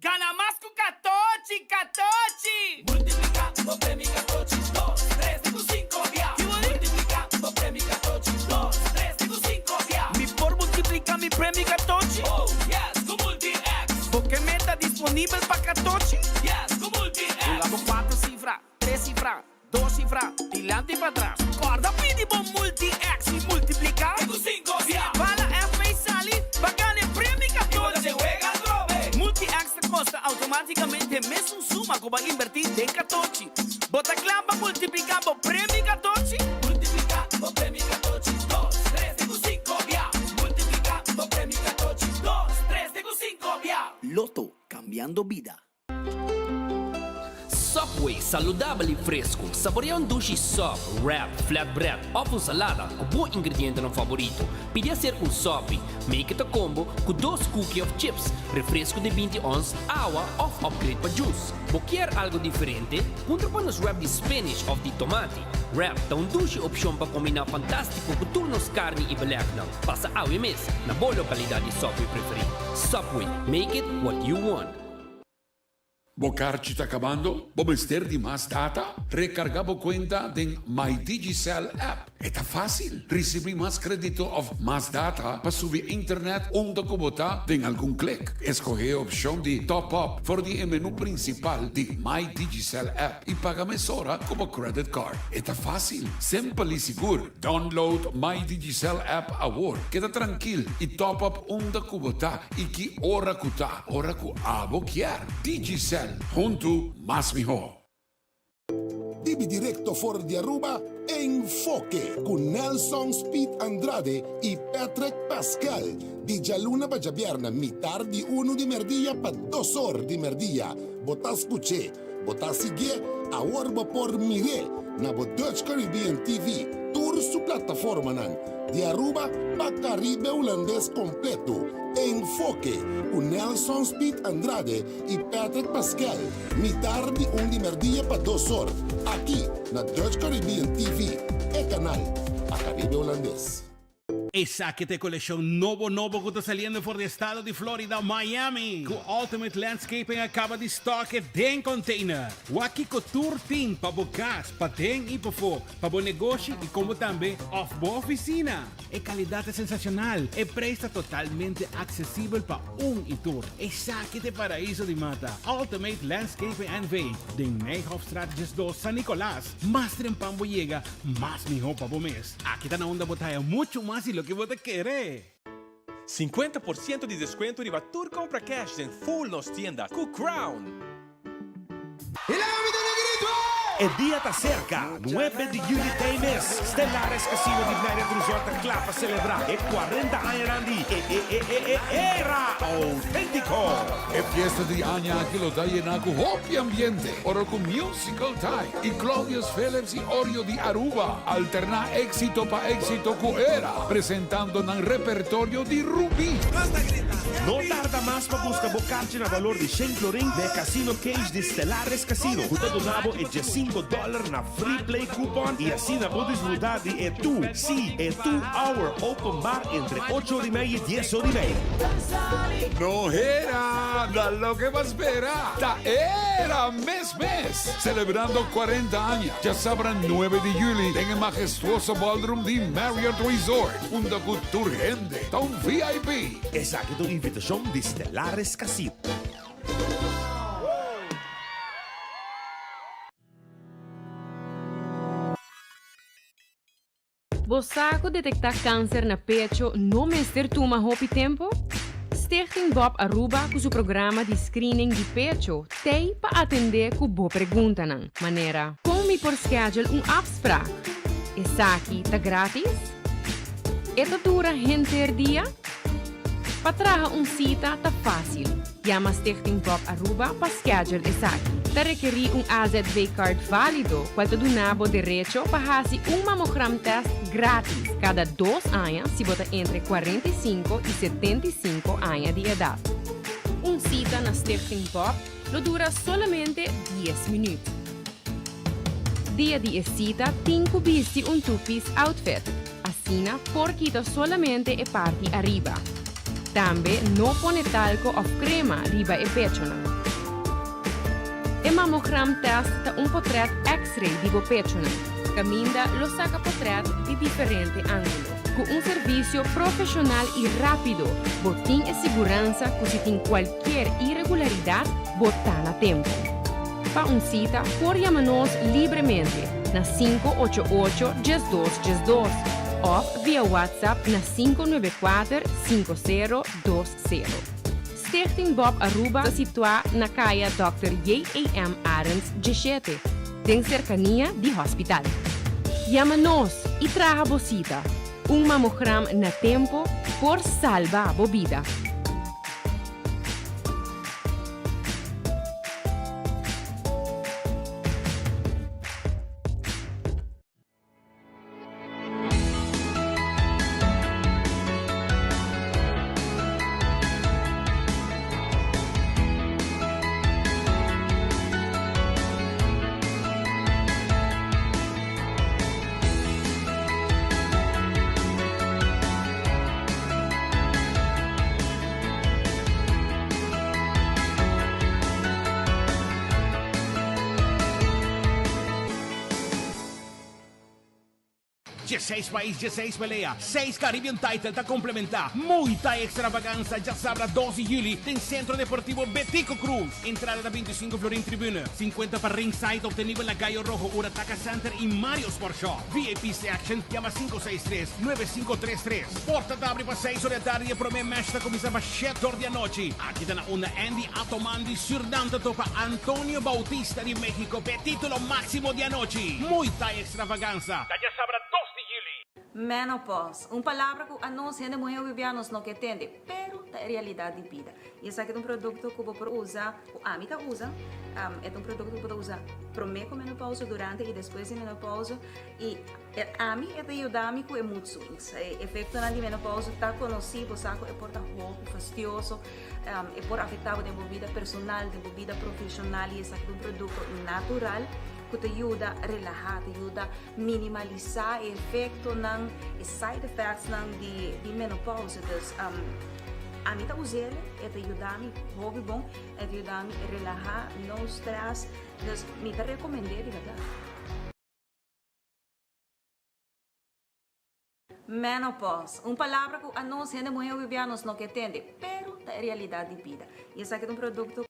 Gana más con Catochi, Catochi. Multiplicando premi Catochi, 2, 3, digo 5, via. Multiplicando premi Catochi, 2, 3, digo 5, via. Mi por multiplicar mi premi Catochi. Oh, yes, con Multi-X. Porque meta disponible para Catochi. Yes, con Multi-X. Jugamos 4 cifras, 3 cifras, 2 cifras, dilante y para atrás. Guarda mínimo Multi-X y multiplicar. Digo 5, via. Para la F y salir, va a ganar premi Catochi. Costa automaticamente mesmo suma como va a invertir en Catochi. Bota clava multiplicando premi Catochi. Multiplicando premi Catochi, 2, 3, digo 5, via. Multiplicando premi Catochi, 2, 3, digo 5, via. Loto, cambiando vida. Subway, saudável e fresco. Saboreia um sushi soft, wrap, flatbread, ou salada com bom ingrediente no favorito. Pide ser um sop, make it a combo com 2 cookies of chips, refresco de 20 ons, água ou upgrade para juice. Quer algo diferente? Contra para nos wrap de spinach ou de tomate. Wrap dá sushi opção para combinar fantástico com turnos carne e beleg não. Passa ao mês na boa localidade de Subway preferido. Subway, make it what you want. Bocarci está acabando? ¿Vamos ter de más data? Recargamos cuenta de My Digicel app. Está fácil. Recibir más crédito o más data para subir internet onde botar en algún clic. Escoger opción de top up por el menú principal de My Digicel app y paga mesora como credit card. Está fácil, simple y seguro. Download My Digicel app ahora. Queda tranquilo y top up onde botar y que hora cuta, hora que abo quier. Digicel. Junto más mejor. TV Directo for de Aruba, Enfoque, con Nelson Speed Andrade y Patrick Pascal. Di Luna Bajabierna, mitad de 1 de merdilla para 2 horas de merdilla. Bota escuché, bota sigue, ahora por mire, na Dutch Caribbean TV, tour su plataforma nan. De Aruba pa Caribe holandés completo. Enfoque con Nelson Speed Andrade y Patrick Pascal. Mitad de 1 de merdilla para 2 horas. Aquí, na Dutch Caribbean TV, el canal a Caribe holandés. Esa que te colección novo que está saliendo por el estado de Florida, Miami. Con Ultimate Landscaping acaba de stock den container. Waki Couture Team para bocas, para den y para fo, para bom negócio y como también off boa oficina. E calidad es sensacional. E precio totalmente accesible para y tour. Esa que te paraíso de mata. Ultimate Landscaping and Veg. De Nijhoffstraat 2 San Nicolás. Más trempambo llega, más mejor para vos mes. Aquí está na onda botella mucho más y lo que vos te querés. 50% de descuento de Batur Compra Cash en full nos tienda Cook Crown. El día está cerca, 9 de julio de mes. Stellares Casino de United Resort Club a celebrar el 40 años de era auténtico. Es fiesta de año que lo da llena con hopi ambiente. Oro con musical time. Y Claudius Phillips y Orio de Aruba. Alterna éxito pa éxito coera. Presentando un repertorio de Rubí. No tarda más para buscar bocarche en valor de 100 florín de Casino Cage de Stellares Casino. Junto donavo es de $5 na free play coupon y así na puedes disfrutar de Etu. Sí, Etu Hour Open Bar entre 8:30 y 10:30. No era da lo que más espera. Ta era mes. Celebrando 40 años. Ya sabrán 9 de julio en el majestuoso ballroom de Marriott Resort. Un cultura gente. Ta un VIP. Exacto, invitación de Stellares Casino. Bosaco detectar câncer na pecho no mestre tuma hopi tempo? Stichting Bob Aruba com seu programa de screening de pecho tem para atender com boa pergunta não. Maneira, como por schedule afspraak? Essa aqui tá grátis? Esta dura hinter dia? Para trazer cita tá fácil. Chama Stichting Bob Aruba para schedule essa aqui. Te requerir AZV card válido, qual te donava direito para fazer mammogram test grátis cada 2 anos se você entre 45 e 75 anos de idade. Cita na Stichting Bob lo dura solamente 10 minutos. Dia de cita, tem que vestir two-piece outfit. Assina por quita solamente a parte arriba. Também não põe talco ou crema riba e pecho não. E mammogram test ta portrait X-ray di bo pecho não. Caminda lo saca portrait de diferente ângulo. Com serviço profissional e rápido, botin e segurança que se tem qualquer irregularidade, botar na tempo. Para cita, por chamar-nos livremente na 588-1212 ou via WhatsApp na 594-5020. Stichting Bob Aruba se situa na caia Dr. J.A.M. Arens 17, em cercania de hospital. Chama-nos e traga bocita. Mammogram na tempo por salvar a vida. Seis país, 16 pelea, 6 Caribbean Title ta complementar. Muita extravaganza, já sabra 12 juli, tem Centro Deportivo Betico Cruz. Entrada da 25 Florin Tribuna, 50 para ringside obtenido na Gallo Rojo, Urataka Center e Mario Sport Shop. VIP Section, llama 563-9533. Porta da abre para 6 horas da tarde, promê mestre começa para 7 horas da noite. Aqui tá na onda Andy Atomandi, surdanta topa Antonio Bautista de México, per título máximo de noite. Muita extravaganza, já sabra 12 de juli. Menopause, palavra que a nós ainda mulher vivianos não entende, pero é realidade de vida. E esse aqui é produto que você usa, a mim usa, é produto que você usa para menopausa, durante e depois de menopausa. E a mim é ajuda-me com mood swings. O efeito na menopausa está conhecido, saco é por roupa fastidioso, é por afetar a vida personal, a vida profissional. E esse aqui é produto natural que te ajuda a relaxar, te ajuda a minimalizar o efeito e side effects de menopausa. Então, a mim usa ele, te ajuda-me, hobby bom, te ajuda-me a relaxar, não stress. Então, me te recomendo, de verdade. Menopause, palavra que a nós ainda mulher vivianos não entende, pero é realidade de vida. E esse aqui é produto.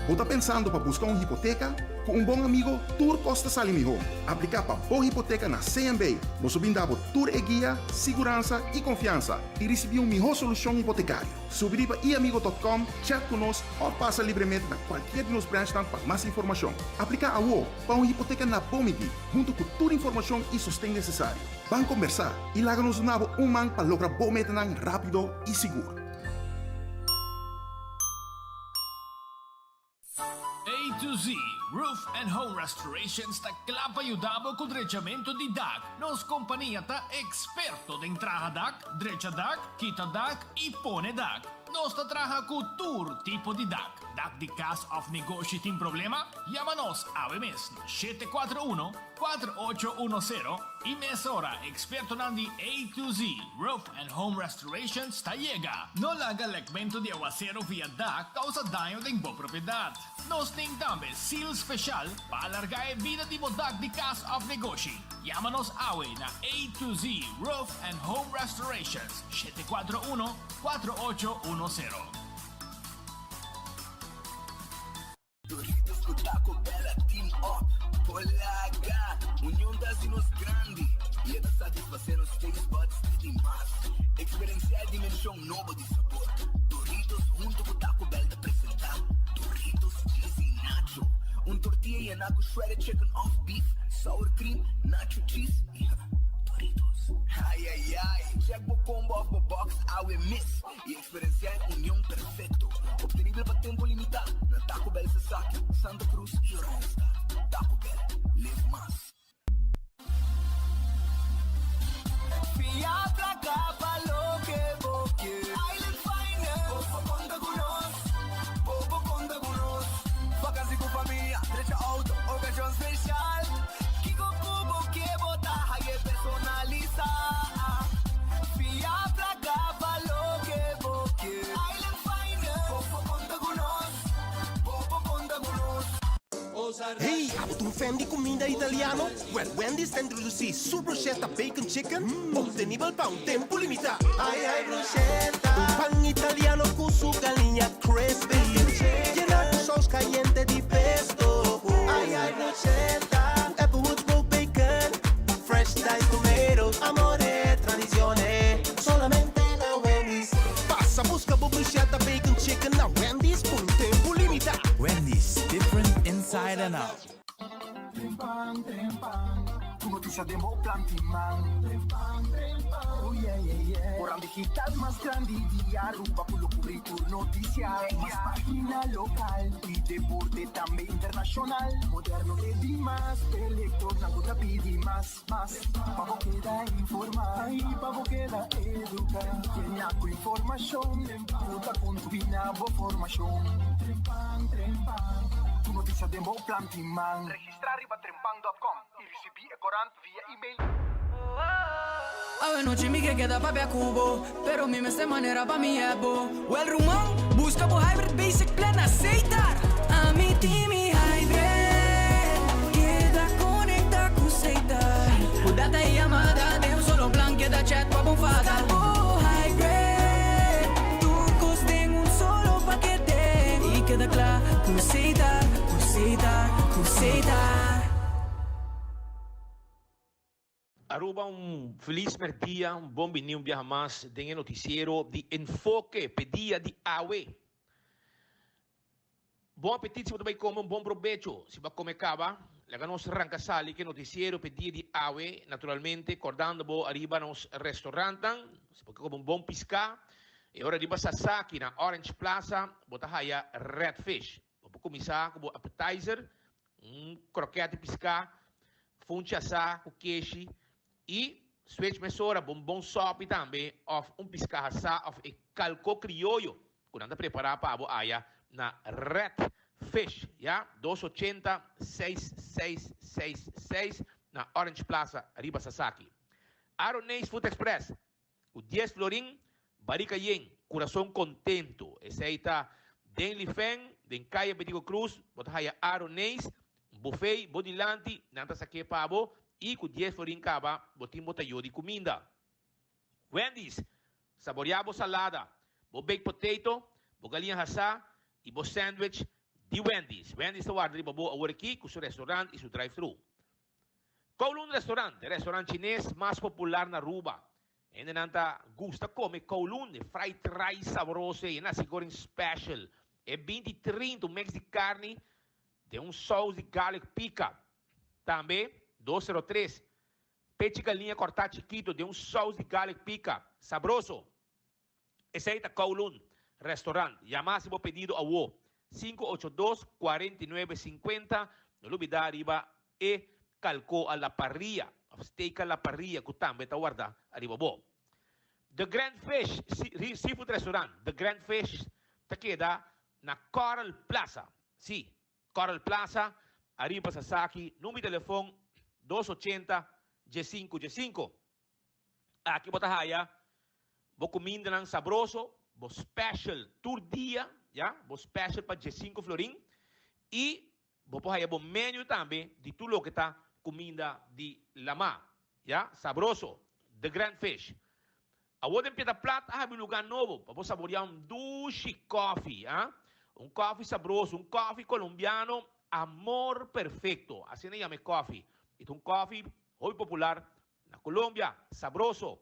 Você está pensando para buscar uma hipoteca? Com bom amigo, Tour Costa Salimiho. Aplicar para boa hipoteca na CMB. Você brindava Tour e guia, segurança e confiança. E receber uma melhor solução hipotecária. Subir para iamigo.com, chat conosco ou passa livremente na qualquer de nos branches para mais informação. Aplicar a UO para uma hipoteca na Bomidi, junto com toda a informação e sustento necessário. Vamos conversar e larga-nos um man para lograr boa meta rápido e seguro. A to Z Roof and Home Restorations ta clapa ayudabo con drechamento di DAC. Nos companhia ta experto de entrada DAC, drecha DAC, quita DAC e pone DAC. Nos ta traja con tour tipo di DAC. DAC di Cast of Negócio tem problema? Llámanos a mesmo 741-4810 e mesora experto nandi A to Z Roof and Home Restorations ta llega. No laga legmento de aguacero via DAC causa daño de boa propriedade. Nos tem também seal special para alargar a vida de DAC di Cast of Negócio. Llámanos awe na A to Z Roof and Home Restorations 741-4810. Doritos con Taco Bell, Team Up, Polaga, Unión das Dinos Grande, E é satisfazer os taste buds de mais. Experienciar a dimensão nova de sabor. Doritos junto com Taco Bell te apresentar. Doritos cheesy nacho. Tortilla e naco shredded chicken off beef. Sour cream, nacho cheese. Doritos. Ai, ai, ai. Check o combo off the box, I miss. E experienciar união perfeito. Obtenível para tempo limitado. Na Taco Bell Sasaki, Santa Cruz e Rosta. Taco Bell, live mais. Fiatra capa lo que boque. Island Finance. Bobo conta con nos. Bobo conta con nos. Vacancy con familia. Derecha auto. Ocasión especial. Kiko Kubo que bota. Hay personaliza. Fiatra capa lo que boque. Island Finance. Bobo conta con nos. Bobo conta con nos. Hey, tu fan di comida italiano? Well, Wendy's sta introducendo su bruschetta bacon chicken, ottenibile per un tempo limitato. Ai ai bruschetta, un pan italiano con su galinha crispy, llena con sauce caliente di pesto. Ai ai bruschetta, applewood smoked bacon, fresh diced tomatoes, amore, tradizione, solamente da Wendy's. Passa, busca bruschetta bacon chicken na Wendy's per un tempo limitato. Wendy's, different inside and out. Trempang, tu noticia de Mo Plantiman. Trempang, oh yeah, yeah, yeah. Orang digital más grande de Aruba, por lo cubrir tu noticia. Más página local y deporte también internacional. Moderno te di más, elector, nada pidi más. Pavo queda informar y pavo queda educar. Tiene tu información, puta con tu binabo formación. Trempang. Tu noticia de Mo Plantiman. Registrar riba trempang.com e recebi e corante via e-mail. A noche mi que queda pa' a cubo, pero mi esta manera pa' mi ebo. Well rumão, busca por hybrid basic plan aceitar. A mi team hybrid, queda conecta com aceitar. O data e amada, deu solo plan, queda chat pa' bonfada. Oh hybrid, turcos tem solo paquete. E queda claro, com aceitar. Aruba, feliz dia, bom vinho, um dia mais, tem noticiero de enfoque, pedia de AWE. Bom apetite se você vai comer, bom provecho. Se vai comer cava, lega nos arranca sali que noticiero pedia de AWE, naturalmente, acordando bo arriba nos restaurantes, se pode comer bom piscar, e ora arriba Sasaki na Orange Plaza, bota haya redfish. Vou começar com appetizer, croquete piscar, funte assar com queijo e switch mesora, bombom sope também, of piscar assar, of calco criollo, quando anda preparar para a aia na red fish, já? 280 6666 na Orange Plaza, Riba Sasaki. Aronês Food Express, o 10 florim, barica yen, coração contento, esse aí tá Denli Feng, den Caia Betigo Cruz, botahaya Aronês, buffet, bodilanti, nanta saque pabo, e com 10 florim caba, botim botayo de comida. Wendy's, saboreabo salada, bo baked potato, bo galinha assá, e bo sandwich de Wendy's. Wendy's está guardando bo agora aqui com seu restaurante e seu drive-thru. Kowloon restaurante chinês mais popular na Aruba. Ainda nanta gusta comer Kowloon, fried rice saboroso e nasi goreng special. É 20-30 mix de carne, tem sauce de garlic pica. Também, 203, peixe galinha cortado chiquito, tem sauce de garlic pica. Sabroso. Esse aí tá Kowloon Restaurante. Máximo pedido a WO. 582-4950. No olvidar arriba e calco a la parrilla. Steak a la parrilla, que também tá guardado arriba bo. The Grand Fish, Seafood Restaurant. The Grand Fish, tá queda na Coral Plaza. Sim, Coral Plaza, arriba Sasaki, número de telefone 280-G5. Aqui botahaya, bo comida ng sabroso, bo special tour dia, ya, bo special para G5 florim, e bo pohaya bo menu também de tudo que tá comida de lama, ya, sabroso, The Grand Fish. A outra pita plata, um lugar novo, para você saborear douche coffee, coffee sabroso, coffee colombiano, amor perfeito. Assim se chama coffee. É coffee muito popular na Colombia, sabroso.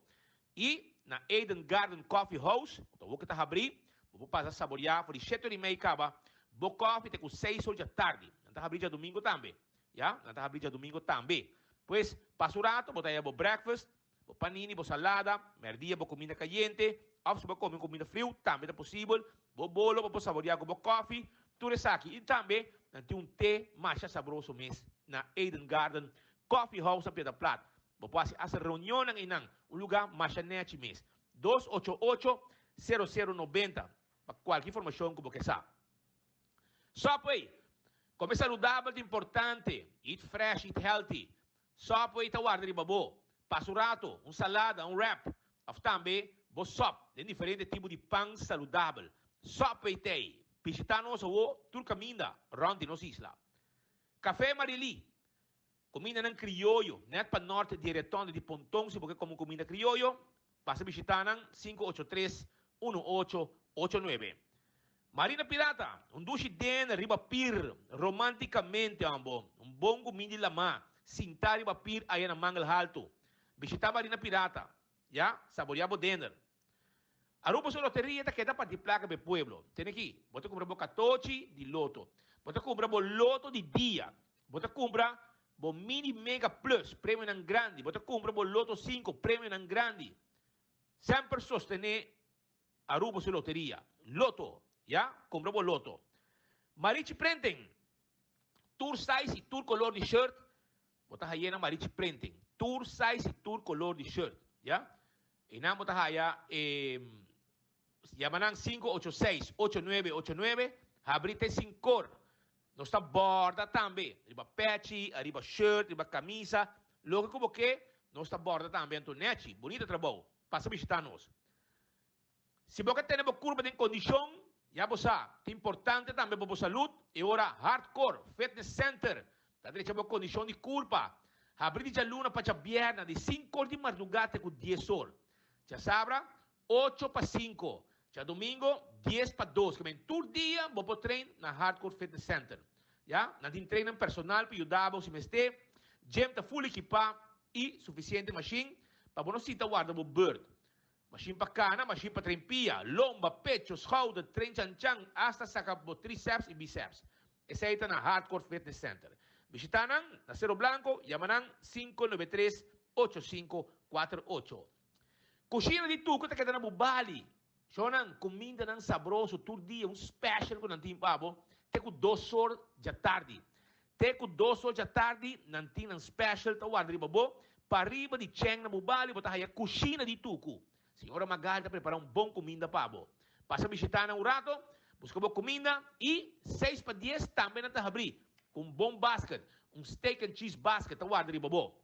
E na Eden Garden Coffee House, então que tá abrir, vou passar saborear, por 7h30 acaba, bo coffee tem com 6 horas da tarde. Não tá abrir dia domingo também, já? Não tá abrir dia domingo também. Pois, passo o rato, botar aí bo breakfast, bo panini, bo salada, merdia, bo comida caliente, ou se bo comer comida frio, também é possível, bo bolo, bo saborear com bo coffee, tudo isso aqui. E também, tem um té mais saboroso mesmo, na Eden Garden Coffee House a Pedra Plata. Vou fazer essa reunião em Inang, um lugar mais nete mesmo. 288-0090, para qualquer informação que você sabe. Subway, comer saudável é importante. Eat fresh, eat healthy. Subway está guardando de babo. Passo rato, salada, wrap. Ou também, bo sop, de diferentes tipos de pão saudável. Subway tem. Visitanos o Turcaminda, ronde nos isla. Café Marili. Comida ng criollo, net pa norte direttone di Pontong, se porque como comida criollo, passa visitanan 583-1889. Marina Pirata, un dushi den riba pir, romanticamente ambo, un bom comida lama, sinta riba pir ayan ang mangal halto. Visita Marina Pirata, ya, saboreabo dinner. Aruba sa loteria ta queda para placa be pueblo. Tem aqui, bota comprar bo 14 di loto. Bota comprar bo loto di dia. Bota comprar bo mini mega plus, prêmio ng grande. Bota compra bo loto 5, prêmio ng grande. Sempre sostener Aruba sa loteria. Loto, ya? Compra bo loto. Marichi Printing. Tour size e tour color de shirt. Bota hayena Marichi Printing. Tour size e tour color de shirt, ya? Ina bota haya llaman 586-8989. Abrite sin cor. Não está borda também. Riba patchy, riba shirt, riba camisa. Logo como que não está borda também. Antonete, bonito trabalho. Passa a visitar-nos. Se você tem uma curva de condição, já você é importante também para a saúde. E ora, Hardcore Fitness Center. Está direito a condição de curva. Abrir de luna para a vierna de 5 horas de madrugada com 10 horas. Já sabra, 8 para 5. Já domingo, 10 para 2. Que vem todo dia, vou treinar na Hardcore Fitness Center. Já? Nós temos treino personal para ajudar você a mestre. Gym está full equipado e suficiente machine para você não guardar o bird. Machine para cana, machine para trempia, lomba, pecho, shoulder, tren chan-chan, hasta sacar o tríceps e bíceps. Essa aí está na Hardcore Fitness Center. Visitanan na Cerro Blanco, llamanan 593-8548. Coxina de tuco está quedando no Bali. Sonan comida nan sabroso todo dia, um special com nantim pabo. Tem com 2 horas da tarde. Tem com 2 horas da tarde, nantim nan special tá guarda babo. Para riba de Cheng na Bali, botar aí a coxina de tuco. Senhora Magalha prepara bom comida pabo. Passa a visitar na rato, busca boa comida e 6 para 10 também não tá abrir. Com bom basket, steak and cheese basket tá guarda babo.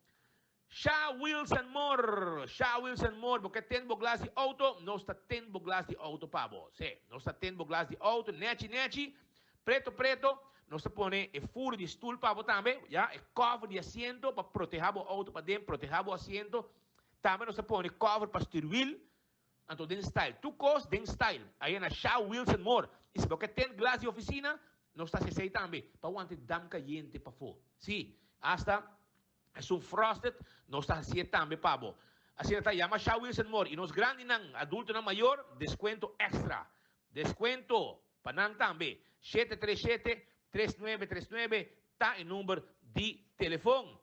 Shaw Wheels and More, porque tem glass de auto, não está tendo glass de auto, pabo. Sim, não está tendo glass de auto, neti, preto, não está põe furo de stool, pabo, também, já, cover de assento, para proteger o auto, para dentro, proteger o assento, também não está põe cover para steering wheel, então, den style, tu cost, den style, aí na Shaw Wheels and More, e se porque tem glass de oficina, não está se sei também, para o ante dam caliente, para fora, sim, hasta é um frosted, não está assim também, pabo. Assim está, chama Shaw Wheels and More. E nos grandes, adulto na maior, desconto extra. Desconto, panang também. 737-3939, está em número de telefone.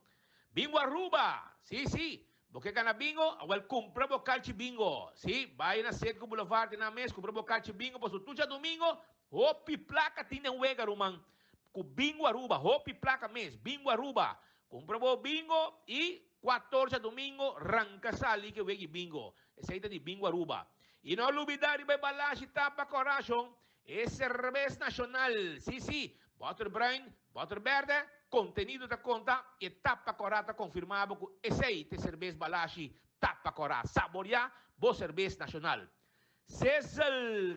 Bingo Aruba, sim. Porque na bingo, agora compra o calci bingo. Sim, vai na Setco Boulevard na mês, compra o calci bingo, pois tu já domingo, hopi placa tinha um wega, rumang. Com bingo Aruba, hopi placa mês, bingo Aruba. Compra o bingo e 14 domingo arranca sali que vem bingo. Essa aí de bingo Aruba. E não olvidar de balashi tapa coração. É cerveja nacional. Sim. Butter Brain, Butter Verde, contenido da conta e tapa corata confirmado com esse aí de cerveja balashi tapa corata. Saborear, boa cerveja nacional. César,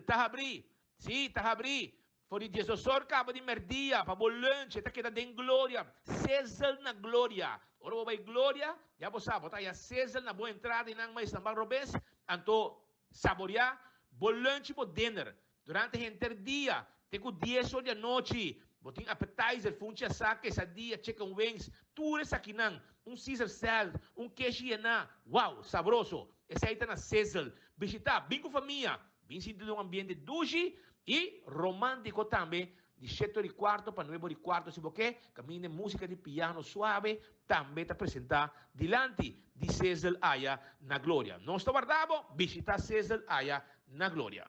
tá abri. Sim, tá abri. For de Jesus acaba de merdia, para o lanche, está quedando em glória. César na glória. Ora, vai glória, já você sabe, botar a César na boa entrada e não mais na Robes, então, saborear, bom lanche, bom dinner. Durante o dia, tem com 10 horas da noite, Botin appetizer, funcha saque, sadia, chicken wings, tudo isso aqui não. Caesar salad, queshiana. Wow, sabroso. Esse aí tá na Sizzle. Visita, bem com família. Bem sentido um ambiente duche e romântico também. De 7:15 para 9:15, se você caminha música de piano suave, também está apresentar diante de Sizzle Aya na Glória. Não está guardado, visita Sizzle Aya na Glória.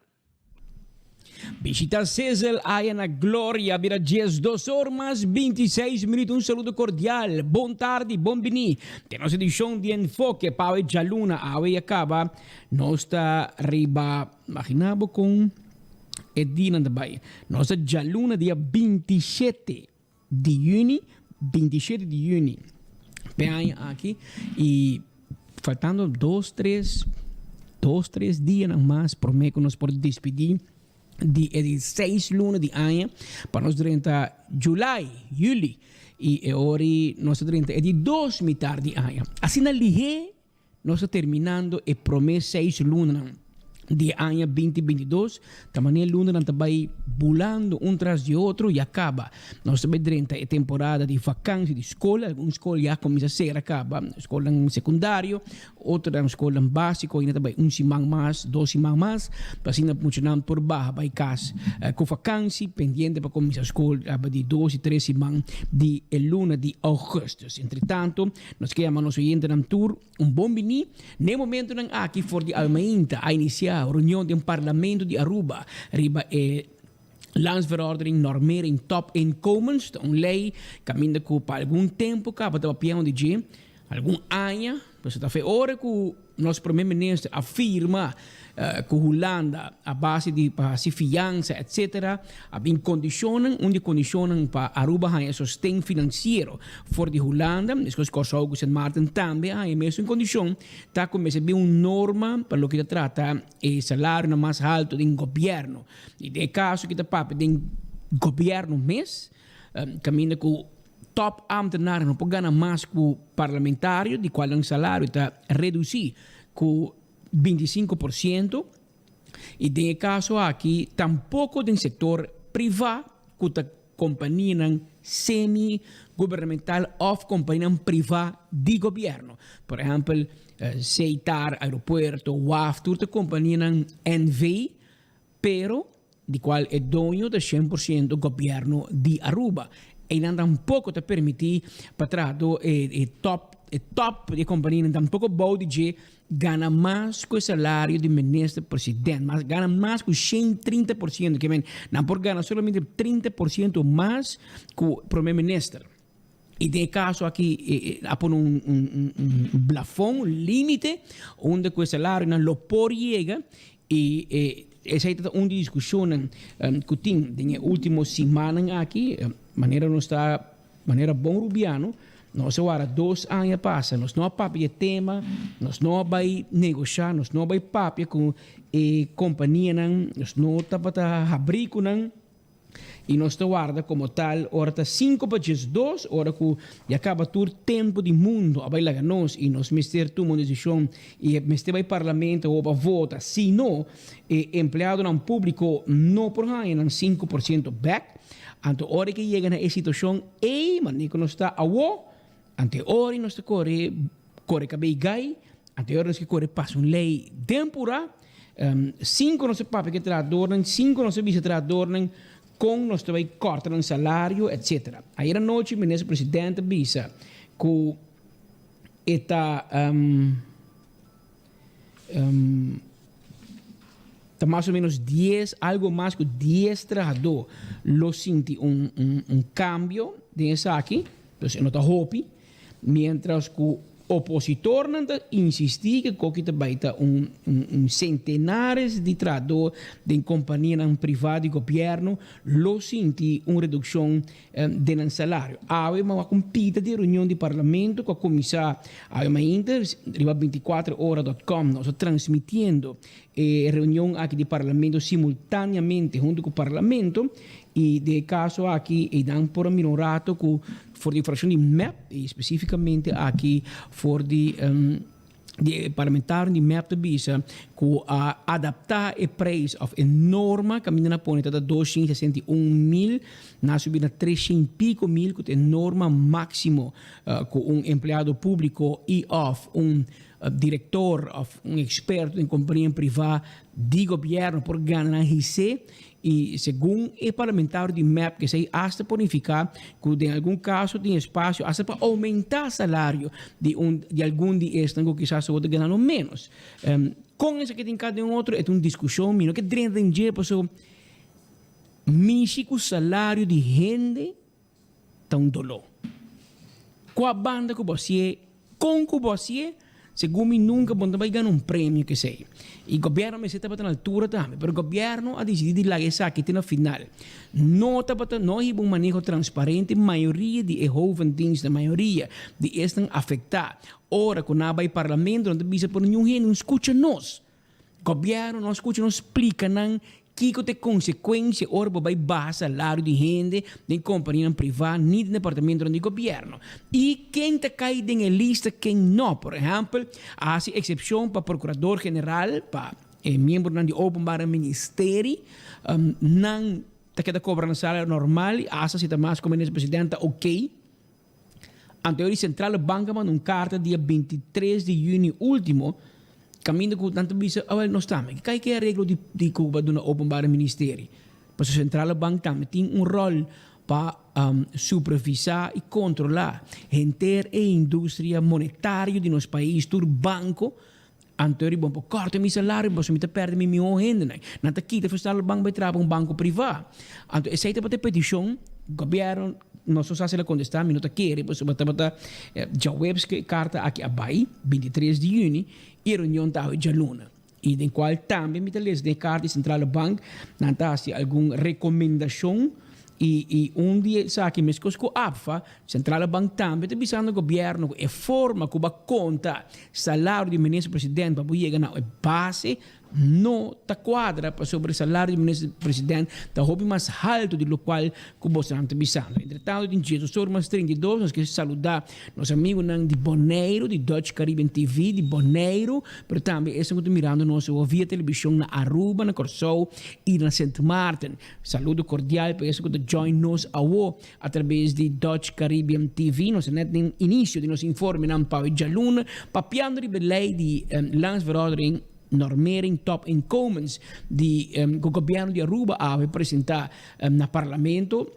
Visita Sizzle Aya na Glória, vira 2 horas 26 minutos. Un saludo cordial, buon tardi, buon bini. De nossa edição de Enfoque, Pau e Jaluna, Awe acaba, nós está riba, imaginabo com Edina da Bahia. Nossa Jaluna, dia 27 de junho, 27 de junho. Bem aqui, e faltando 2-3 dias mais, prometo que nós podemos despedir de 6 lunas de ano para nós durante julho e agora nós durante de 2 metade de ano. Assim na lihe nós terminando e prometo 6 lunas de ano 2022, também luna não vai bulando tras de outro e acaba. Nós também durante a temporada de vacância de escola, alguma escola já começa a ser acaba, escola secundário, outra escola básico, ainda também semana mais, 2 semanas mais, para assim funcionando por baixo, vai casa com vacância, pendente para começar a escola de 2 e 3 semanas de luna de agosto. Entretanto, nós queremos nosso oyente na tour, bom bini, no momento não aqui for de Almainta a iniciar a reunião de parlamento de Aruba, riba landsverordening normering top inkomens, uma lei caminha com para algum tempo, acaba de piano de dia, algum ano, você está fazendo hora que o nosso primeiro-ministro afirma que a Holanda, a base de fiança, etc., condicionam para Aruba a sustento financeiro for de Holanda, esses Kosovo e Sint Maarten também, a mesma condição, está começando a uma norma para o que trata o salário mais alto do governo. E de caso que está do governo mês, caminha com top ambtenaar não pode ganhar mais que o parlamentário, de qual o salário está reduzido com 25%. E de caso aqui, tampouco do setor privado, que a companhia semi-governamental ou companhia privada de governo. Por exemplo, Seitar, Aeroporto, WAF, toda a companhia NV, pero de qual é dono de 100% do governo de Aruba. E não tampouco te permitir para trás top de companhia, tampouco pode ganha mais que o salário do ministro-presidente, mas ganha mais que 130%, que não pode ganhar somente 30% mais que o primeiro-ministro. E de caso aqui, há um plafond, limite, onde o salário não lo pode chegar, e essa é uma discussão que tem na última semana aqui, maneira bom rubiano, nós agora 2 anos passam, nós não papia tema, nós não vai negociar, nós não vai papia com a companhia, nós não estamos a abrir com e nós guarda como tal, ora está 5 para 2, ora que acaba todo tempo do mundo, a bailar nós e nós mister tomar uma decisão e mister vai parlamento ou para vota, se não, empregado não público não por aí, 5% back, ante hora que chega na situação, mas nós está a ante hora nós está corre cabei gai, ante hora nós corre passa uma lei temporária, 5 nós papel que tradornem, 5 nós bisa tradornem, com nós também cortam o salário, etc. Aí à noite, o ministro-presidente bisa que está mais ou menos 10, algo mais que 10 trabajadores lo senti cambio dessa aqui, então não está hopi, mientras que o opositor não insistir que coquita baita centenares de trabalhadores de companhia privada e governo lo senti uma redução de salário. Há uma compita de reunião de parlamento com a comissão, há uma inter, 24horas.com, nós transmitindo reunião aqui de parlamento simultaneamente junto com o parlamento e de caso aqui e dan por minorato que for de fração de MEP e especificamente aqui for de de parlamentar de map de bisa ku adaptar o preço of enorme caminho na ponta da 261.000 na subir na 300 mil com enorme máximo com empleado público e of diretor of experto em companhia privada de governo por ganhar RC e segundo o parlamentar de MAP que se hasta bonificar que em algum caso tem espaço hasta para aumentar o salário de algum de estes que quizás se pode ganhar menos com isso que tem cada outro é uma discussão mino que dentro de dia passou o salário de gente tão dolor com a banda que você com que você segundo nunca vai ganhar prêmio que sei. E o governo me está na altura também, mas o governo ha decidido lá essa aqui no final. Não é um manejo transparente, maioria de jovens, a maioria de estão afetados. Ora, quando vai parlamento, não bisa por nenhum não escuta nós. O governo não escuta, não explica não que tem consequência, ora vai baixar salário de gente, de companhia privada, nem de departamento de governo. E quem está caído na lista, quem não, por exemplo, há exceção para procurador-geral, para membro do Openbare Ministério, não está cobrando salário normal, há se está mais como presidente, ok. A teoria central banca mandou uma carta dia 23 de junho último, caminho com tanto bisa não está mas que é a regra de Cuba do Openbare Ministério para o Central Bank também tem rol para supervisar e controlar a indústria monetária de nosso país do banco anterior bom para corta meu salário você me perde meu renda não está aqui o Central Bank vai trabalhar banco privado então essa é a petição governo não só se ela contestar minuto quer você bota já webs que carta aqui abai 23 de junho e reunião da Jaluna e em qual também me talvez de carta Central Bank não está se alguma recomendação e dia sabe mesmo que o APFA Central Bank também está visando o governo é forma como conta salário do ministro-presidente para chegar na base não está quadra para sobre o salário do ministro-presidente está hobby mais alto do qual que você está visando. Entretanto, em Jesus mais 32 nós queremos saludar nosso amigo de Bonaire, de Dutch Caribbean TV, de Bonaire, mas também estamos mirando nosso via televisão na Aruba, na Corsou e na St. Martin. Saludo cordial para esse que join nos através de Dutch Caribbean TV. Nós no início de nosso informe na Pau Jaluna, papiando de lei de landsverordening normering top inkomens die o governo de Aruba vai apresentar no parlamento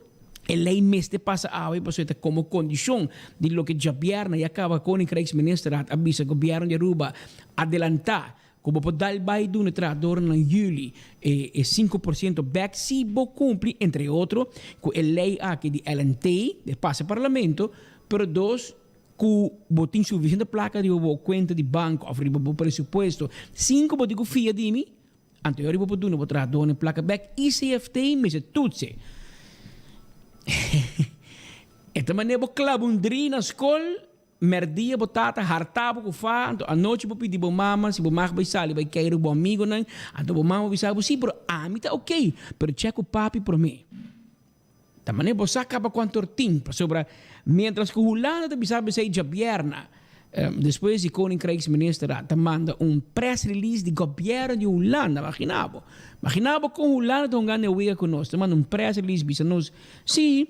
e lei meste passa vai para como condição de lo que governo e acaba com o Krijgsminister avisa o governo de Aruba adelantar como pode dar vai do trador na julho e 5% back se bo cumpre entre outros com a lei aqui de LNT de passa parlamento pero dos com botin suficiente placa de conta de banco ou presupuesto 5 botigo fia de mim anterior vou poder botar dona placa back ICFT mas é tudo se então maneira vou clavundri na escola merdia botata hartabo com fa a noite vou pedir bom mama se bom mar vai sair vai cair bom amigo não então bom mama vai sair sim pero a mim tá ok pero check o papi por mim também você acaba com tempo sobre mientras que Holanda também sabe se governa depois de Koning Krijgsminister manda press release de governo de Holanda imaginava com Holanda tão ganha o conosco manda press release bisa nos sim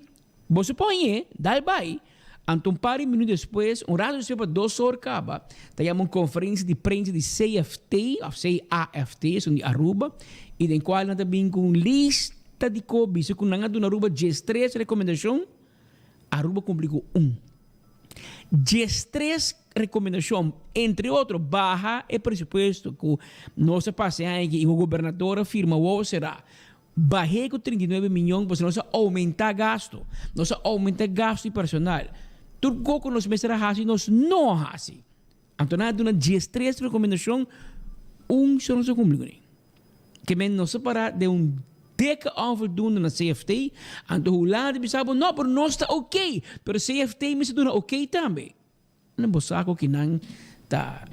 você põe dá vai então pare minutos depois rato depois 2 horas acaba tem uma conferência de prensa de CFT ou CAFT são de Aruba e em qual nós também com lista de Kobe, se com nanga do Aruba 3 recomendação, Aruba complicou 3 recomendação, entre outros, barra e presupuesto que nossa paciente e o governador afirma ou será barrei com 39 milhões, porque nós aumentar gasto de personal. Tudo que nós mestra assim, nós não assim. Então, nós damos 3 recomendação, só não se cumpre. Que men não se para de deca onvoldoende na CFT en de Holanda bisabo no pero no está ok pero CFT me se dona ok também não bosako que não tá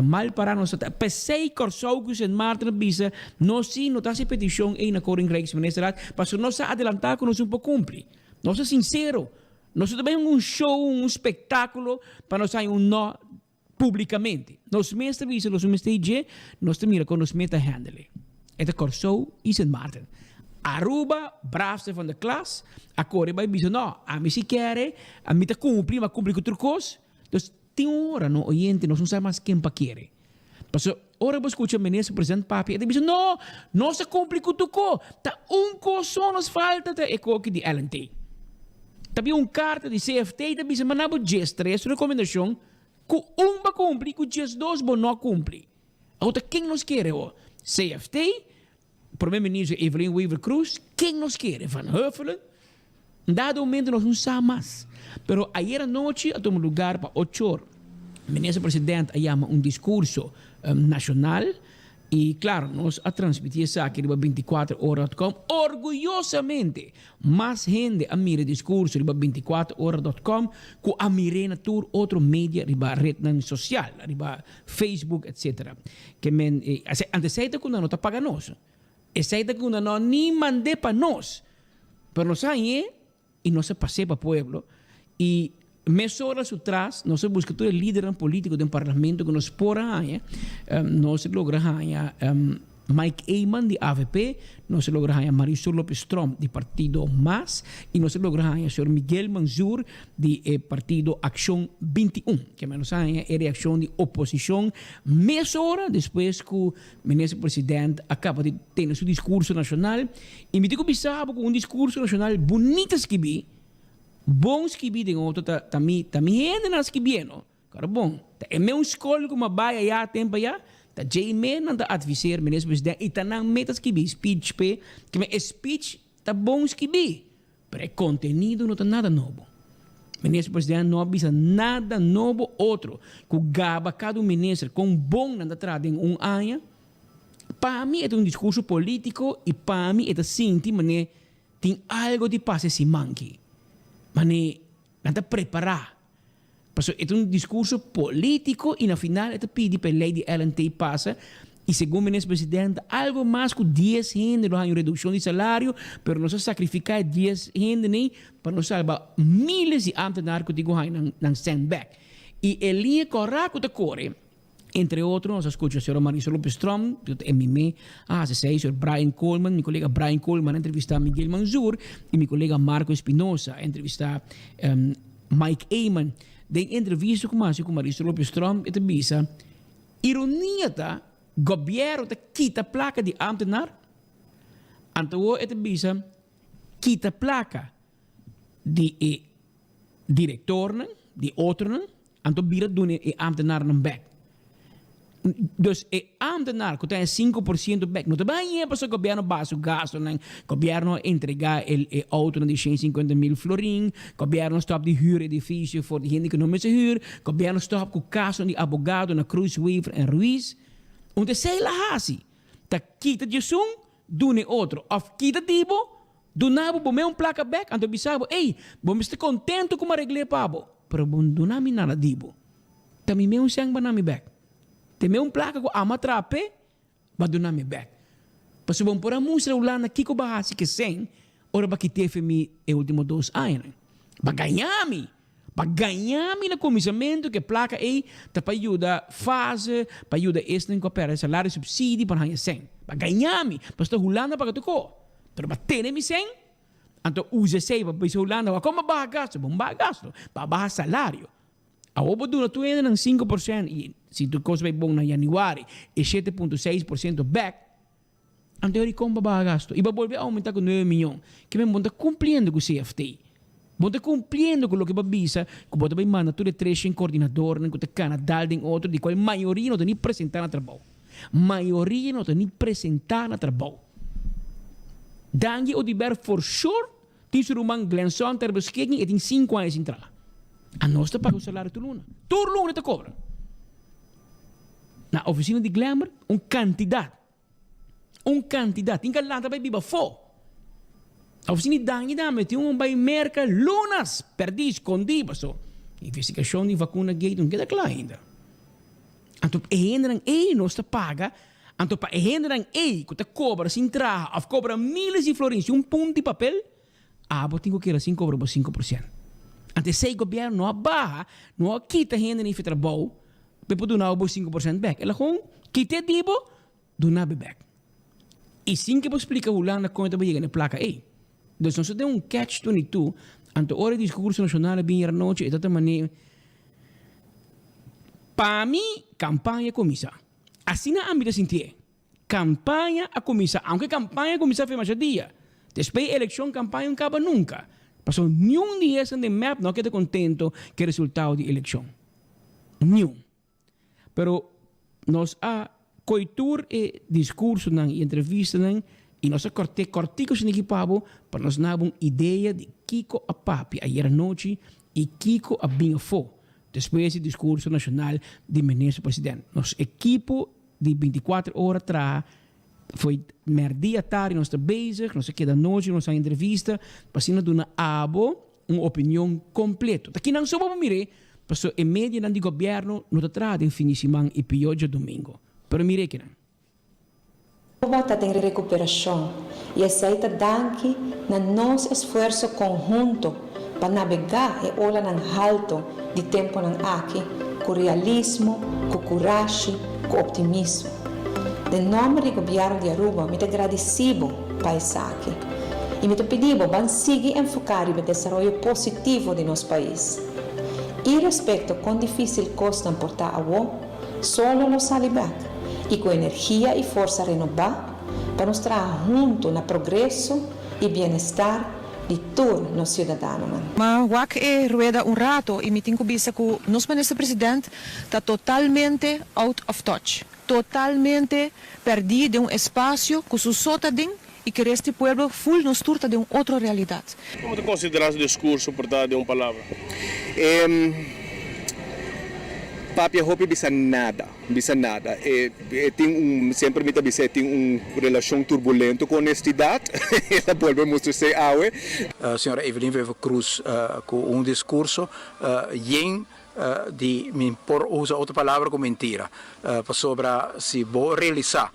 mal para nós tá pensei Corsou que St. Martin bisa no sim não tá se petição aí na Koning Krijgsminister para nós adelantar que nós pouco cumpre nós sincero nós também show espetáculo para nós sair não públicamente. Nós mesmos avisam, nós mesmos dizer, nós mira com nós mesmos handle. É de Corso e St. Martin. Aruba, braafste van de klas, a corre bij biso, não, a mim se quer, a mim te cumpre, mas cumpre com outra coisa. Então, tem hora, no oyente, nós não sabemos quem para querer. Porque, ora, você escuta o ministro, presidente Papi, e diz, não se cumpre com outra coisa. Tá coisa nos falta, é coisa de LNT. Também carta de CFT, e diz, mas não é gestra, essa recomendação, que vai cumprir, que o 2 não cumpre. Outra, quem nos quer, CFT, primeiro-ministro Evelyn Weaver Cruz, quem nos quer? Van Huffelen. Dado momento nós não sabemos. Pero ayer à noite, a tomar lugar para 8 horas, o ministro-presidente chama discurso nacional e, claro, nós a transmitir isso aqui de 24horas.com. Orgulhosamente, mais gente a mira discurso de 24horas.com que a mira na outro mídia de rede social, de Facebook, etc. Que antes de que não está pagando nós. Essa que não nem mandei para nós. Pero nós aí e nós passei para o povo e meses horas atrás nós buscamos todo líder político do parlamento que nos porá nós logramos Mike Eyman de AVP, nós logramos Marisol Lopes-Strom de Partido MAS e nós logramos o senhor Miguel Manzur de Partido Acción 21, que menos é reação de oposição, meses horas depois que o ministro-presidente acaba de ter seu discurso nacional e me digo bisabo com discurso nacional bonito que vi, bons que vi de outro também ainda nas que vi, não? Cara bom, é meu escola como vai já tempo já. Da J-Man não está advisar o ministro-presidente e está na metas que vi, speech, que é speech está bom que vi, mas conteúdo não está nada novo. O ministro-presidente não avisa nada novo outro, que gaba cada ministro com bom não está em ano. Para mim é discurso político e para mim é sinti, mas tem algo de passe se manque, mas não está preparado. É discurso político e, no final, é pedir para a lei de LNT passa. E, segundo o ministro-presidente, algo mais que 10 gente não há redução de salário, mas não se sacrificar 10 gente nem para não salvar milhares de ambtenaren que digo não sandback. E a linha correta que corre, entre outros, nós escutamos a senhora Marisol Lopes-Strom, o senhor Brian Coleman, meu colega Brian Coleman entrevistar Miguel Manzur e meu colega Marco Espinosa entrevistar Mike Eyman. De entrevista com Marisol Lopes-Strom, e bisa ironia da governo da quita placa de ambtenaar, anto e bisa quita placa de diretor, de outro, anto bira doen e ambtenaar een back. Dus e ambtenaar que tem 5% back, não também é para o governo baixa o gasto, o governo entregar o auto de 150 mil florin, o governo stop de huur edifício voor de gente que não me se huur, o governo stop com o caso de abogado na Cruz, Weaver en Ruiz. Onde sei lá assim, tá quita de sum, dune outro, of quita tipo, do nabo bom um placa back, anto bisabo, ei, bom estar contento com a regle pabo, pero bom do nami nada dibo, também meu sang banami back. Tem placa com ama trape, mas do nome back. Mas bom por a música lá na Kiko Bahasi que sem, ora ba que teve me e último 2 anos. Ba ganhar-me na comissamento que placa aí tá para ajudar fase, para ajudar este em coopera salário subsídio para ganhar sem. Ba ganhar-me, mas tá hulando para tu co. Pero ba ter me sem, então usa sei para bisa hulando, como ba gasto, bom ba gasto, ba salário. A obra tu ainda 5% e se tu coisa vai bom na januário e 7,6% back, então ele como vai gasto e vai volver a aumentar com 9 milhões, que mesmo está cumprindo com o CFT, está cumprindo com o que vai bisa, que vai mandar tudo 3 coordenador, que tem Canadá em outro, de qual a maioria não tem nem apresentar na trabalho, maioria não tem nem apresentar na trabalho. Dangue o diber for sure, tem seu irmão Glenson ter beschikking e tem 5 anos em entrar. A nós te paga o salário de luna. Todo luna te cobra. Na oficina de Glamour, quantidade. Tem que lá também viva fo. A oficina de Dangue dame, tem vai merca lunas. Perdi, escondi, passou. Investigação de vacuna gate, não queda claro ainda. Então, nós te paga. Então, para que te cobra, sem trabalho, ou cobra milhares de florins, ponto de papel, tenho que ir assim, cobra 5%. Antes sei governo não barra, não quita gente nem trabalho, Pepo do na 5% back. Ela gewoon, kite tipo, do na back. E sim que eu explicar hoe lang na conta vai chegar na placa. Dus nós temos catch-22. Ante hora de discurso nacional bem a noite e tanta maneira. Para mim, campanha começa. Assim na âmbito sentir. Campanha a começar. Aunque campanha começa a mais dia. Depois eleição, campanha não acaba nunca. Passou nenhum dia de map não queda contento com o resultado da eleição. Nenhum. Pero nós a coitur e discurso e entrevista e nós corticos em equipado para nós dar uma ideia de Kiko a papi ayer à noite e Kiko a binha fo. Depois do discurso nacional do ministro presidente. Nosso equipo de 24 horas atrás foi dia tarde, nós estamos bezig, nós aqui da noite, nós estamos entrevista, para assim nós abo uma opinião completa. Aqui não só para mire, porque em média do governo nós estamos em fim de semana e pior de domingo. Pero mire que não. Está em recuperação e aceita danke na nosso esforço conjunto para navegar e olhar no alto de tempo aqui com realismo, com coragem, com optimismo. De nome do governo de Aruba, me agradecido para isso aqui. E me pedido para seguir enfocar no desenvolvimento positivo de nosso país. E respeito quão difícil custa importar agua, solo lo sale back. E com energia e força renovar, para nós trabalhar junto no progresso e bem-estar de todos os cidadãos. Mas wak rueda rato e me tenho visto que o nosso ministro-presidente está totalmente out of touch. Totalmente perdido de espaço que su sota e que este pueblo full nos turta de outra realidade. Como tu consideras o discurso por dar de uma palavra? Papi hope bisa nada. Sempre me dice tem relação turbulenta com honestidade. Ela vuelve a mostrar-se awe. Senhora Evelyn Wever Cruz com discurso de me por usa outra palavra como mentira sobre se vou realizar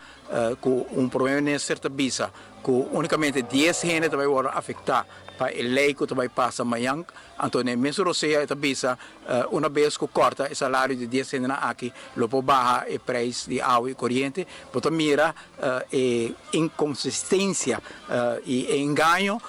com problema nessa certa visa que unicamente 10 gente vai afetar para a lei que vai passar amanhã então mesmo você esta visa uma vez que corta o salário de 10 gente aqui lo pode baixar o preço de água e corrente porque mira inconsistência e engano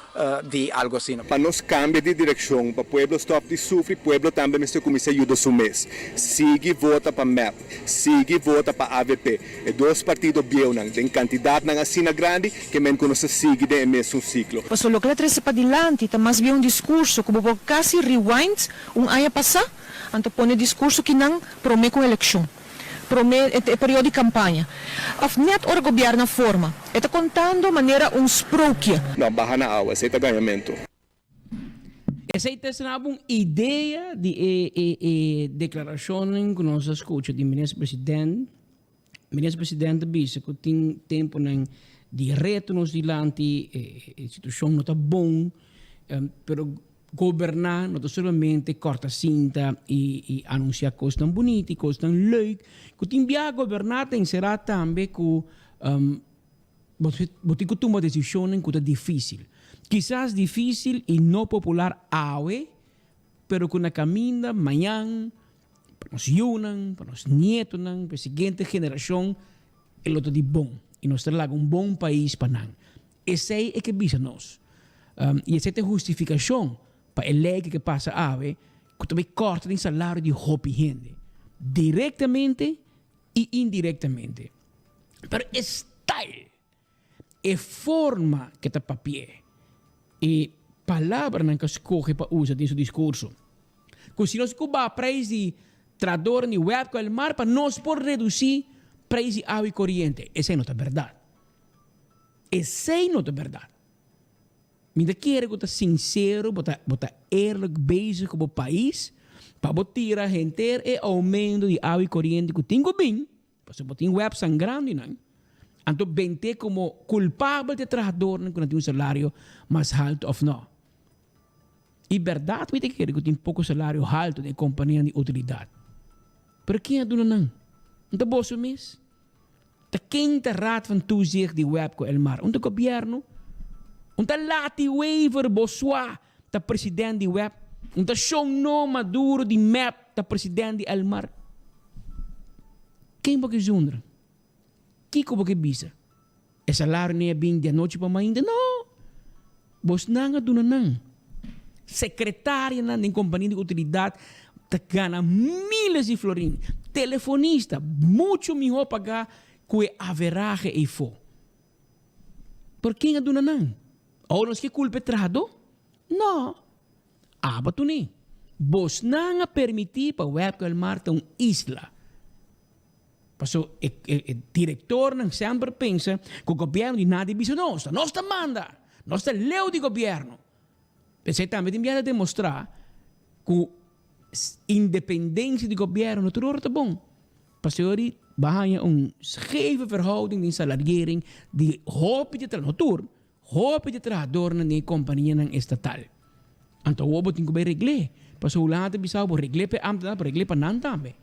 de algo assim. Para nós cambiar de direção, para o povo stop de sofrer, o povo também me começa a ajudar o mês. Sigue vota para MEP, sigue vota para AVP. E dois partidos bem tem quantidade na assina grande que men conosce sigue de mesmo ciclo. Posso lo que trece para dilante, tá mais bem discurso que vou quase rewind ano passado, anto pone discurso que não promete com eleição. Promete período de campanha. Of net o governo forma. Está contando maneira sprookje. Não, barra na água, aceita ganhamento. Essa é uma ideia de declaração que nós escutamos do ministro-presidente. O ministro-presidente disse que tem tempo de reto nos dilante, a situação não está bom, mas governar não somente corta cinta e anunciar coisas tão bonitas, coisas tão leuk. Que tem que governar tem será também que você tem tomar decisões que é difícil. Quizás difícil e não popular hoje, pero que na caminha amanhã para nós juntos, para nós netos, para a seguinte geração, é outro de bom e nós terá bom país para nós. Esse é que visa nós. E essa é a justificação para a lei que passa ave, que também corta o salário de hopi gente, diretamente e indiretamente. Pero style, a forma que está papel, e palavra que escolhe para usar nesse discurso. Que se nós cobrar preço de trador de web com o mar, para nós por reduzir preço de água e corrente. Essa não é verdade. Essa não é verdade. Me quer que sincero, bota eerlijk bezig com o país, para tirar a gente e aumento de água e corrente que tem bem, porque botar web sangrando não. Então bente como culpável de trabalhador que não tem salário mais alto ou não. E verdade, me quer que tem pouco salário alto de companhia de utilidade. Pero quem é dona não? Não é bom mês? De quem te raad van toezicht die web com el mar? O governo? Und der lati waiver Boswa, der Präsident die Web. Und der schon no Maduro die Map, der Präsident die Elmar. Quem pode zonder? Kiko pode bisa? E salário nem é bem de noite para ainda? Não. Bos nanga do nanang. Secretária na companhia de utilidade te gana milhas de florim. Telefonista, muito melhor pagar que average e for. Por quem é do nanang? Ou nós que culpa trado? Não. Aba tu nem. Bos nanga permitir para web calmar uma isla. Passo diretor não sempre pensa que o governo de nada bisa nossa. Nós manda. Nós leu de governo. Pensei também de demonstrar que a independência do governo tudo está bom. Passo bahaya scheve verhouding de salariering de hoop de tradutor, hoop de tradutor na companhia estatal. Então o botin ko ba regle? Passo lahat bisa bo regle pe amta pa regle pa nantambe.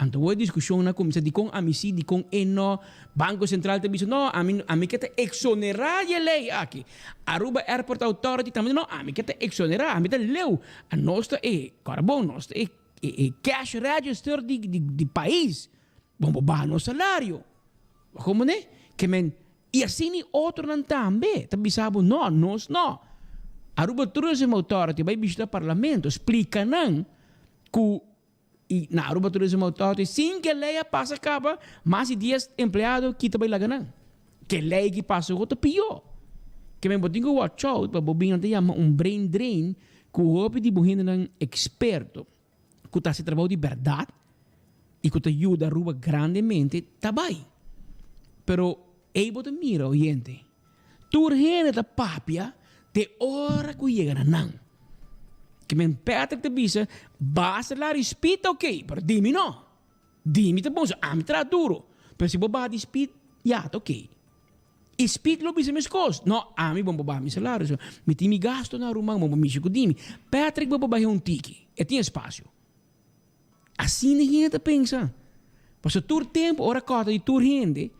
Então o discussão na comissão de com amisi de com eno Banco Central te bisa no ami kita exonerar a lei aqui. Aruba Airport Authority também no ami kita exonerar, ami ta leu a nossa carbon nossa cash register de país. Vamos baixar no salário. Como né? Que men e assim outro não também. Tá bisabo não, nós não. Aruba Tourism Authority vai visitar o parlamento, explica não que na Aruba Tourism Authority sim que lei passa acaba, mais de 10 empregados que também lá ganham. Que lei que passa outro pior. Que men botinho watch out para bobinho te chama brain drain que o hope de bohinda não experto que tá se trabalho de verdade e que te ajuda a Aruba grandemente, tá bem. Pero ei bote mira oyente. Tu rene da papia de hora que chega na nan. Que men Patrick te bisa, basta lá speed ok, pero dimi no. Dimi te bom, am tra duro. Pero se boba di speed, ja, ok. E speed lo bisa mes cost. No, ami bom boba mi salário. Mi timi gasto na rumang, bom mi ko dimi. Patrick boba um tiki. E tem espaço. Assim ninguém te pensa. Passo tur tempo, ora corta de tur rende.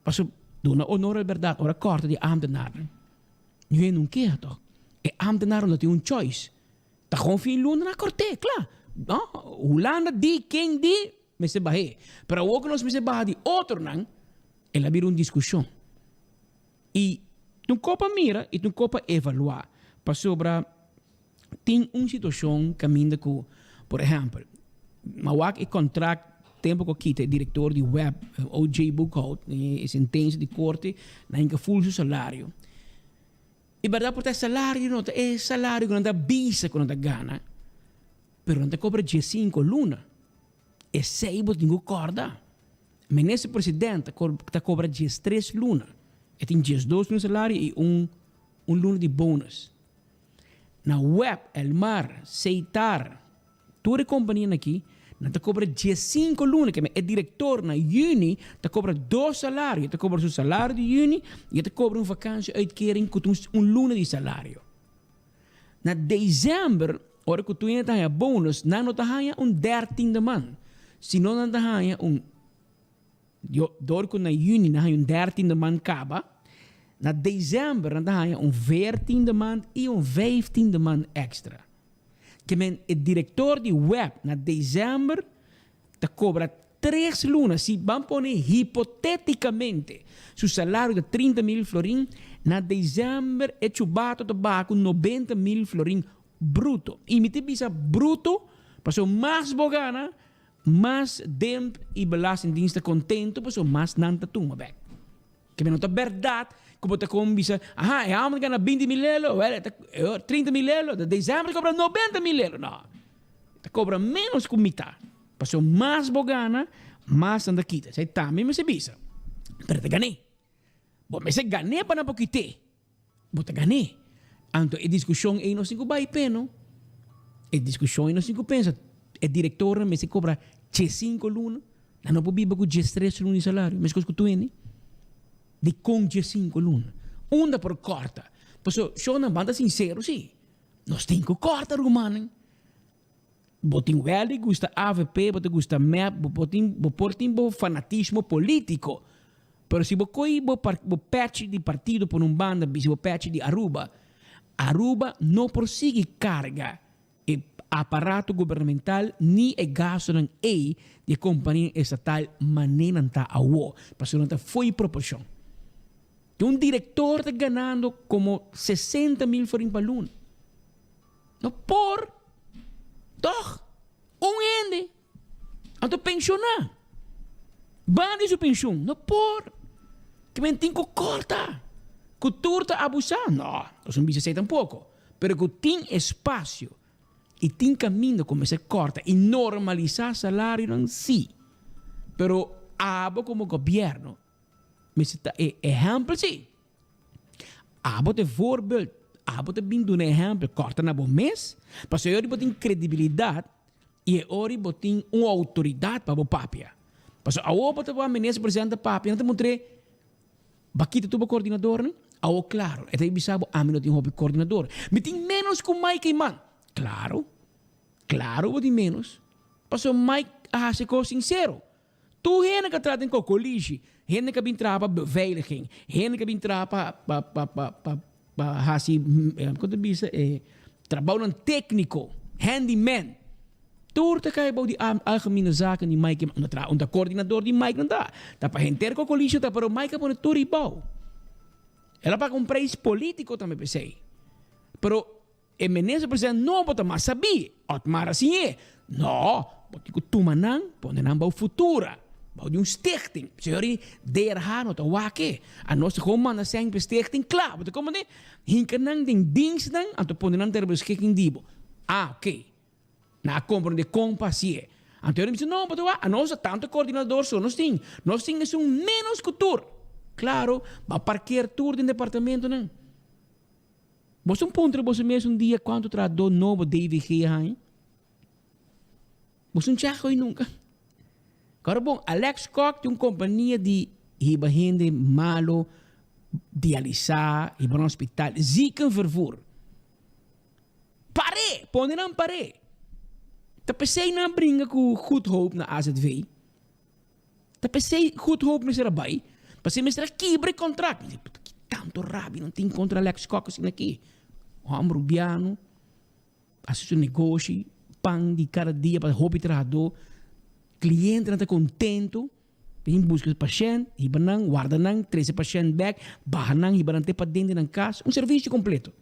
Passo dona honor a verdade, ora corta de ambtenaren. Nu não quer toch? E ambtenaren dat een choice. Ta gewoon fin luna na corte, klaar. No, Holanda di quem di, me se bahe. Pero ook nos me se bahe di outro nang, e la bir discussão. E tu copa mira e tu copa evaluar. Pa sobra tem situação caminda com, por exemplo, mawak e contract tempo que kita diretor de web OJ Bookhout e sentença de corte na inca full seu salário. E verdade por ter salário não é salário que não dá bisa que não dá gana, pero não te cobra 5 luna. E 6 botinho tenho corda. Mas nesse presidente te cobra 3 luna. E tem 2 no salário e luna de bônus. Na web, el mar, Seitar, toda a companhia aqui não te cobra 5 luna, que é diretor na juni, te cobra 2 salários, te cobra seu salário de juni e te cobra vakantie uitkering com luna de salário. Na dezembro, hora que tu entra a bônus, não te ganha 13 man. Se não te ganha door que na juni na ganha 13 man caba, na dezembro não te ganha 14 man e 15 man extra. Que men o diretor de web na dezembro te cobra 3 lunas. Se vamos pôr hipoteticamente seu salário de 30 mil florim, na dezembro é chubato tabaco 90 mil florim bruto. E me te bisa bruto, passou mais bogana, mais demp e belastingdiensten contento, passou mais nanta tunga back. Que men não verdade. Como te combisa, é alma que na 20 mil euros, 30 mil euros, de dezembro cobra 90 mil euros. Não, te cobra menos que metade. Passou mais bogana, mais anda quita. Sei também me se bisa. Pero te ganhei. Bom, mas se ganhei para não pouquite. Bom, te ganhei. Então, a discussão aí não se vai peno. A discussão aí não se pensa. O diretor me se cobra 5 luna. Não pode viver com 3 luna de salário. Mas que tu é, de com 5 luna. Onda por corta. Passo, show na banda sincero, sim. Nós temos que cortar, romano. Botin wel, gusta AVP, botin gusta MEP, botin fanatismo político. Pero se você patch de partido por banda, se você patch de Aruba, Aruba não prossegue carga e aparato governamental ni e gasto ng A de companhia estatal maneira tá a wo. Pastor não foi proporção. Um diretor está ganhando como 60 mil forinhos por ano. No por toch ende. Anto pensionar. Bande su pensão. No por. Que mentinco corta. Cultura abusar. No, não bisa sei tampouco. Pero que tem espaço e tem caminho como se corta e normalizar salário não si. Pero abo como governo, mas exemplo sim. Abo de voorbeeld, abo de bin doen exemplo, corta na bom mês, para se eu tem credibilidade e ori botin uma autoridade para o papia. Para se ao botar o ministro presidente papia, não te mostrei bakita tu coordenador, não? Ao claro, é daí bisabo a mim não tem hobby coordenador. Me tem menos com Mike man. Claro, vou ter menos. Passo Mike a ser sincero. Tu hena que trata com colégio, hena que bin trapa beveiliging, hena que bin trapa pa hasi quanto bisa trabalho técnico, handyman. Turte kaya bau di algemene zaken die Mike onder coördinator die Mike não dá. Tá para renter com colégio tá para o Mike para turi bau. Ela para um preço político também pensei. Pero o ministro presidente não pode mais saber. Otmar assim é. Não, pode que tu manang, pode não bau futura. Bau de stichting. Senhori, der hano ta wake. A nossa como na sempre stichting klaar. Pode como ne? Hinkanang ding dienst dan, anto pode não ter beschikking dibo. Ah, ok. Na compra de compassie. Anto eu disse não, pode a nossa tanto coordenador só nós tem é menos cultura. Claro, vai parquear tudo no departamento, não. Você ponto você mesmo dia quanto tradou novo DVG aí? Você não chaco aí nunca. Agora bom, Alex Koch tem uma companhia de hiba gente malo dialisar, hiba no hospital, zieken vervoer. Pare, põe não pare. Tá pensei na brinca com Good Hope na AZV. Tá pensei Good Hope na Serabai. Passei mestre quebre contrato. Tanto rabi não tem contra Alex Koch assim aqui. O Amrubiano, assiste um negócio, pão de cada dia para hobby trabalhador, cliente não está contente, vem buscar o paciente, ibanang, guardanang, 13 paciente back, bahanang, ibanang para dentro da casa, um serviço completo.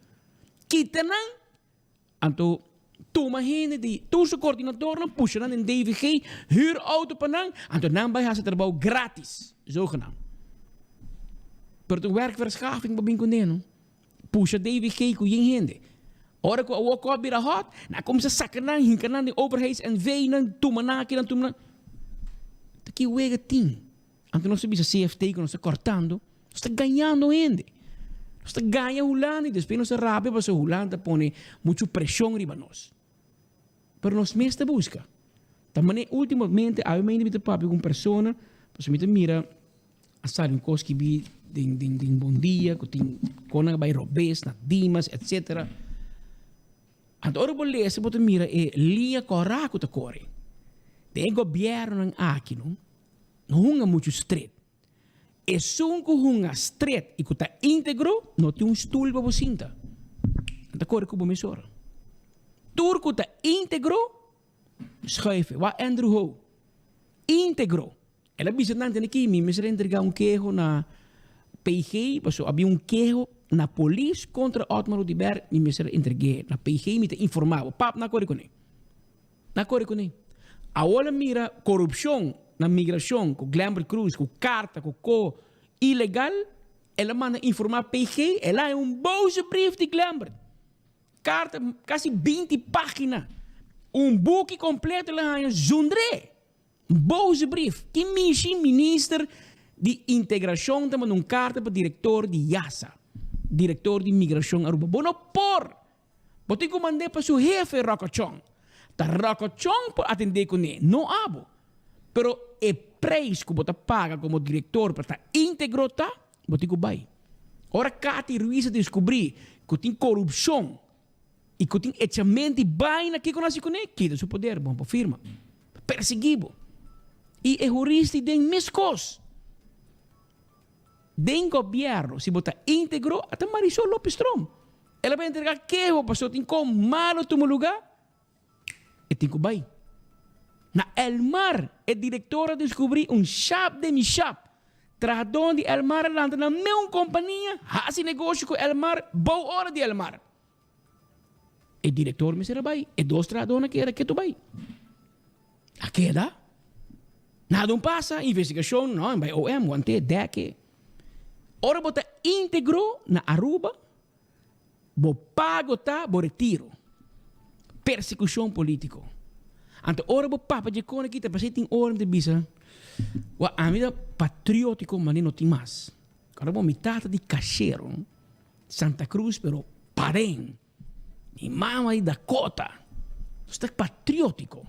Kitanang, anto toma gente de tu seu coordenador não puxa não em DVG, huur auto para nang, anto nang bij haar trabalho grátis, zogenaamd. Pero tu werkverschaffing babing ko neno. Puxa DVG ko yung hindi. Ora ko awo ko bira hot, na kom sa sakanan hinkanan ni overheads and vey nang tumanaki nang tumanan. Taki wega ting. Anto não sabi sa CFT ko não sa cortando, está ganhando hindi. Está ganha hulani, después não sa rabi pa sa hulan ta pone mucho presión riba nos. Pero nos mesta busca. Tamane ultimamente a me invita papi com persona, pues me mira asar un koski bi ding bom dia, com na vai robes, na dimas, etc. Agora vou ler, se você mira, linha coraco ta corre. Tem governo ng aqui, não hunga muito straight. E sunco hunga straight, e kuta íntegro, não tem stool para você sinta. Ta corre com o mesor. Turco ta íntegro, schuiven, wa Andrew Ho. Íntegro. Ela bisa nante aqui, me se entregar queijo na PG, so havia queijo na polícia contra Otmar Udiber, me se entreguei na PG, me te informava, pap na corre com ele. Na corre com ele. Agora mira corrupção na migração, com Glambert Cruz, com carta, com ilegal, ela manda informar PG, ela é boze brief de Glambert. Carta, quase 20 páginas. Boek completo, ela é zundre. Boze brief. Que minister de integração também uma carta para o diretor de IASA, diretor de imigração Aruba. Bono por, bote que mandei para seu jefe Rocochong. Ta Rocochong por atender com ele, não abo. Pero o preço que você paga como diretor para estar íntegro, tá? Bote que vai. Ora Cati Ruiz descobrir que tem corrupção e que tem echamento de baina que conhece com ele, que seu poder, bom para firma, perseguido. E é jurista de mescos. Den governo, se botar íntegro, até Marisol Lopes Strom. Ela vai entregar que o pastor tem como malo tu lugar. e Tincubay. Na Elmar, o diretor descobriu shop de mi shop. Tradon de Elmar lança na minha companhia, faz negócio com Elmar, boa hora de Elmar. O diretor me será bem, e dois tradona que era que tu bem. A queda? Nada passa, investigação, não, vai OM, até deke. Ora bota integrou na Aruba, bo pago tá, bo retiro. Persecução política. Ante ora bo papa de cona kita pasti ting orang de bisa. Wa amida patriótico manino timas. Cara bo mitata di cachero. Santa Cruz pero parem. Mi mama di Dakota. Sta patriótico.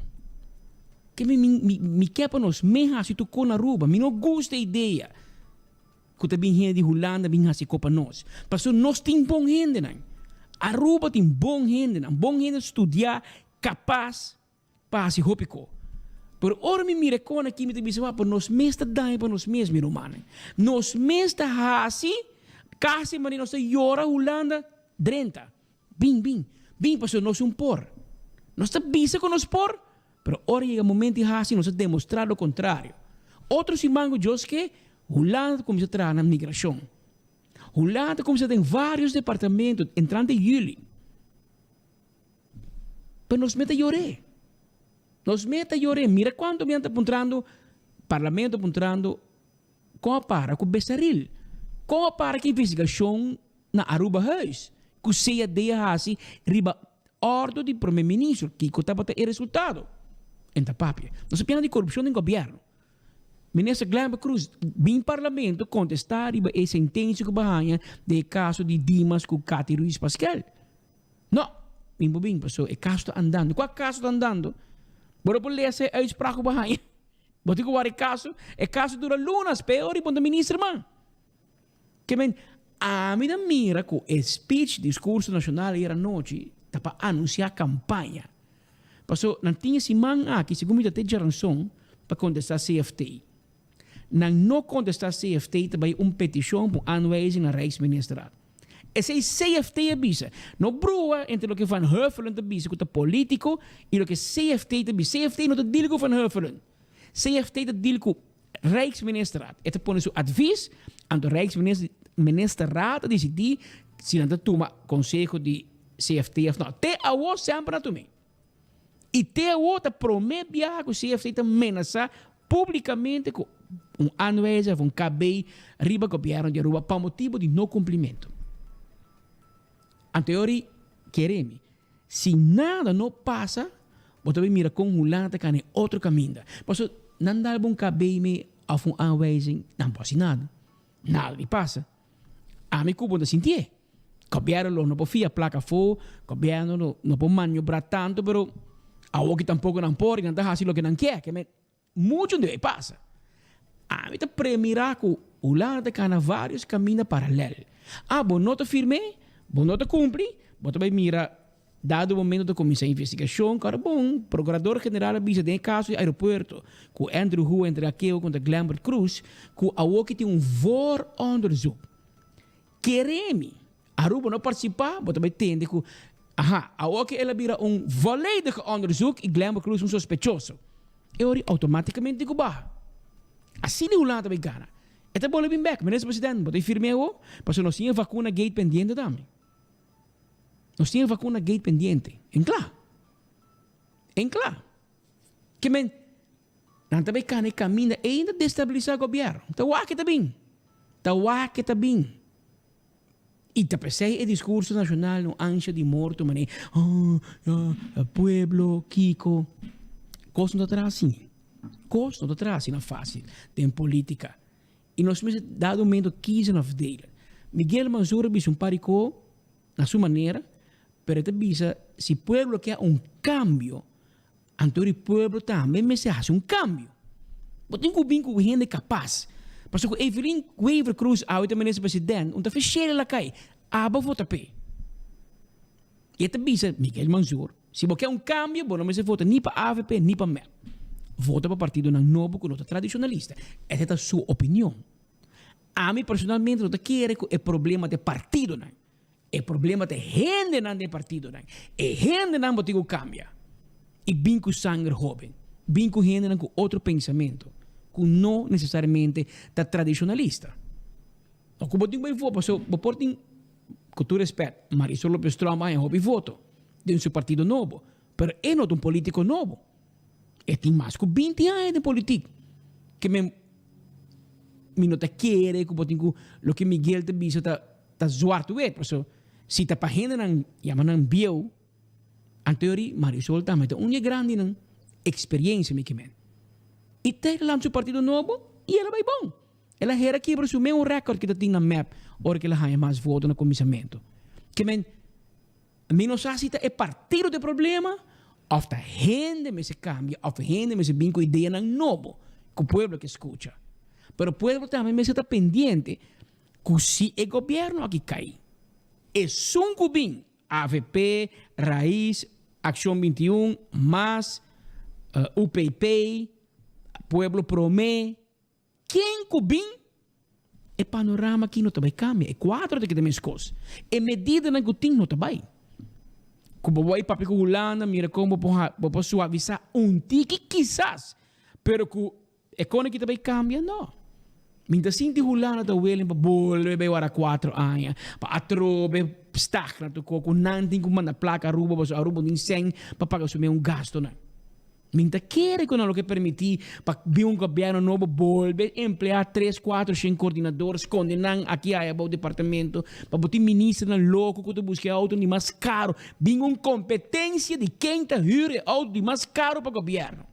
Que mi kepa nos meha si tu kona Aruba, mi no gusta ideia. Kuta bin hen di Holanda bin hasi kopa nos. Paso nos ting bom hende nan. Aruba tem bom gente, não bom gente estudar, capaz para se hopico. Por ora me mira com aqui me te disse para nós mesmo daí para nós mesmos romano. Nós mesmo hasi, casi mas nós llora Holanda drenta. Bim para nós por. Nós está bisa com nós por, pero ora chega momento hasi nós demonstrar o contrário. Outros imango Deus que Holanda começa a trazer na migração. Holanda começa a ter vários departamentos entrando em julho. Mas nós meta lloré. Mira quanto me anda apontando, parlamento apontando, compara com Bessaril. Compara com a investigação na Aruba House. Que seja de assim, riba ordem do primeiro-ministro, que estava a ter resultado. Então, papi, nós sabemos de corrupção no governo. Ministro Glamber Cruz, bem parlamento, contestar a sentença que banha do caso de Dimas com Cati Ruiz Pascal. Não, bem, pessoal, o caso está andando. Qual caso está andando? Bora por ler essa uitspraak banha. Bora que o caso dura lunas, pior e ponto ministro, man. Que men, a mim mira que o speech, discurso nacional era noite, tá para anunciar campanha. Pessoal, não tinha esse man aqui, segundo até Jaranson, para contestar CFT. Não contestar CFT também petição para aanwijzing na Rijksministeraat. Esse CFT avisa. Não brua entre o que Van Huffelen avisa com o político e o que CFT avisa. CFT não te deal com Van Huffelen. CFT te deal com Rijksministeraat. E te põe seu advies aan de Rijksministeraat decidir se não te toma conselho de CFT of não. Te awo sempre na mim. E te awo te promete viajar com CFT te amenaçar publicamente com aanwijzing van KB riba governo de Aruba para motivo de não cumprimento. Anteori, queremos. Se nada não passa, você vai mirar com Holanda que é outro caminho. Mas não dá bom KB me a uma aanwijzing, não passa nada. Nada me passa. A mim cubo de sentir. Governo não pode placa fo, governo não pode maniobrar tanto, pero a o que tampouco não pode, não está fazendo o que não quer, que me muito deve passa. A mim te premirar que Holanda que há vários caminhos paralelos. Bom, não te firme, bom, não te cumpre, você vai mirar, dado o momento da comissão de investigação, cara, bom, procurador-geral avisa de caso de aeroporto, com Andrew Hu entre aquele contra Glamber Cruz, que a que tem vooronderzoek. Queremos, Aruba não participar, você vai entender que, a que ela vira volledig onderzoek e Glamber Cruz sospechoso. E ora, automaticamente digo, assim de Holanda vai ganhar. Esta bola bem back, ministro presidente, botei firme o, mas nós tínhamos vacuna gate pendiente também. Nós tínhamos vacuna gate pendiente. Em claro. Que men, não também cana caminha ainda destabilizar o governo. Então, o que está bem. E te pensei o discurso nacional no ansia de morto, mané, pueblo, Kiko. Costa não está assim. Costa não está assim, não é fácil. Tem política. E nós temos dado um momento 15 dele. Miguel Manzura disse paricô na sua maneira, pero te bisa, se o pueblo quer cambio, então o pueblo também me se hace cambio. Mas tem que vir com gente capaz. Porque o Evelyn Weaver Cruz, a ministro presidente, onde fez cheira lá cai, aba vota P. E te bisa, Miguel Manzura, se você quer cambio, não se vota nem para AVP, nem para MEP. Vota para o partido novo que não é tradicionalista. Essa é a sua opinião. A mim, personalmente, não quero que é problema de partido. Não. É problema de gente não de partido. Não. É gente não que cambia. E bem com sangue jovem. Bem com gente com outro pensamento. Que não necessariamente da tradicionalista. O que eu tenho bem voto, eu porto com todo respeito, Marisol Lopes Troma é hobby voto de seu partido novo. Mas é não um político novo. E tem mais que 20 anos de política. Que me não te quer, que eu tenho o que Miguel te disse, tá zoar tu é. Se tá para gente não chamam bio, em teoria, Marisol também tem uma grande experiência, me que e tem lá seu partido novo e ela vai bom. Ela era aqui para o mesmo recorde que tem na map, hora que ela ganha mais votos no comissamento. Que não sabe se é partido do problema, ou a gente me se cambia, ou a gente me se vem com ideia novo, que o povo que escuta. Mas o povo também me está pendiente que se o governo aqui cai, é um cubim, AVP, Raiz, Acción 21, MAS, UPP, Pueblo Promé, quem cubim, é panorama que não vai cambiar. É 4 de que temos coisas. É medida na que tem não vai. Como vai para Holanda, mira como vou suavizar tique quizás, pero que é quando que vai cambiar não. Minta sinti Holanda da Wellen para volver para 4 anos, para atrobe stagna tu com nanting com manda placa aruba din 100 para pagar o gasto não. Minta quer que não que permitir para vir governo novo volver emplear 3, 4, 5 coordenadores condenan aqui a o departamento para botar ministro na louco que tu busca auto de mais caro vir competência de quem tá hyre auto de mais caro para governo.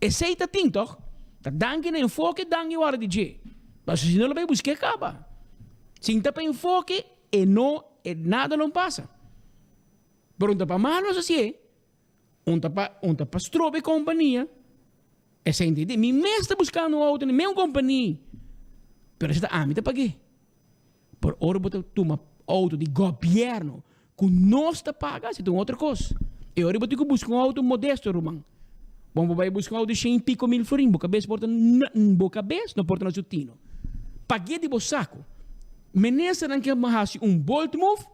E sei tá tem toch? Tá danke na enfoque danke hora de je. Mas se não vai buscar acaba. Se tá para enfoque e não e nada não passa. Pergunta para manos assim um tapa strobe companhia. É sem entender. Me está buscando um auto, nem uma companhia. Pero está a mim tá paguei. Por hora botar uma auto de governo que não está paga, se tem outra coisa. E hora botar que buscar um auto modesto, Romão. Vamos vai buscar um auto de 100 pico mil florim, boca cabeça porta boca cabeça, não porta no sutino. Paguei de saco. Menesa não quer mais um bolt move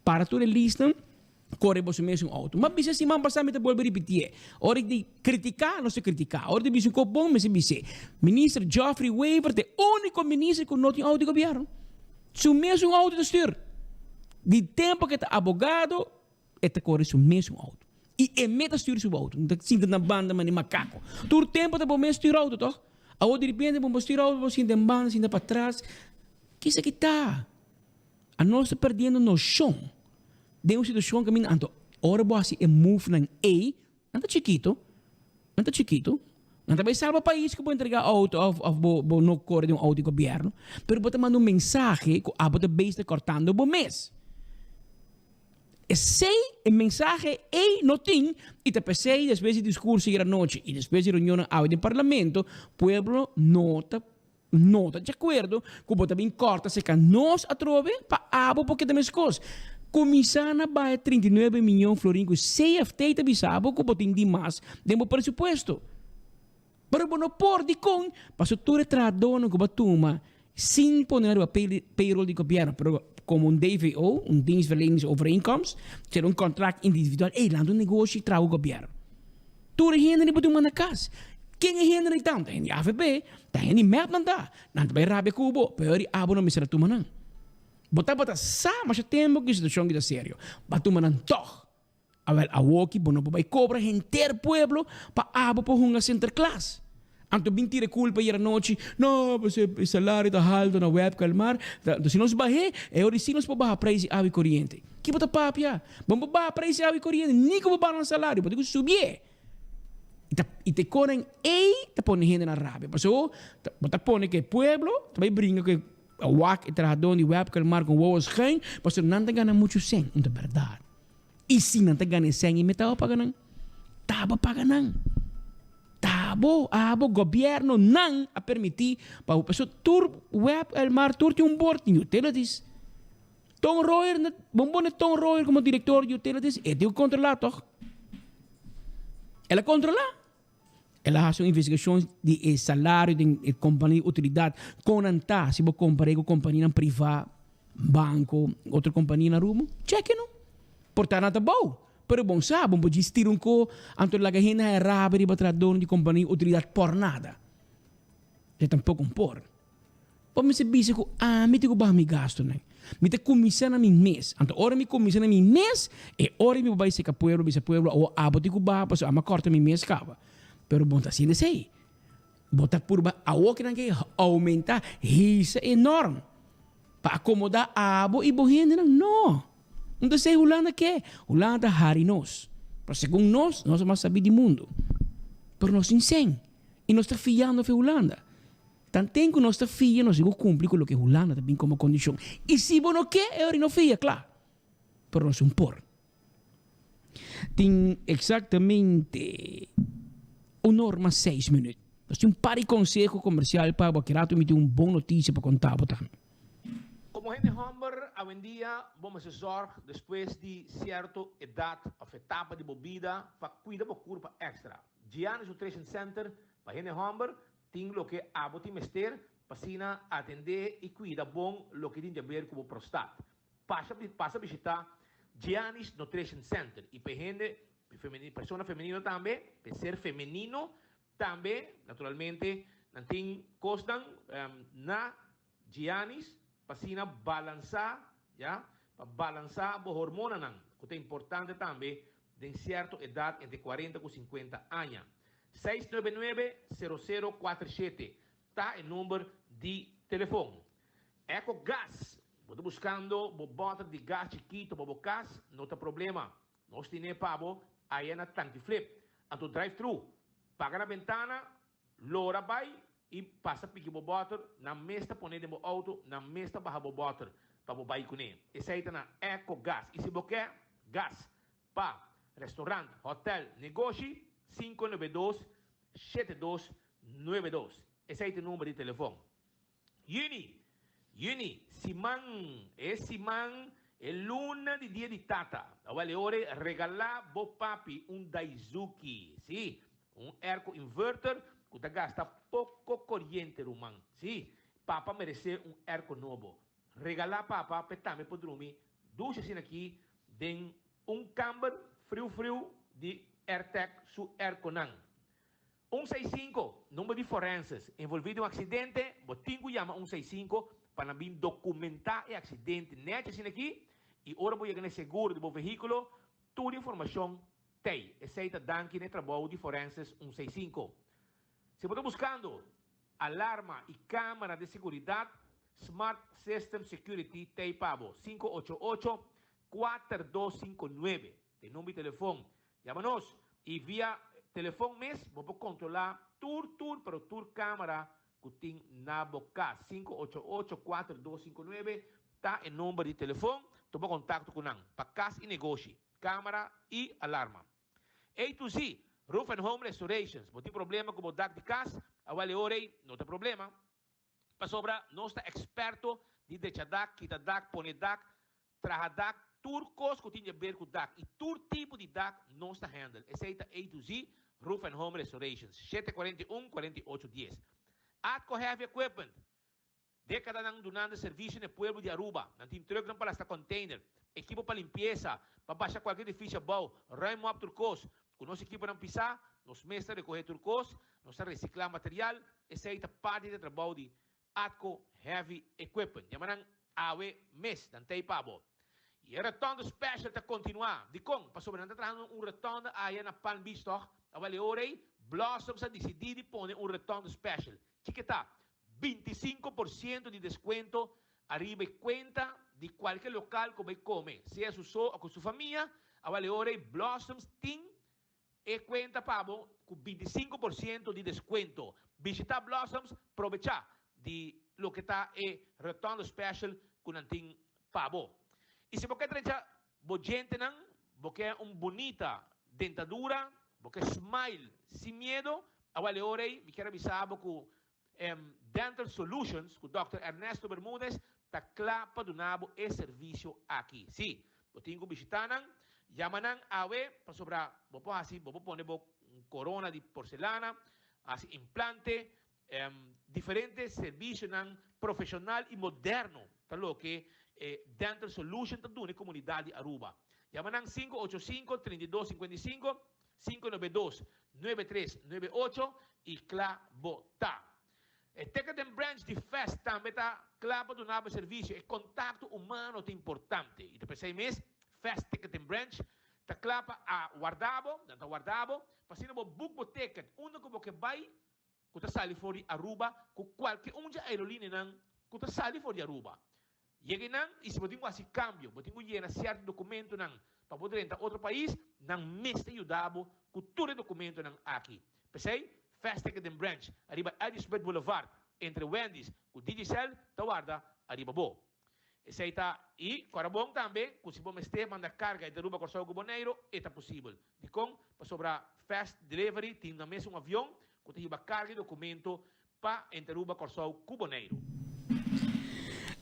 para toda a lista. Corre você mesmo auto. Mas bisa si man passar me te bolbe repetir. Ora de criticar, não se criticar. Ora de bisu ko bom me se bise. Ministro Geoffrey Weaver, o único ministro que não tem auto de governo. Su mesmo auto de stuur. De tempo que tá abogado, te corre su mesmo auto. E meta stuur su auto. Não sinta na banda mas macaco. Tur tempo te bom me stuur auto toch? Ao de repente bom stuur auto, você sinta banda, sinta para trás. Que isso aqui tá? A nós está perdendo noção. De uma situação que minha ora boa se é move na anda chiquito, não vai salvar o país que pode entregar auto ou não corre de um auto de governo, pero pode mandar mensagem que a bota base cortando o mês. Esse mensagem não tem e te pensei depois de discurso ir à noite e depois de reunião ao parlamento, pueblo nota de acordo que pode bem corta se que nós atrove para abo porque temos coisas. Comisana vai 39 milhões florim, se CFT te bisabo que botin de mais demo presupuesto. Pero não pode com, para tu retrato que batuma sem poner o payroll de governo, pero como DVO, dienstverleningsovereenkomst, ter contrato individual, lá no negócio trouw o governo. Tu rehenda ni batuma na casa. Quem é rehenda ni tam? Tem AVP, tem ni map nanda, nanti vai rabe kubo, pero abo não me será tu manang. Bota sa mas tempo que situação que sério. Batu manan toch. A woki bono vai cobra enter pueblo pa abo po hunga center class. Anto bintire culpa ir a noite. No, você salário da haldo na web calmar. Se nós barre, é ori se nós po barra preço água corrente. Que bota papia? Vamos barra preço água corrente, nico po barra salário, bota subir. E te conem te pone gente na rabia. Paso, bota pone que pueblo, vai brinca que a WAC e trajador de web calmar com woos geen, mas não te gana muito sem, não é verdade. E se não te gana sem, e me tava pagando, abo governo não a permitir para o pessoal tur web calmar tur tem board de utilities. Tom Royer, bombone Tom Royer como diretor de utilities, é de controlar toch? Ela controla. Ela faz uma investigação de salário de companhia de utilidade com anta, se você comparar com companhia privada, banco, outra companhia na rumo, cheque não. Portanto, tá bom. Pero bom sabe, bom pode estirar ko anto laga hina é rabe riba tradon de companhia utilidade por nada. Já tampouco por. Pô me se bise ko me te ko bah mi gasto né. Me te comissão na mi mês. Anto ora mi comissão na mi mês e ora mi vai se ka pueblo ou abo te ko bah paso ama corta mi mês cava. Pero bom tá assim sei. Bota por ba awo que nange aumentar isso é enorme. Para acomodar abo e bohende não. Não sei Holanda que Holanda hari nós. Para segundo nós mais sabe do mundo. Pero nós insem. E nós está fiando de Holanda. Tanto que nós está fiando, nós vamos cumprir com o que Holanda também como condição. E se você não quer, eu não fia, claro. Pero nós um por. Tem exatamente norma 6 minutos. Nós temos um par de conselho comercial para o que rato me tem uma boa notícia para contar para você. Como gente Humber, hoje em dia, vamos se zorgar depois de certa idade ou etapa de bebida para cuidar do corpo extra. Giannis Nutrition Center, para gente Humber, tem o que abo tem mester para atender e cuidar bom o que tem a ver com o prostate. Passa a visitar Giannis Nutrition Center e para gente persona feminina também, para ser feminino também, naturalmente, não tem costam na Giannis para balançar, já, para balançar a hormona não, que é importante também de certa idade entre 40 e 50 anos. 699-0047 está o número de telefone. EcoGás, estou buscando bota de gás chiquito para o gás, não tem problema. Nós temos para aí na tanque flip, a tu drive-thru, paga na ventana, lora vai e passa pique o bottle na mesa põe no auto, na mesa barra o bottle para o bairro com ele. Esse aí está na EcoGás. E se você quer gás para restaurante, hotel, negócio, 592-7292. Esse aí é o número de telefone. Yuni, Simão, é luna de dia de tata. Vale ora regalar bo papi Daizuki, sim, air inverter que gasta pouco corrente rumang, sim. Papa merece air novo. Regalar papa petame por dormir. Ducha assim aqui, den camber frio de AirTech su air-conan. 165, número de forenses. Envolvido em acidente, botingo chama 165 para vir documentar o acidente. Nete assim aqui, e ora vou ganhar seguro do veículo, toda informação tem. Aceita danke no trabalho de forenses 165. Se você está buscando alarma e câmera de segurança, Smart System Security tem para 588-4259. Tem número de telefone. Chama-nos e via telefone mesmo, vou controlar tour para tour câmera que tem na boca. 588-4259 está o número de telefone. Toma contato com nós para casa e negócio, câmera e alarma. A to Z, Roof and Home Restorations. Se tem problema com o DAC de casa, avale orei, não tem problema. Para sobra, nós está experto de deixar DAC, quitar DAC, pôr DAC, trazer DAC, turcos que tem a ver com DAC. E todo tipo de DAC nós está handle. Esse é A to Z, Roof and Home Restorations. 741-4810. Atco Heavy Equipment. Década nang donando serviço no pueblo de Aruba. Não tem truck para esta container. Equipo para limpeza, para baixar qualquer edifício bom. Raimo up turcos. Com nosso equipo não pisar, nos mestres recolher turcos, nós reciclar material. Essa é a parte de trabalho de Atco Heavy Equipment. Chamaram AWE MES, não tem pabo. E o retorno special está continuar. De com, para sobre, não está trazendo retorno aí na Palm Beach, toch? Avale orei, Blossoms a decidir pôr retorno special. Chiqueta. 25% de desconto arriba e conta de qualquer local que vai comer, seja su ou com sua família. A valore Blossoms tem e conta pabo com 25% de desconto. Visitar Blossoms, aproveitar de lo que está e retorno special com tem pabo. E se você trecha gente não, você bonita dentadura, você smile sem medo, a valore me quero avisar com Dental Solutions, com o Dr. Ernesto Bermúdez, está claro para donar esse serviço aqui. Sim, eu tenho que visitar, chamanang awe, para sobrar, vou pôr assim, vou pôr corona de porcelana, assim, implante, diferentes serviços profissional e moderno, para o que Dental Solutions está dando na comunidade Aruba. Llama ng 585-3255, 592-9398 e Klabota. E Tecate Branch di Fest também tá claro do novo serviço e contato humano é importante. E depois 6 meses, Fest Tecate Branch tá claro a guardavo, passando por book ticket, único que vai que tá sali fora Aruba, com qualquer já aerolínea não, que tá sali fora Aruba. Chega não, e se botinho assim cambio, botinho llena certo documento não, para poder entrar outro país, não mestre ajudavo com todo documento não aqui. Pensei? Fast Ticket Branch, arriba Edisbeth Boulevard, entre Wendy's, com Digicel, Tawarda, arriba bo. Esse aí tá, e, para bom também, se você mestre manda carga e derruba Corsão Cuboneiro, é possível. De com, para sobrar Fast Delivery, tem na mesa avião, que tem carga e documento para derruba Corsão Cuboneiro.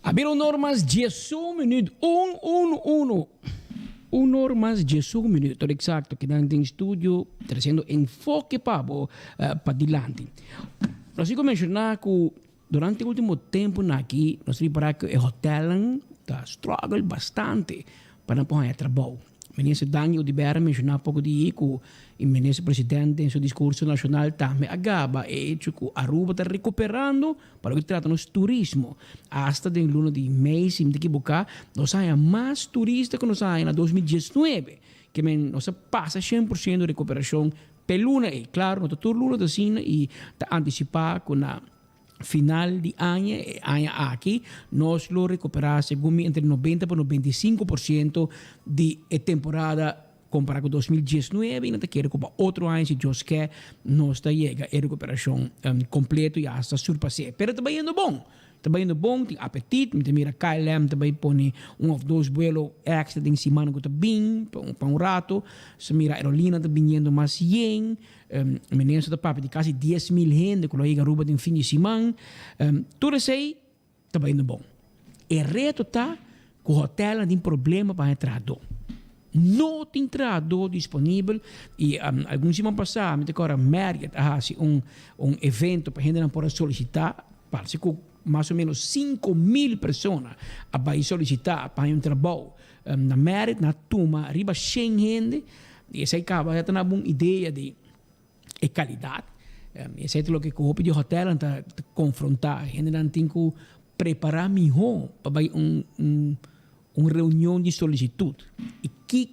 Abriram normas 10 minutos, 1. Normas 10 minutos, exacto, que dan em estúdio, trazendo enfoque para adiante. Nós vamos mencionar que durante o último tempo aqui, nós reparamos que o hotel está struggle bastante para poder trabalhar. O ministro Daniel Odibera mencionou pouco de que o ministro presidente em seu discurso nacional também agaba e que Aruba está recuperando para o que trata nos turismo. Hasta de luna de mês, se me equivocar, nós há mais turistas que nós há em 2019, que nós passa 100% de recuperação peluna e claro, nós todo luna da China e está antecipar com a final de ano aqui, nós lo recuperar segundo entre 90 para 95% de temporada comparado com 2019 e não te quero para outro ano se Deus quer, nós chega a recuperação completa e hasta surpassar. Pero também indo bom, tem apetite, me mira KLM também põe ou dois vuelos extra em semana que está bem, para rato, se mira a aerolínea está vindo mais yen, menino está papo de quase 10,000 gente, que chega a Aruba em fim de semana, tudo isso aí está indo bom. E reto está que o hotel tem problema para entrar. Não tem entrada disponível e alguns semana passada, agora Marriott fez evento para a gente não poder solicitar, parece que mais ou menos 5,000 pessoas a solicitar para um trabalho na Marriott, na turma, arriba 100 gente, e essa acaba já tem uma ideia de qualidade. Esse é o que o de hotel está confrontar, a gente não tem que preparar melhor para uma reunião de solicitude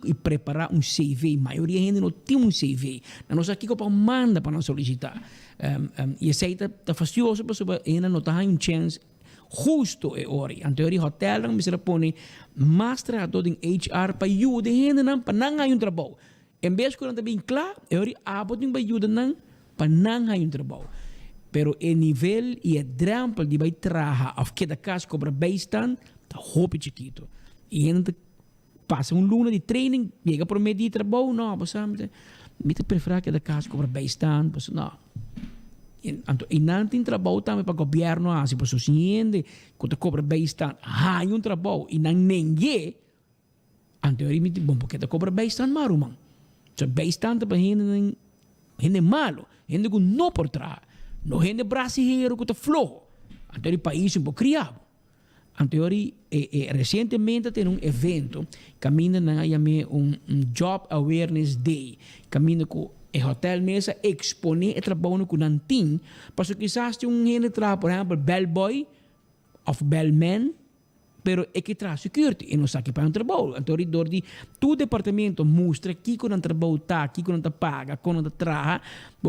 e preparar um CV. A maioria da gente não tem um CV. Nós aqui para manda para nós solicitar. E isso aí está facioso para a gente não ter uma chance justo e hora. Anterior hotel não me põe mais trabalho em HR para ajudar a gente para não ter um trabalho. Em vez de bem claro, eu abo para ajudar para não ter um trabalho. Pero o nível e o drama de vai trabalhar of cada caso cobra bastante, está roupa chiquito. E a gente passa luna de training, chega para medir trabalho, não, você me prefere que da casa cobra bastante, você não. E não tem trabalho também para o governo, se você entende, que cobra bastante, há um trabalho e não ninguém, anteriormente, bom, porque cobra bastante, marumang. So, bastante para gente malo, gente que não por trás, não gente brasileiro que está flojo, anterior país um pouco criado. Anteriori, recentemente tem evento, caminha na Job Awareness Day, caminha com o hotel mesa expone o trabalho que não tem, porque quizás tem gente trabalha, por exemplo, bellboy of bellman, pero é que traz security e não sabe para trabalho. Anteriori, tu departamento mostra que quando trabalho está, que quando paga, quando trabalha,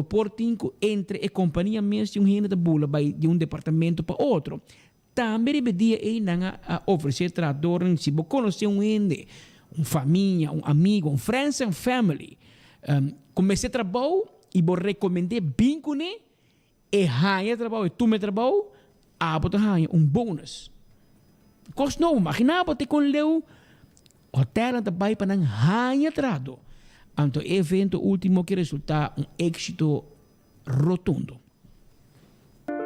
por tempo entre a companhia mesmo, tem gente bula de departamento para outro. Também deveria oferecer trabalho se você conhecer ende, família, amigo, friends and family. Comecei a trabalhar e vou recomendar bem com ele, e ganha trabalho, e tu me trabalho, você ganha bônus. Porque não, imaginava te com o hotel também para ganhar trabalho. Então, o evento último que resulta êxito rotundo.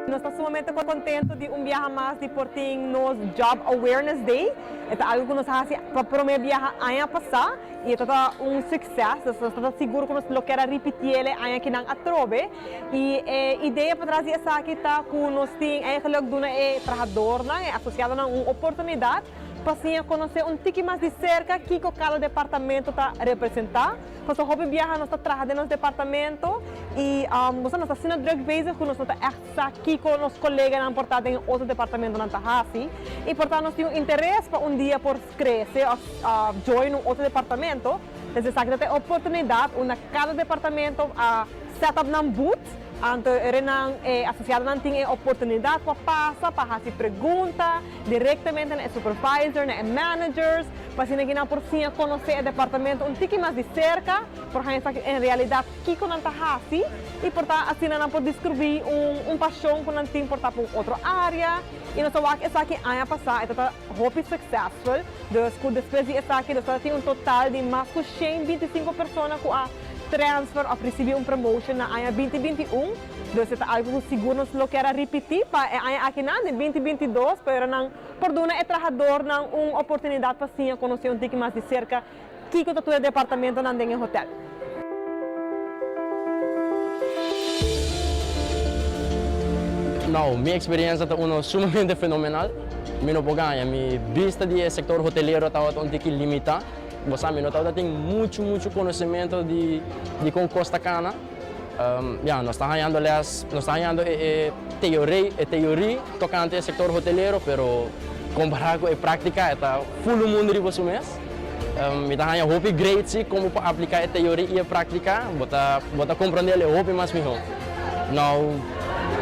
Nós estamos sumamente contentos de viaje mais de Porting nos Job Awareness Day. É algo que nós fazemos para o primeiro viaje ano passado e é sucesso. Nós estamos seguros que nós não queremos repetir ele ano que não atrobe. E a ideia para trazer essa aqui está que nós temos eigenlijk doen trabalhador, associado a uma oportunidade para conhecer um pouco mais de cerca que cada departamento está representar. Porque hobby viaja, nós está trabalhando no departamento e nós está sendo drug bezig, nós está aqui com os colegas na portada em outro departamento na Tahasi. E portanto nós temos interesse para dia por crescer, join um outro departamento. Então, sabe que tem oportunidade, cada departamento set up um booth. Então, associado não tem oportunidade para passar, para fazer perguntas diretamente no supervisor, nos managers, para se ninguém por cima conhecer o departamento um pouco mais de cerca, porque em realidade o que não está fazendo e portanto assim não pode descrever paixão que não tem para outra área e nós sabemos que essa aqui ano passado está muito successful, então depois de essa aqui nós temos total de mais de 125 pessoas que transfer a receber promotion na ano 2021. Então, é algo seguro nós lo quer repetir para aqui na 2022, para não perdoar o trabalhador uma oportunidade para sim conhecer pouco mais de cerca que o departamento não tem em hotel. Não, minha experiência é sumamente fenomenal. Minha vista do setor hoteleiro está um pouco limitada. Você sabe, nós temos muito conhecimento de Costa Cana. Nós estamos ganhando teoria tocante ao setor hoteleiro, mas comparado com a prática, está full mundo de você mesmo. Nós estamos muito great como aplicar a teoria e a prática, você compreender o hobby mais melhor.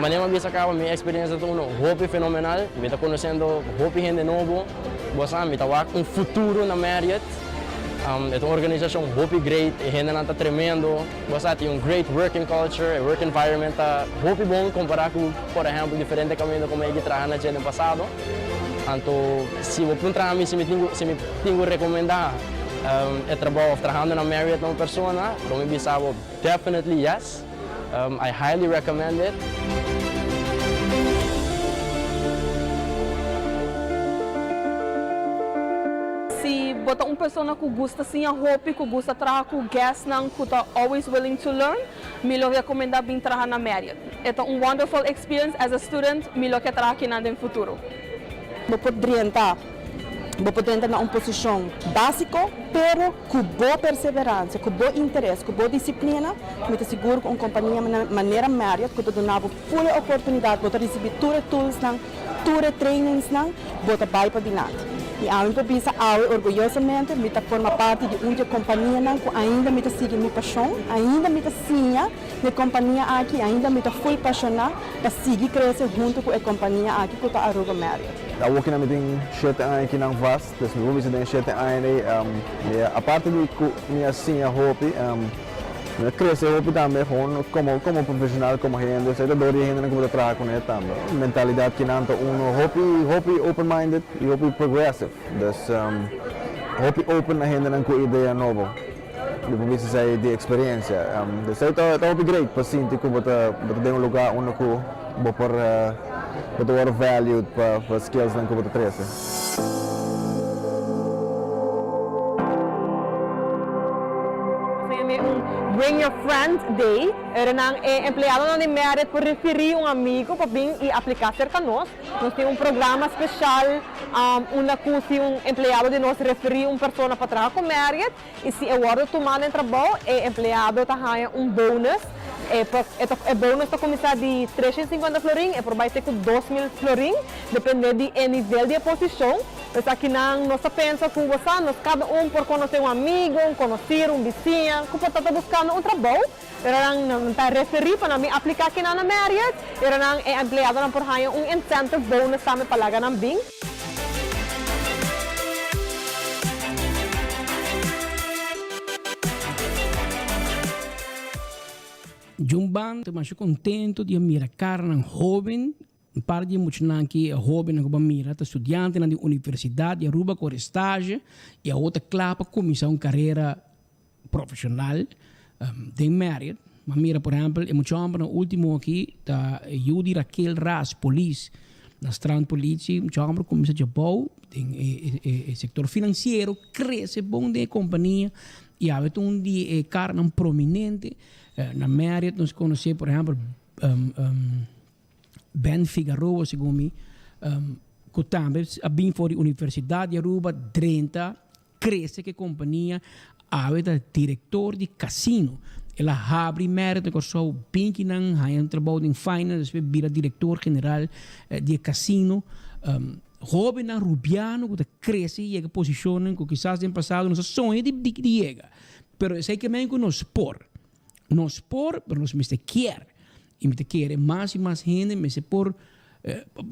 Maneira bisa ka minha experiência é hobby fenomenal, me está conhecendo hobby gente novo, você sabe, me está futuro na Marriott. É uma organização hobby great, a gente está tremendo, você tem great working culture, work environment, hobby bom comparado com, por exemplo, diferente caminho como eu trabalhei no passado. Então, se você perguntar se me tenho recomendar trabalho trabalhando na Marriott uma pessoa, eu me bisa definitely yes. I highly recommend it. Se botar uma pessoa que gosta assim a hobby, que gosta de trabalhar com guests, que está always willing to learn, melhor recomendar vir trabalhar na Marriott. É uma wonderful experience as a student, melhor que trabalhar aqui no futuro. Você pode entrar em uma posição básica, mas com boa perseverança, com bom interesse, com boa disciplina, me seguro que uma companhia de maneira Marriott, que te dá full oportunidade, você receber todos os tools, todos os trainings, você vai para diante. E a minha pensa, orgulhosamente, me forma parte de uma companhia que ainda me sigue minha paixão, ainda me sinha na companhia aqui, ainda me full apaixonada para seguir crescer junto com a companhia aqui que está a Aruba Marriott. Eu vou na meeting 7 anos aqui na VAS, então eu vou visitar 7 anos. A parte de minha sinha hobby, eu cresci hobby também como profissional, como gente, eu adoro gente que eu trabalho com ele também. Mentalidade que não hobby open-minded e hobby progressive. Então, hobby open na gente com ideia nova. Depois você sai de experiência. Então, é hobby great para sentir que você tem um lugar onde você pode valued para skills que você traz. Bring Your Friend Day, era empregado na Marriott por referir amigo para vir e aplicar cerca de nós. Nós temos programa especial, onde empregado de nós referir pessoa para trabalhar com Marriott e se o hora tomado em trabalho, o empregado ganha bônus. O bônus está começar de 350 florim e por baixo com 2.000 florim, dependendo do nível de posição. Mas aqui nós pensamos que nós cada por conhecer amigo, conhecer vizinho, que pode estar buscando trabalho. Não está referir para mim aplicar aqui na Marriott. O empregado não por ganhar incentive bônus também para lá ganhar bem. Jumban, estou mais contente de mirar cara ng jovem, para de muito aqui jovem na que mira, tá estudante na universidade, e Aruba com estágio e a outra clapa começar uma carreira profissional, tem Marriott, mas mira por exemplo, é muito no último aqui, tá Judy Raquel Ras, polícia, na Strand Polícia, muito começa a bom, tem o setor financeiro cresce bom de companhia e há um de cara prominente. Na Marriott nós conhecemos, por exemplo, Ben Figueroa, segundo mim, que também bem for a Universidade de Aruba, 30, cresce que a companhia é diretor de casino. Ela abre mérito com o Pinky Nang, ela trabalha em finance, vira diretor-geral de casino. Jovem Rubiano, que cresce e que posiciona, que quizás no passado não sonha de chegar. Pero sei que mesmo nos por, pero nos me quer. E me quer mais e mais gente, me se por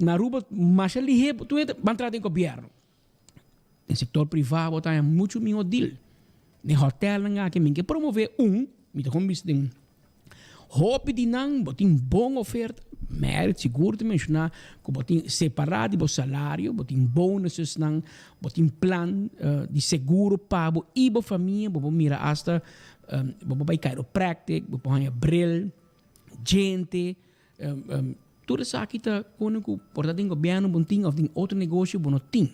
na Aruba, mais ligeiro, tu vai entrar em governo. No setor privado, tem muito melhor deal. No hotel, que me quer promover me te kom tem hoop die nang, botin bom oferta, merit seguro te mencionar, que botin separado do salário, botin bonuses nang, botin plan de seguro para bo e bo família, bo mira hasta bo vai chiropractic, bo põe bril, gente, tudo isso aqui tá quando que portanto tem governo bom ting of tem outro negócio bom ting.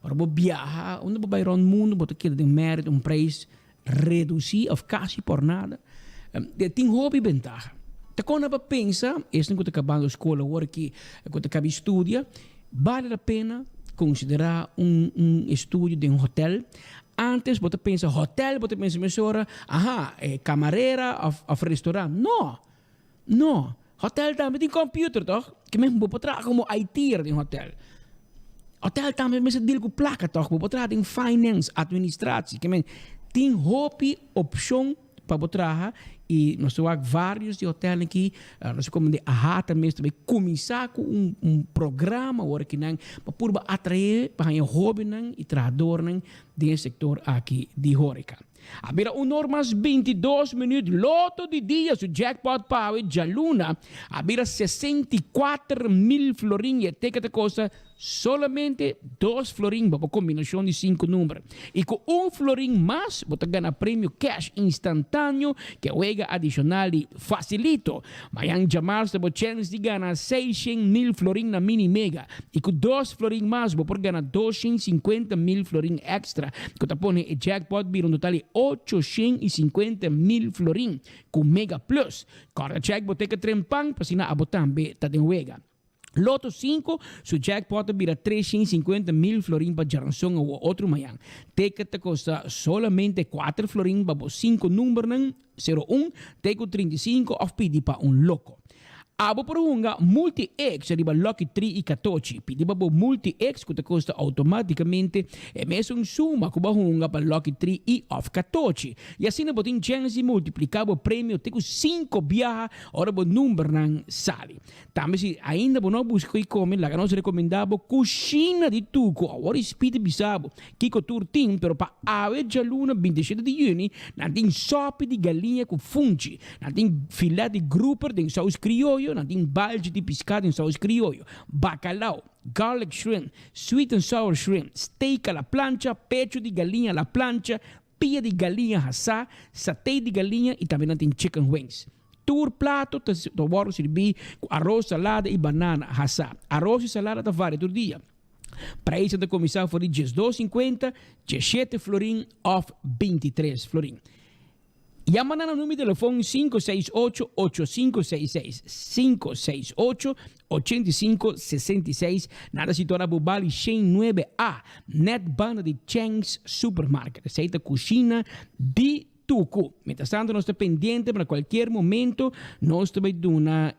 Ora bo viaja, onde bo vai rond mundo, bo te quer de merit preço reduzir of quase por nada. Tem hobby ventaja. Então, quando você pensa, este que está acabando a escola, agora que você acaba de estudar, vale a pena considerar estúdio de hotel. Antes, você pensa hotel, você pensa, mesora, camareira, of restaurante. Não. Hotel também tem computer, toch? Que mesmo você trabalha como IT em hotel. Hotel também mesmo deal com placa, toch? Você trabalha em finance, administração, que mesmo tem hobby opção para botar e nós temos vários de hotéis aqui nós como de também começar com programa agora que não para atrair para o hobby e trabalhador do setor aqui de Horeca. Abira normas 22 minutos, loto de dias, o jackpot para Jaluna, abira 64.000 florins e te costa solamente 2 florins para combinação de 5 números. E com 1 florim mais, você ganha prêmio cash instantâneo que juega adicional e facilito. Mas em chamar você chance de ganhar 600.000 florins na mini mega. E com 2 florins mais, você ganha 250.000 florins extra. Que você põe o jackpot vira total de 850.000 florins com mega plus. Cada check você que trempang para sinar a botar está de juega. Loto 5, su jackpot vira 350.000 florins para Jaranson ou outro manhã. Teca te custa solamente 4 florins para 5 números, 01, teco 35 of pidi para loco. Abo por hunga multi-X arriba Lucky 3 e 14. Pidi para multi-X que te custa automaticamente e messo suma que hunga para Lucky 3 e of 14. E assim não botin chance de multiplicar o prêmio teco 5 viaja ora o número não sale. Também se ainda não busca e come, lá que nós recomendamos coxina de tuco. Agora espírito bisabo. Kiko turtim, pero para ave jaluna 27 de junho, não tem sopa de galinha com fungi. Não tem filé de grouper, tem saus criollo, não tem balde de pescado em saus criollo. Bacalhau, garlic shrimp, sweet and sour shrimp, steak à la plancha, pecho de galinha à la plancha, pia de galinha assá, satay de galinha e também não tem chicken wings. Tour prato, tu bora servir com arroz, salada e banana assá. Arroz e salada tá vários por dia. Preço da comissão foi de 2,50, 17 florim of 23 florim. Llama no número de telefone 568-8566. 568-8566. Nada se torna Bubali 9A. Net banda de Cheng's Supermarket. Receita coxina de Tucu. Mientras tanto, nós estamos pendientes para qualquer momento. Nós também damos uma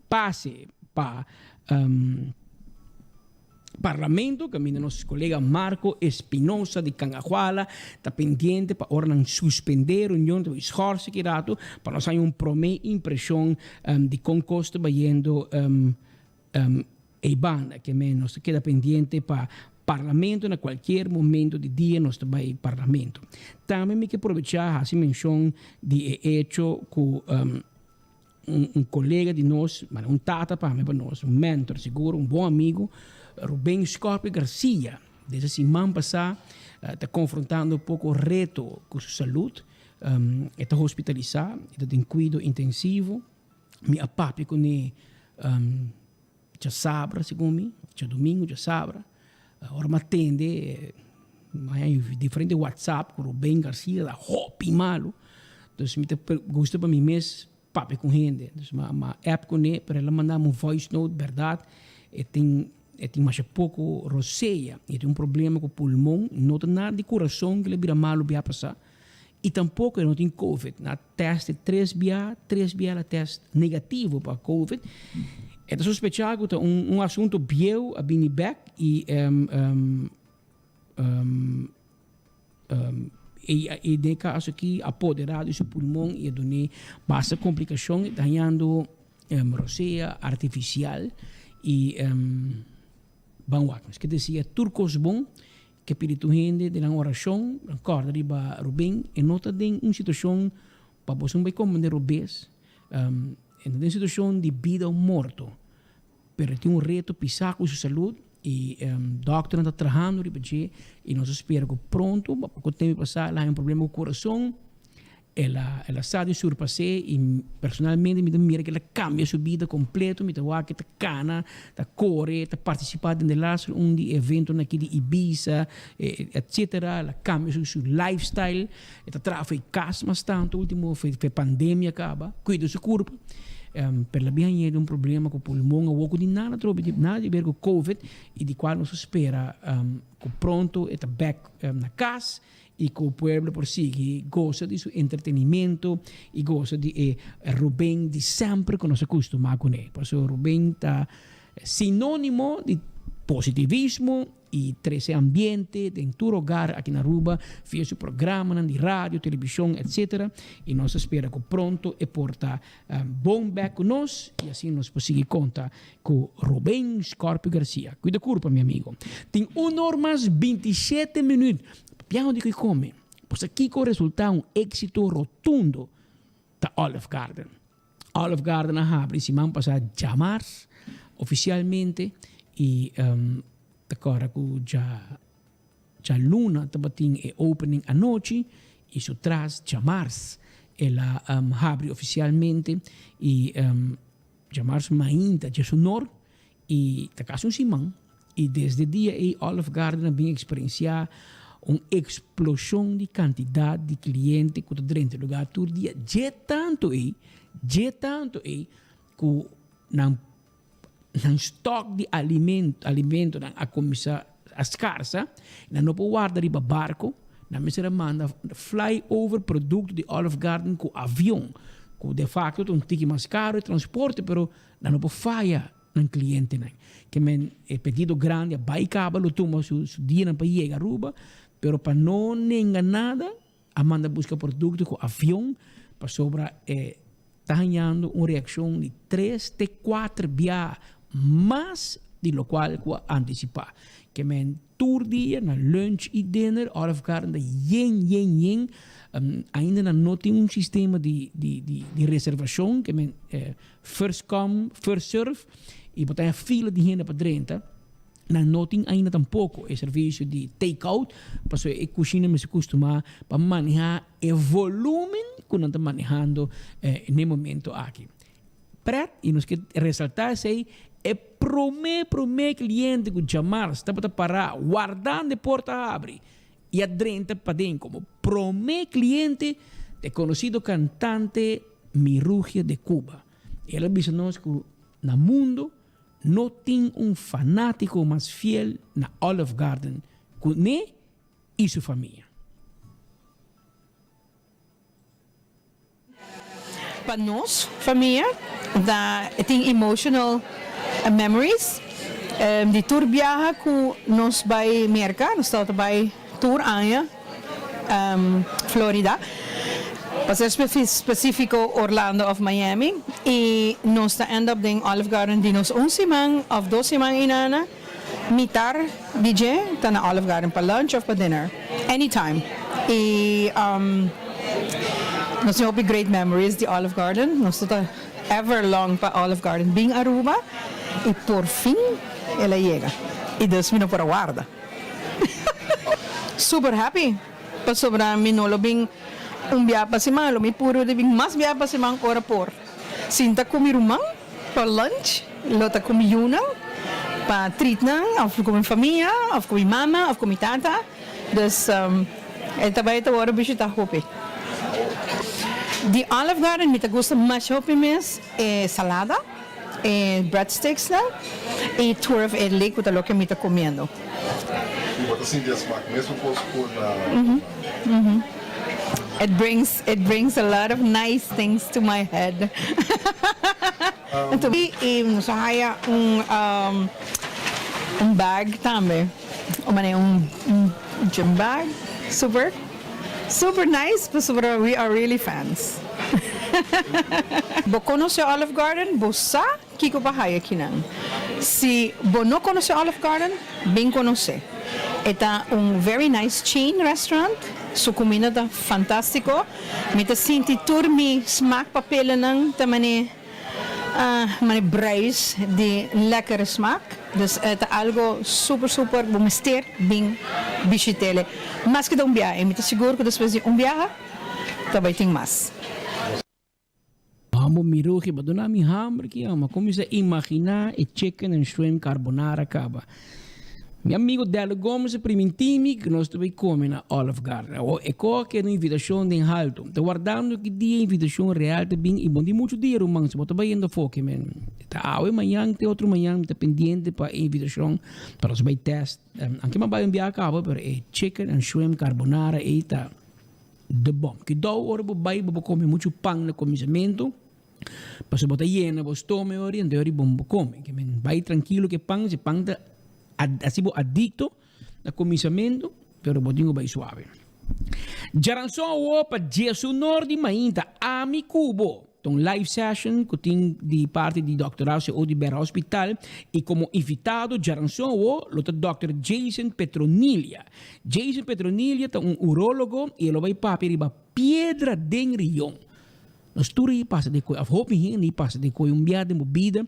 passe para Parlamento, que nosso colega Marco Espinosa de Cangajuala está pendiente para ordenar suspender a união do esforço que rato para nós ter promessa impressão de concurso bayendo e banda que nós queda pendiente para Parlamento na qualquer momento do dia nós vai Parlamento. Também me que aproveitar assim menção de hecho com colega de nós, tata para nós, mentor seguro, bom amigo, Rubén Scorpio Garcia. Desde semana passada está confrontando pouco reto com sua saúde, está hospitalizado, está em cuidado intensivo. Minha papi com ele já sabra, segundo mim, já domingo já sabra. Agora me atende, diferente WhatsApp com Rubén Garcia, da hopi malo. Então, me gusta para mim mesmo, papi com gente. Então, uma app com ele, para ela mandar um voice note, verdade, e tem tem mais pouco roceia, e tem problema com o pulmão, não tem nada de coração que ele vira malo para passar. E tampouco não tem COVID. Na teste 3 BA é teste negativo para COVID. É sospechado que um assunto bieu a bini back e e de caso aqui apoderado do pulmão e done basta complicação ganhando roceia artificial e banwakmas que dizia turcos bom que espírito gente de la oração acorda riba Rubem e nota de uma situação para você não vai como de Rubens em uma situação de vida ou morto pero tem reto pisar com sua saúde e doctor está trabalhando e nós esperamos que pronto para o tempo passar lá um problema com o coração ela sabe surpassar e personalmente me mira que ela cambia sua vida completo me dá que tá cana tá corre tá participar de evento aqui de Ibiza etc ela cambia seu lifestyle tá trabalha em casa mas tanto último foi pandemia acaba cuida do seu corpo per la via de um problema com o pulmão ou com nada a ver com COVID e de qual nos espera que pronto está back na casa e que o povo por si gosta de seu entretenimento e gosta de Rubem de sempre que nós acostumamos com ele. Por isso Rubem está sinônimo de positivismo e esse ambiente dentro do lugar aqui na Aruba, via seu programa de rádio, televisão, etc. E nós esperamos que pronto e porta bom back com nós e assim nós conseguimos contar com Rubem Scorpio Garcia. Cuida curva, meu amigo. Tem 1 hora mais 27 minutos. Piano de que come. Pois aqui com o resultado um êxito rotundo da Olive Garden. Olive Garden abre semana passada chamar oficialmente e agora que já luna tabating é opening a noite e isso traz chamars ela abre oficialmente e chamars mainda de sonor e tá caso simão e desde dia e Olive Garden vem experienciar uma explosão de quantidade de clientes que estão dentro do lugar todo dia. Já tanto é que não estoque de alimento a começar a escassa, não pode guardar riba barco, na mesma manda fly over produto de Olive Garden com avião, que de facto é um tique mais caro de transporte, pero não pode falhar no cliente. Que é pedido grande, vai cabo, lo toma su dia para chegar a Aruba, pero para não enganar nada, a manda busca produto com avião, para sobra está ganhando uma reação de 3 a 4 via mais de lo qual antecipar. Que men tour dia na lunch e dinner, Olive Garden da yen ainda não tem um sistema de reservação, que men first come, first serve, e botar a fila de gente para dentro. Não tem ainda tampouco o serviço de take-out, para a cozinha me se acostumar para manejar o volume que não está manejando no momento aqui. Prato, e nós queremos ressaltar isso aí, é promê cliente que chamar, está para parar, guardando de porta abre, e adrenta para dentro, como promê cliente de conhecido cantante Mirugia de Cuba. Ela diz nós que no mundo não tem um fanático mais fiel na Olive Garden que ele e sua família. Para nós, família, tem emotional memories de tour viaja que nós vai mercar, nós estamos vai tour aia Florida, para ser específico Orlando of Miami e nós está end up em Olive Garden de nos 1 semana ou 2 semanas inana mitar DJ está na Olive Garden para lunch ou para dinner anytime e nós temos great memories de Olive Garden, nós estamos ever long para Olive Garden bem Aruba e por fim ela chega e Deus me não para guarda super happy para sobrar me não lo bem viaje para semana, me puro de bem mais viaje para semana ora por sinta comi rumang para lunch lota comi una para treat na of com minha família of com minha mama of com minha tata dus também está agora visitar hope de Olive Garden me gusta mais hope mes salada breadsticks lá e turf e lake o que me está comendo. E bota assim de smack, mesmo posso pôr na... It brings a lot of nice things to my head. Então, e nos haya bag também. Gym bag. Super nice, but we are really fans. Bo conoce Olive Garden, bo sa kiko bahaya kinan. Si bo no conoce Olive Garden, bem conoce. Eta very nice chain restaurant. Su comida da fantástico. Mita sinti turmi smaak papelen ng tamani brace de lekkere smaak. Dus het algo super bumester bing bichitele. Mas que da viaje, mita seguro que depois de viaje, também tem mais. Vamos mirar que badona mi hambre que ama como se imaginar e chicken and shrimp carbonara acaba. Meu amigo Delo Gomes, primentimi que nós também comemos na Olive Garden. E qual que é a invitação de Halto? Estou guardando que dia invitação real também e bom de muito dia, romano. Se você vai indo foque, men. Está hoje manhã, tem outro manhã, está pendente para a invitação para os vai test. Anche ma vai enviar a cabo, pero é chicken and shrimp carbonara e está de bom. Que dá hora vai comer muito pão no começamento. Para se botar llena, você tome ori, ande ori bom come. Que men vai tranquilo que pão, se pão da assim adicto a comissamento, pero botinho bem suave. Jaranson o para Jesus Nordi Mainta Ami Cubo, um live session que tem de parte de Dr. Horacio Odiber Hospital e como invitado Jaranson o o Dr. Jason Petronilha. Jason Petronilha é urologo e ele vai para pedra den rion. Nós turi passa de coi, a hope ni passa de coi dia de movida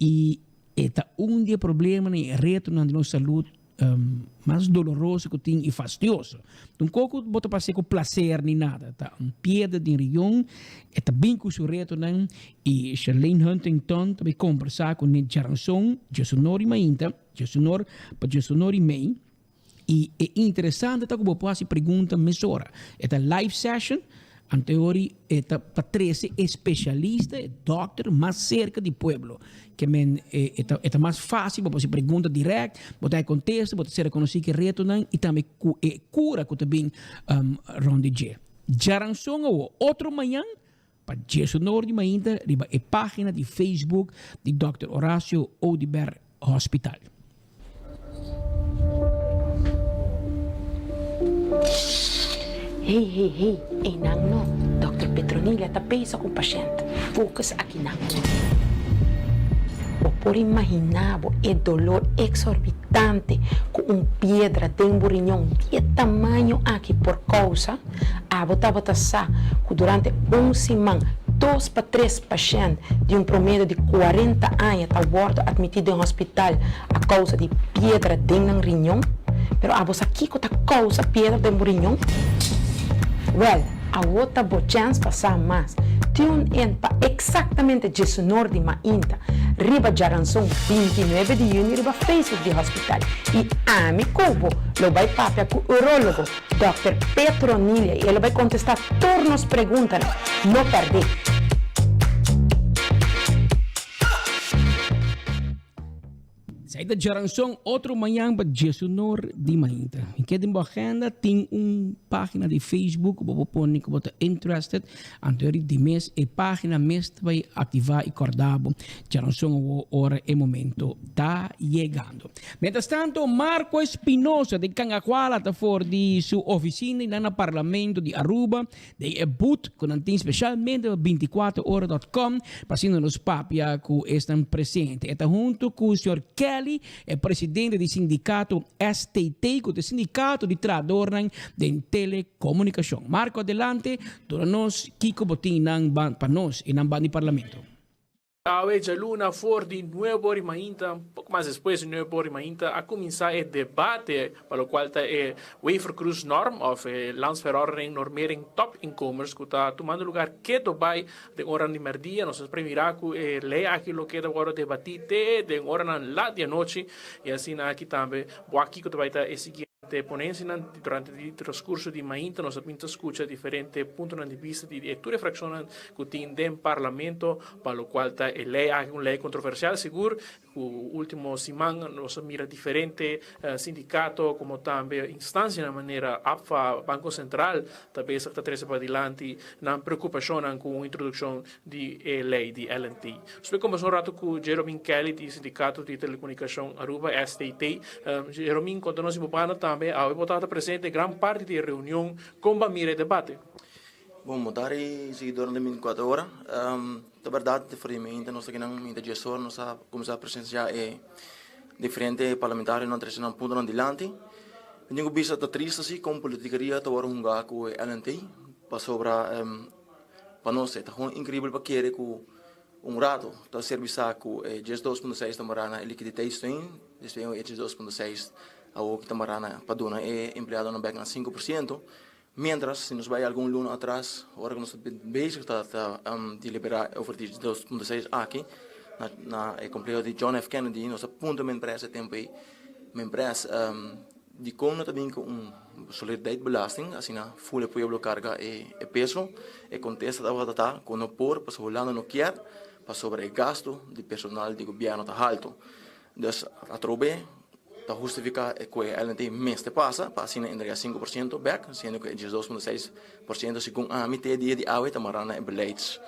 e eta dia problema nem reto na nossa saúde mais doloroso que tem e fastidioso. Então, pouco bota para ser com prazer nem nada. Tá pedra de rion, eta bem com o reto não e Charlene Huntington também conversar com o Jaranson, Jesonori Mainta, Jesonor para Jesonori Main e é interessante tá como pode pergunta mesora. Eta live session anteriori eta para 13 especialistas, doctor mais cerca do pueblo. Que é mais fácil, você pergunta direto, você contesta, você se reconhece que reto não e também cura que também ronde je. Jaranson o outro manhã para Jesus Norte ainda riba a página de Facebook de Dr. Horacio Odiber Hospital. Hey, nang Dr. Petronilha tá pensa com o paciente. Focus aqui nang. O por imaginar o dolor exorbitante com pedra de riñón de tamanho aqui por causa a bota sa que durante semana 2 para 3 pacientes de promédio de 40 anos está bordo admitido em hospital a causa de pedra de riñón. Pero a você aqui que tá causa pedra de riñón? Well, a outra chance passar mais. Tune in para exatamente Jesus Norte Mainta, riba Jaranson 29 de junho, riba Facebook do hospital. E Ami Cubo, lo vai papia com o urologo Dr. Petronilha e ele vai contestar todas as perguntas. Não perder. Saída de Jaranson, outro manhã para Jesonor de Mainta. E que tem agenda, tem página de Facebook, você pode que você interested, anterior de mês, e página mês vai ativar e acordado. Jaranson, hora e momento, está chegando. Mientras tanto, Marco Espinosa de Cangacuala está fora de sua oficina no Parlamento de Aruba, de boot, com especialmente 24horas.com, passando nos papia que estão presentes. Está junto com o senhor Kelly, é presidente do sindicato STT, que é o sindicato de trabalhadores de telecomunicação. Marco, adelante, para nós, Kiko Botin, para nós, e no Parlamento. Awe Jaluna for de Nuevo Rimainta, pouco mais depois de Nuevo Rimainta, a começar o debate para o qual está a Waiver Cruz Norm, of Landsverordening Normering Top Incomers, que está tomando lugar que vai de hora de merdia, nós primeira que lei aquilo que agora debatir de hora na lá de noite, e assim aqui também, aqui que vai estar seguindo ponenze durante il trascorso di Mainta nos abbiamo ascoltato differenti punti di vista di tutte le frazioni che in del Parlamento, per lo quale lei ha una lei controversiale, sicuro. Ultimo settimana nos mira differenti sindicati come anche istanze in maniera AFA, Banco Central, também sta trese per dilanti, non preoccupazione con l'introduzione di lei di LNT. Spero come sono rato con Jerome Kelly di Sindicato di Telecomunicazione Aruba STT. Jerome, quando noi siamo parlando também, aveva votato presente gran parte di riunione con Bamire debate. Bom, mudari seguidor de 24 horas. Na verdade, diferentemente, nós aqui na gestor, nós começamos a presenciar diferentes parlamentares não trazendo um ponto adiante. Ninguém bisa tá triste assim com politicaria, tá agora hungar com LNT, para sobra para nós é tá incrível para querer com rato, tá serviçar com 2.6 da marana liquidez tem, desde 2.6 ao que tá marana para dona é empregado na banca 5%. Mientras, se nos vai algum luno atrás, agora que nós bezig de liberar over die 2.6 aqui, na complexo de John F. Kennedy, nós aponta uma empresa tempo aí, uma empresa de como também com solidaridade assim na full pueblo carga e peso, e contesta da volta com o por, para Holanda não quer, para sobre o gasto de personal de governo tá alto. Então, a trobe tá justifica que a LNT mês te passa, para assim entregar 5% back, sendo que 2.6% segundo a mitad de água tamarana em beleids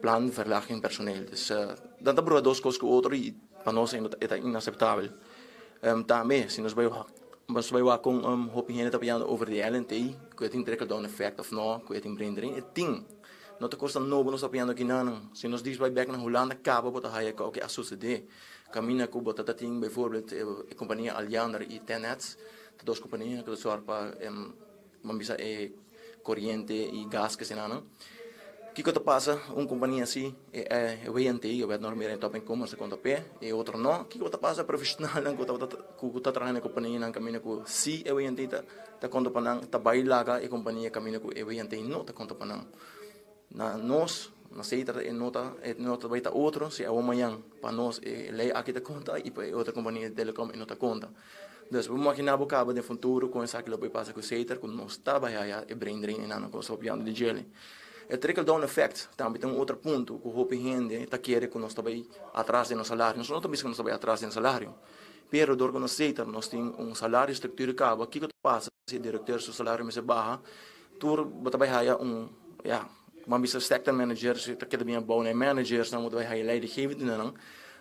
plan verlaging personeel. Dus dat hebben we duas coisas que o outro e para nós é inaceitável. Também, se nós vai com opinião tapando over de LNT, que tem trickle-down effect of não, que tem branding, tem. Não te custa novo nós tapando aqui não. Se nós diz vai back na Holanda, acaba botar aí que a suceder. Caminha com botar ting, bijvoorbeeld a companhia Alliander e Tenets, duas companhias que são para mambisa corrente e gás que se não. O que passa? Uma companhia assim é o ENT, eu vejo normalmente em top em commerce conta pé, e outro não. O que passa profissional que está trabalhando com a companhia não caminha com se é o ENT está conta para não, está bailaga e a companhia caminha com o ENT não está conta para não. Nós na seita nota vai estar outro se amanhã para nós lei aqui da conta e para outra companhia de telecom e nota conta. Então vamos imaginar o cabo de futuro com essa que vai passar com seita com nós estava aí e brain drain e não com sopiando de gelo. O trickle down effect também tem outro ponto que o hope rende está querendo que nós também atrás de nosso salário. Nós não estamos que nós também atrás de salário. Pero dor com seita nós tem salário estrutura cabo. O que passa se o diretor seu salário mais baixo, tu vai aí maar bisa sector managers, dat kita biar bouwen managers, dan moeten wij leidinggevend doen.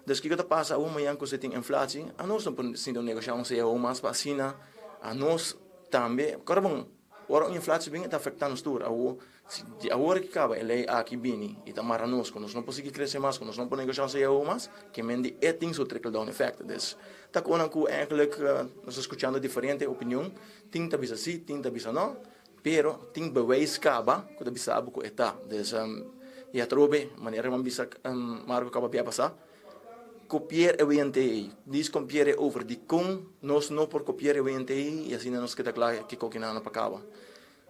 Dus kijk wat passa, hoe maar janko zit in inflatie, en ons dan zien de negociaties heel mas, maar China, en ons também, karabang, waarom inflatie bing het affecta nos tour, agora que acaba ele aqui bini, e tamara nos, quando nós não conseguimos crescer mais, quando nós não podemos negociar heel mas, que mendi é tem so trickle down effect. Dus tak onan ku eigenlijk nós escutando diferente opinião, tem tá bisa sim, tem tá bisa não. Pero tem bewijs kaba que bisa abu ko eta des ya trobe maneira man bisa marco kaba pia passar copiar o ENTI diz copiar over di com nós não por copiar o ENTI e assim nós que tá claro que coquina na pacaba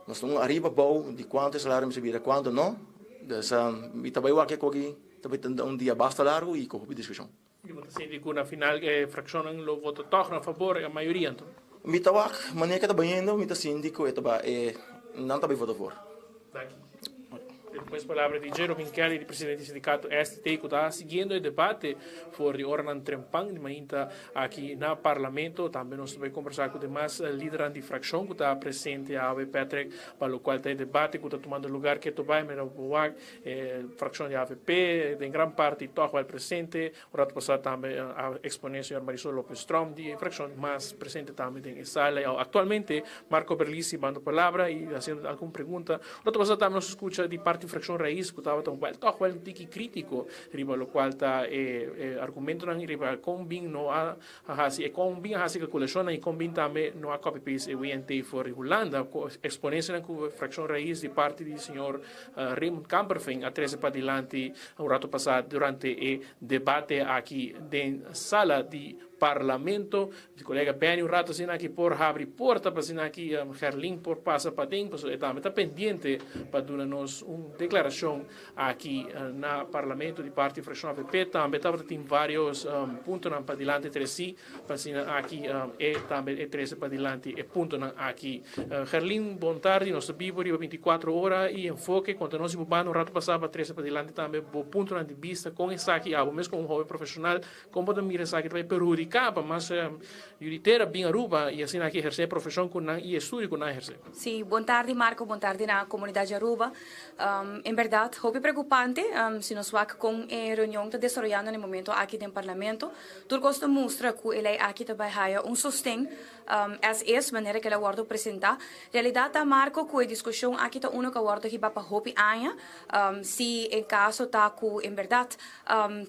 nós não arriba bom de quanto salário me subir quanto não des mi tabai wa que coqui tabai um dia basta largo e copi discussão Senti que na final frazione lo voto toch a favore a maioria então mi tawak maneira que tá banhando mi tá sindico não tá bem voto for. Depois palavra de Jerome Kelly, de presidente do sindicato ST, que está seguindo o debate for de Ornan Trempang, de Mainta aqui no Parlamento. Também nós vamos conversar com os demais líderes de fração que está presente a AVP Patrick, para o qual tem debate que está tomando lugar que tu vai, mas fração de AVP, em grande parte todo o presente. O rato passado também a exponer o senhor Marisol Lopes Strom, de fração mais presente também em sala. Atualmente, Marco Berlisi manda palavra e fazendo alguma pergunta. O rato passado também nós escuta de parte fração raiz que estava tão well, toch wel tiki crítico, riba lo qual ta argumento nang riba combin no a hasi e combin hasi calculação e combin também no a copy paste e WNT for Holanda exponência nang fração raiz de parte do senhor Raymond Kamperveen a 13 para dilante um rato passado durante o debate aqui na sala de parlamento. O colega Benny um rato assim aqui por abrir porta para assim aqui Gerlin por passa para dentro, so também está pendente para dar-nos uma declaração aqui na parlamento de parte da Freixão AVP. Também tem vários pontos para diante entre si, para assim aqui e também é 13 para diante e ponto aqui. Gerlin, bom tarde, nós vivemos 24 horas e enfoque, quando nós vamos um rato passar para 13 para diante também, bom ponto de vista com esse aqui, mesmo com um jovem profissional, como podemos mirar isso aqui vai perjudicar, mas Juditeira bem Aruba e assim aqui exercer profissão e estudo que não exercer. Sim, boa tarde Marco, boa tarde na comunidade Aruba. Em verdade, é preocupante se nós vamos com a reunião que está desenvolvendo no momento aqui no Parlamento. Tudo gosta mostra que ele aqui trabalha sustém essa maneira que ele vai apresentar. Realidade, Marco, que a discussão aqui está única que vai para hopi aia, se em caso está que em verdade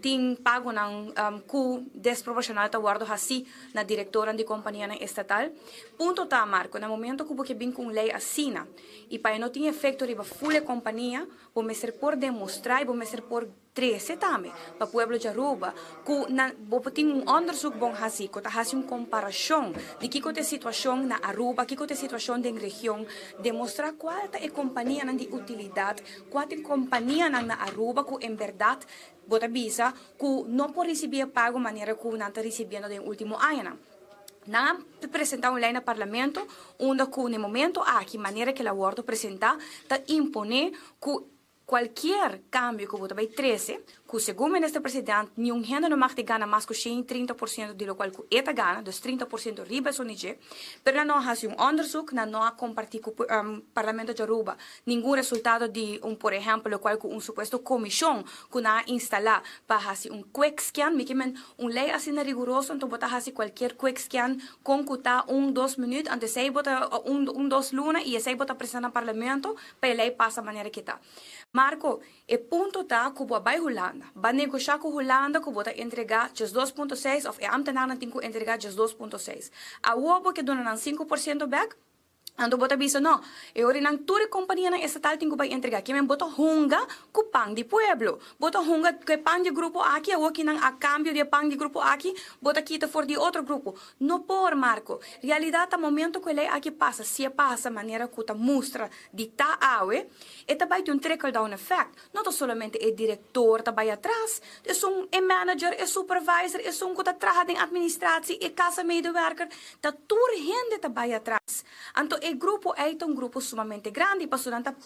tem pago que desproporcional está guardo assim na diretora de companhia estatal. Ponto tá, Marco, no momento que você vem com lei assina e para não ter efeito riba full companhia, vamos ser por demonstrar e vamos ser por 13 também para o povo de Aruba que tem onderzoek bom assim, que está uma comparação de que é a situação na Aruba, que é a situação da região, demonstrar qual é a companhia de utilidade, qual é a companhia na Aruba que em verdade bota visa que não pode receber pago maneira que não está recebendo no último ano. Na apresentar uma lei no parlamento, onde no momento aqui maneira que ela vai apresentar, está impõe que qualquer cambio que você vai trazer, que segundo o ministro presidente, nenhum gente não vai ganhar mais que 30% do qual que ele ganha, dos 30% riba só nije, mas não há um onderzoek, não há compartilhar com o Parlamento de Aruba nenhum resultado de por exemplo, qual que suposto comissão que não instalar para fazer quick scan, me lei assim rigoroso, então botar fazer qualquer quick scan com que tá 2 minutos, antes de botar 2 lunas e aí botar pressão no Parlamento para a lei passa a maneira que está. Marco, o ponto está que vai Holanda. Vai negociar com Holanda que vai entregar 2,6 ou a ambtenaren tem que entregar 2,6. A UOBO que dona 5% back, ando bota bisa no, ori nang turi companhia na estatal tem que entregar, que men bota hunga com pão de pueblo, bota hunga que pão de grupo aqui, ou que nang a cambio de pão de grupo aqui, bota quita for de outro grupo. No por Marco, realidade a momento que ele aqui passa, se passa maneira que ta mostra de ta awe, e ta vai ter trickle down effect. Não somente o diretor ta vai atrás, é manager, é supervisor, é que ta trabalha em administração, é casa medewerker, ta tur gente ta vai atrás. Então, o grupo é um grupo sumamente grande, para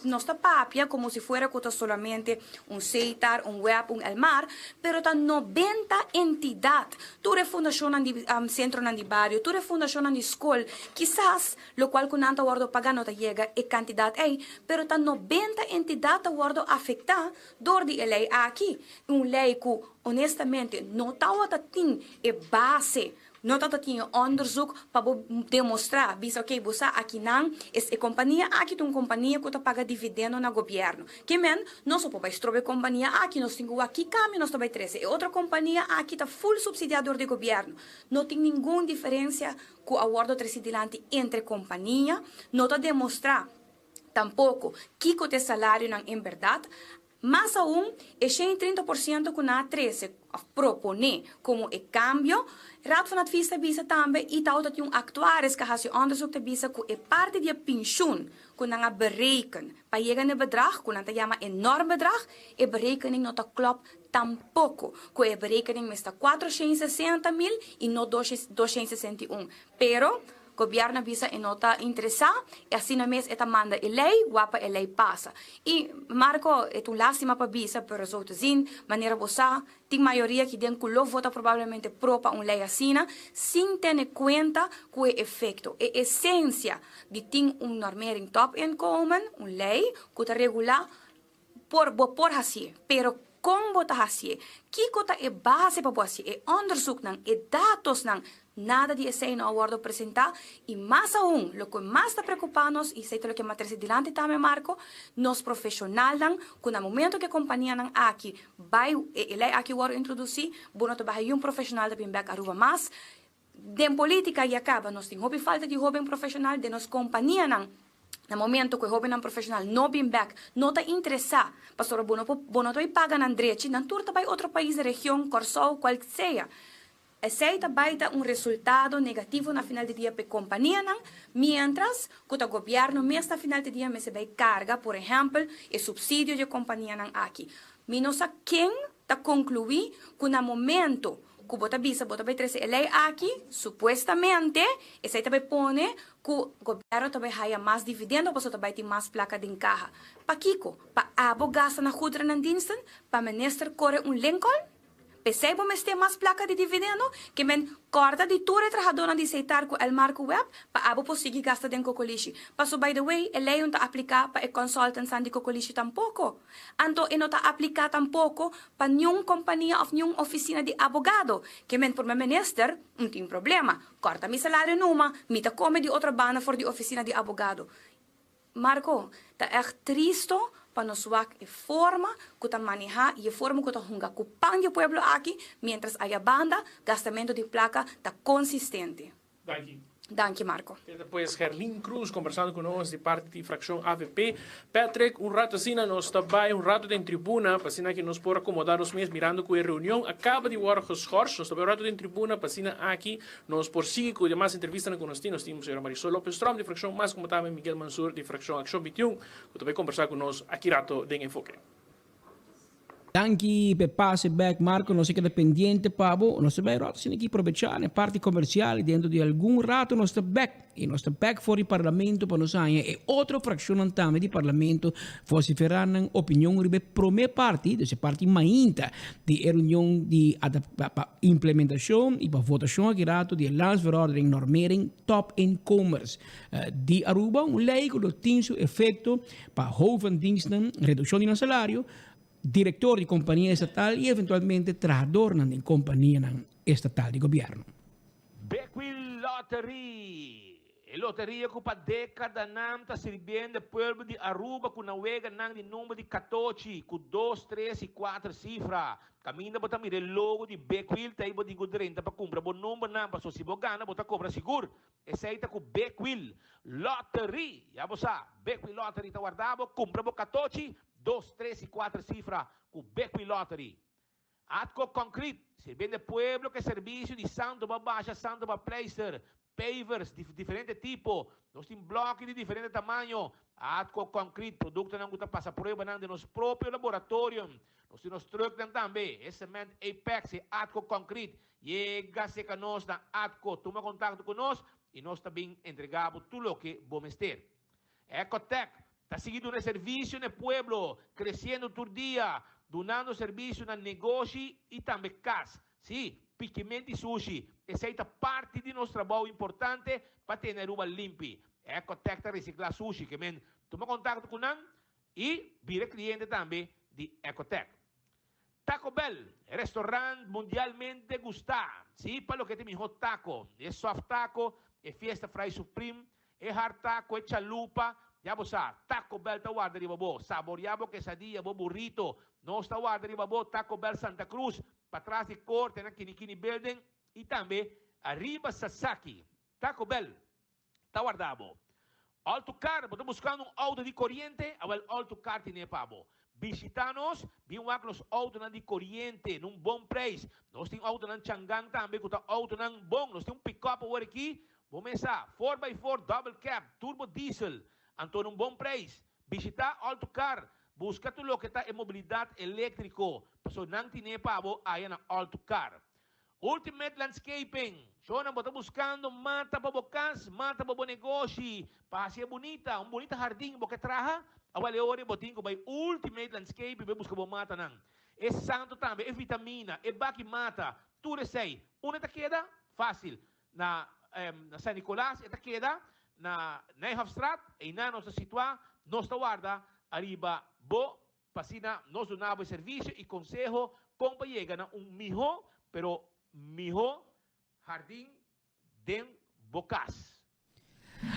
nossa papia, como se fosse solamente CEITAR, web, Elmar, pero tá 90 entidades. Tudo é fundação de centro de barrio, tudo é fundação de escola, quizás, lo qual com nanta guardo pagano ta chega e quantidade é, pero tá 90 entidades guardo afetar dor de lei aqui, lei que honestamente não tá tem e base. Não tanto tinha onderzoek para demonstrar, bisa ok, você aqui não, essa companhia aqui tem uma companhia que está paga dividendo no governo. Que men, não só para estrober companhia aqui, nós temos aqui caminho, nós também 13. E outra companhia aqui está full subsidiador do governo. Não tem nenhuma diferença com o acordo transidilante entre companhia, não está demonstrar tampouco que o salário não é em verdade. Mas aún, é 30% que na 13 propõe como é cambio, Raad van Advies visa também e tal dat yung actuaris kahas yung onderzoek te visa que é parte de pensioen que não bereken. Para chegar no bedrag, que não te chama enorme bedrag, e berekening não klopt tampouco. Que é berekening está 460 mil e não 261. Pero o governo visa e não está interessado, e assim na mês esta manda a lei, guapa a lei passa. E Marco, é uma lástima para visa, pero só te zin, maneira você, tem maioria que den que lo vota provavelmente propa uma lei assim, sem ter em conta que o efeito, a essência de ter normering top income, uma lei que está regular por assim, pero como botar assim, que cota é base para você, é onderzoek não, é dados não, nada de esse no acordo apresentar e mais aún, o que mais está preocupando e sei que mais adiante também Marco, nós profissionais que no momento que a companhia não aqui vai ele aqui o introduzir, bom to vai um profissional da Bimbek Aruba mais, de política e acaba, nós temos falta de jovem profissional de nossa companhia não. No momento que o jovem não profissional não vem back, não está interessado, pastor, bono to paga na direita, não turta vai outro país, região, Corsol, qual que seja. aceita baita resultado negativo na final de dia para a companhia, mientras que o governo, mesmo na final de dia, recebe carga, por exemplo, o subsídio de companhia aqui. Mas quem está concluir que no momento que bota vai trazer lei aqui, supostamente, esse também pone que o governo também haya mais dividendo, porque também tem mais placa de carro. Para Kiko, para abo gasta na kudra ng diensten, para minister corre Lincoln, percebo mas tem mais placa de dividendo, que men corta de ture trabajador de aceitar com el marco web, para abo conseguir gastar den cocolishi. Paso by the way, a lei não está aplicar para o consultant de cocolishi tampouco. Anto não está aplicar tampouco para nenhuma companhia ou nenhuma oficina de abogado, que men por meu minister, não tem problema. Corta mi salário numa, me ta come de outra bana for de oficina de abogado. Marco, tá echt triste para nós a forma que está manejar e a forma que está ocupando o pueblo aqui, mientras a banda, gastamento de placa está consistente. Danke, Marco. E depois Herlin Cruz conversando conosco de parte da fração AVP. Patrick, rato assim, nós também, rato em tribuna, para assim que nós podemos acomodar os meses mirando que a reunião acaba de hora geschorst. Nós também rato em tribuna, para assim aqui, nós por seguir com demais entrevistas com nós temos a senhora Marisol Lopes Strom, de fração mais como também Miguel Mansur, de fração Action 21, que também conversar conosco aqui rato de enfoque. Anche per passe back Marco non si è pendiente Pabo non si vai rato sin chi aprovechare parti commerciali dentro di alcun rato nostro back fuori Parlamento per noi e altra frazione antame di Parlamento vociferano opinioni ribe prome parti desse parti mainta di riunione di implementazione e votazione che rato di landsverordening normering top incomers di Aruba un lei con lo tinso effetto per hoofddiensten riduzione di salario direttore di compagnia statale e eventualmente tradornano in compagnia statale di governo. Becquil Lottery. E lotteria che per decada nam sta servindo pueblo di Aruba con una wega nang di numero di 14 con 2, 3 e 4 cifra. Cammina bota mire il logo di Becquil tai bo di godrenta per compra bon numero nam pa so si bogana bota compra sicuro. E sei ta con Becquil Lottery. Ya bo sa, Becquil Lottery ta guardavo compra bo 14 2, 3 e 4 cifras con Becquil Lottery. Atco Concrete, servindo pueblo che servizio di Santo Babasha, Santo Placer, pavers di differente tipo, nostri blocchi di differente tamanho. Atco Concrete, prodotto che non passa prova nel nostro proprio laboratorio. Nostri strutture também, cement Apex e Atco Concrete. Chega se conosco na Atco, toma contato con noi e nós também entregamos tudo o que bom mester. Ecotech. Está seguindo um serviço no pueblo, crescendo todo dia, donando serviço no negócio e também casa. Sim, piquimento e sushi. Essa é parte de nosso trabalho importante para ter Aruba limpa. Ecotech está reciclar sushi, que men toma contato com nós e vira cliente também de Ecotech. Taco Bell, restaurante mundialmente gustado. Sim, para o que tem melhor taco. É soft taco, é fiesta fry supreme, é hard taco, é chalupa. Yabo sa, Taco Bell tawada riba bo, saboreabo quesadilla bo burrito, nos tawada riba bo, Taco Bell Santa Cruz, patras di corte na Kinikini Building, e também arriba Sasaki, Taco Bell, tawardabo. Autocar, estamos buscando um auto de corriente, awal autocar tine pabo. Visitanos, biwak los auto na di corriente, num bom preço. Nós tem auto na Changang também, kuta auto na bom, nós tem pick-up over aqui, bomesa, 4x4 double cab, turbo diesel. Antônio, bom preço. Visitar Autocar. Busca tudo o que está em mobilidade elétrica. Paso não tem pabo, aí na Autocar. Ultimate Landscaping. So, não está buscando mata para bocas, mata para negócio. Para ser bonita, bonita jardim, porque traja. Awale ore botinho by Ultimate Landscaping, vai buscar mata não. É santo também, é vitamina, é baki mata. Tudo sei. Uma tá queda fácil. Na San Nicolás, tá queda na Nijhoffstraat, e na nossa situação, nossa guarda, arriba, bo, pasina, nos donava serviço e consejo, como chega na melhor, pero melhor jardim de bocas.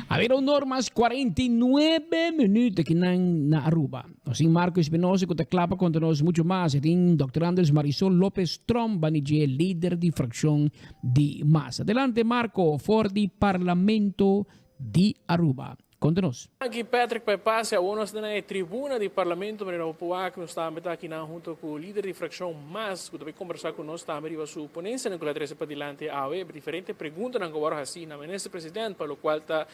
Averam normas 49 minutos aqui na Aruba. Assim, Marco Espinosa, que clapa contra nós muito mais. Tem Dr. Anders Marisol Lopes Trombanige, líder de fração de massa. Adelante, Marco, for di Parlamento di Aruba. Conta-nos. Aqui Patrick Paipase, a ONU está na tribuna do Parlamento, mas não pode que está aqui junto com o líder de fração, mas que também conversar com nós também a sua ponência, na qual para dilante a diferentes perguntas na agora assim na ministra presidente, para o qual está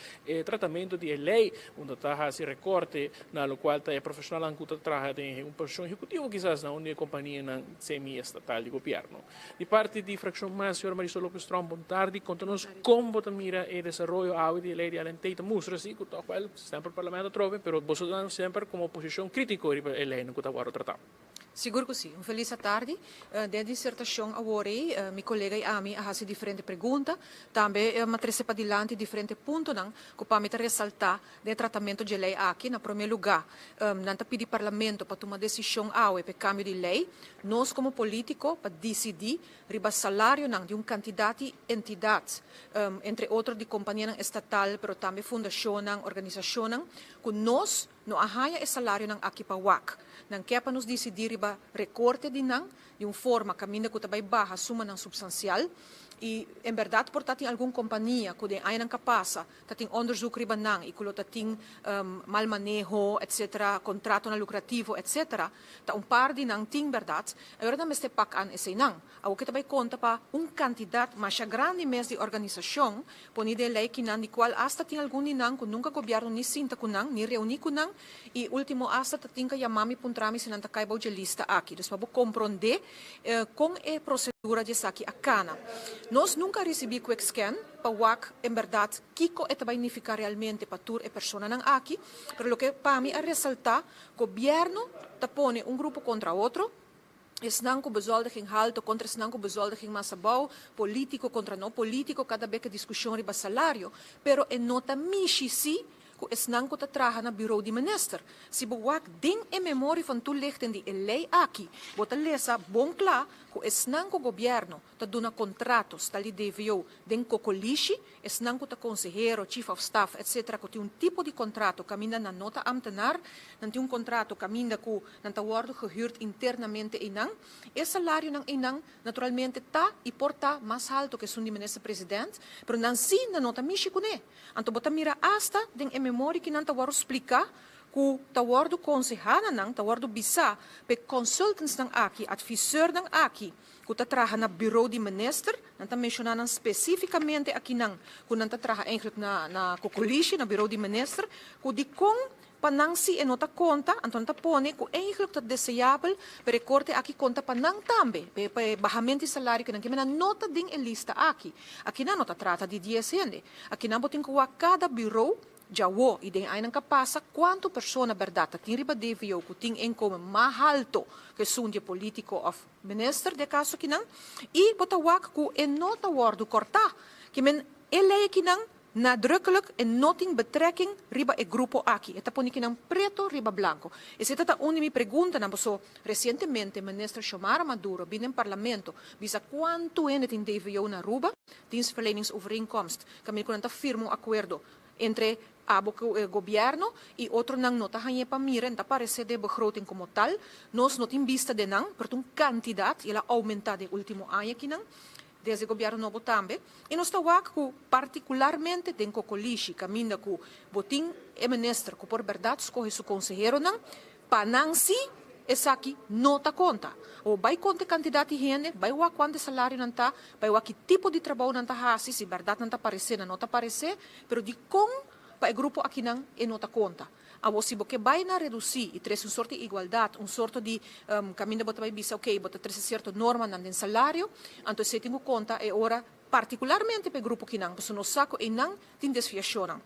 tratamento de lei, onde está assim recorte, na qual está profissional que está trabalhando em uma posição executiva, quizás na única companhia semi-estatal de governo. De parte de fração mais, senhor Marisol Lopes Trump, boa tarde, conta-nos como você mira o desenvolvimento da lei de alentei, mostra assim, que o qual sempre o Parlamento trova, mas você sempre como oposição crítica a lei que está agora tratando. Seguro que sim. Feliz tarde. De dissertação agora, meu colega e a mim fazem diferentes perguntas. Também matriz para dilante diferentes pontos que para me ressaltar do tratamento de lei aqui. Na primeiro lugar, não pedir Parlamento para tomar decisão para cambio de lei. Nós como político para decidir riba salário de um candidato e entidade, entre outros de companhia estatal, mas também fundação, organização, que nós não arranha o salário aqui para WAC. Não quer para nos decidir riba recorte de uma forma caminho que também barra suma não substancial e em verdade portanto tem alguma companhia que tem ainda capaz tem onderzoek riba não e que tem mal manejo etc contrato não lucrativo etc tá par de não tem verdade agora não este pak an esse não o que também conta para candidato mais grande mês de organização poni de lei que não de qual hasta tem algum não que nunca governo ni sinta com não ni reuni com não e último hasta tem que chamar puntrami se não tá caibo de lista aqui dus para compreender com a procedura de aqui a cana. Nós nunca recebemos quick scan para WAC, em verdade, Kiko é significa realmente para tur e persona não aqui, pero lo que para mim é ressaltar, o governo põe grupo contra outro, não com bezoldiging alto contra não com bezoldiging massabau, político contra não político, cada vez que discussão riba salário, pero é nota mishi si, que esnang ko tatraha na bureau di minister. Si buwak ding e memori van toelichting di lei aki, bota lesa bon kla, que esnang ko gobyerno ta duna contratos tali DVO den kokolishi, esnang ko ta consejero, chief of staff, etc. Ko ti un tipo di contrato caminda na nota ambtenaar, nanti un contrato caminda ko nanta worden gehuurd internamente inang, e salario ng inang naturalmente ta e porta mas alto que sun di minister-president, pero nan si na nota mishi ko ne. Anto bota mira hasta den memória que não está a explicar que está a concejana não está a bisa pe consultants não aqui advisor não aqui que está trabalhando na bureau de minister não está mencionando especificamente aqui não que não está trabalhando eigenlijk na coalitie na bureau de minister que de com panangsi e nota conta então está pone que eigenlijk está desejável para recorte aqui conta panang também para bahamento de salário que não que nota ding e lista aqui não nota trata de 10 gente aqui não botem que cada bureau Jawo, e den ainda capaz quanto persona verdade tem riba DVO que tem income mais alto que sundia político of minister de caso que não e bota wak que é nota word corta que men ele que não nadrukkelijk en noting betrekking riba e grupo aqui. Eta poni que não preto riba blanco. Essa é a única pergunta na pessoa recentemente ministro Xiomara Maduro bin em parlamento bisa quanto é tem DVO na Aruba dienstverleningsovereenkomst. Kami ko nanta firmo acordo entre o governo e outro não nota hanhe para mira nta parece de begroting como tal nós not in vista de não per um candidato ela aumenta de último ano que não desde o governo novo também e nós está que particularmente den cocolishi caminha com botim e ministro que por verdade escolhe seu conselheiro não para não se essa aqui nota conta ou vai conta candidato e gente vai o quanto salário não tá vai o que tipo de trabalho não tá hasi se verdade não tá aparecer não tá aparecer pero de com para o grupo aqui não é nota conta a você que vai na reduzir e traz sorte de igualdade sorte de caminho bota vai bisa ok bota traz certo norma não tem salário então se tem conta é hora particularmente para o grupo que não porque no saco e não tem desviação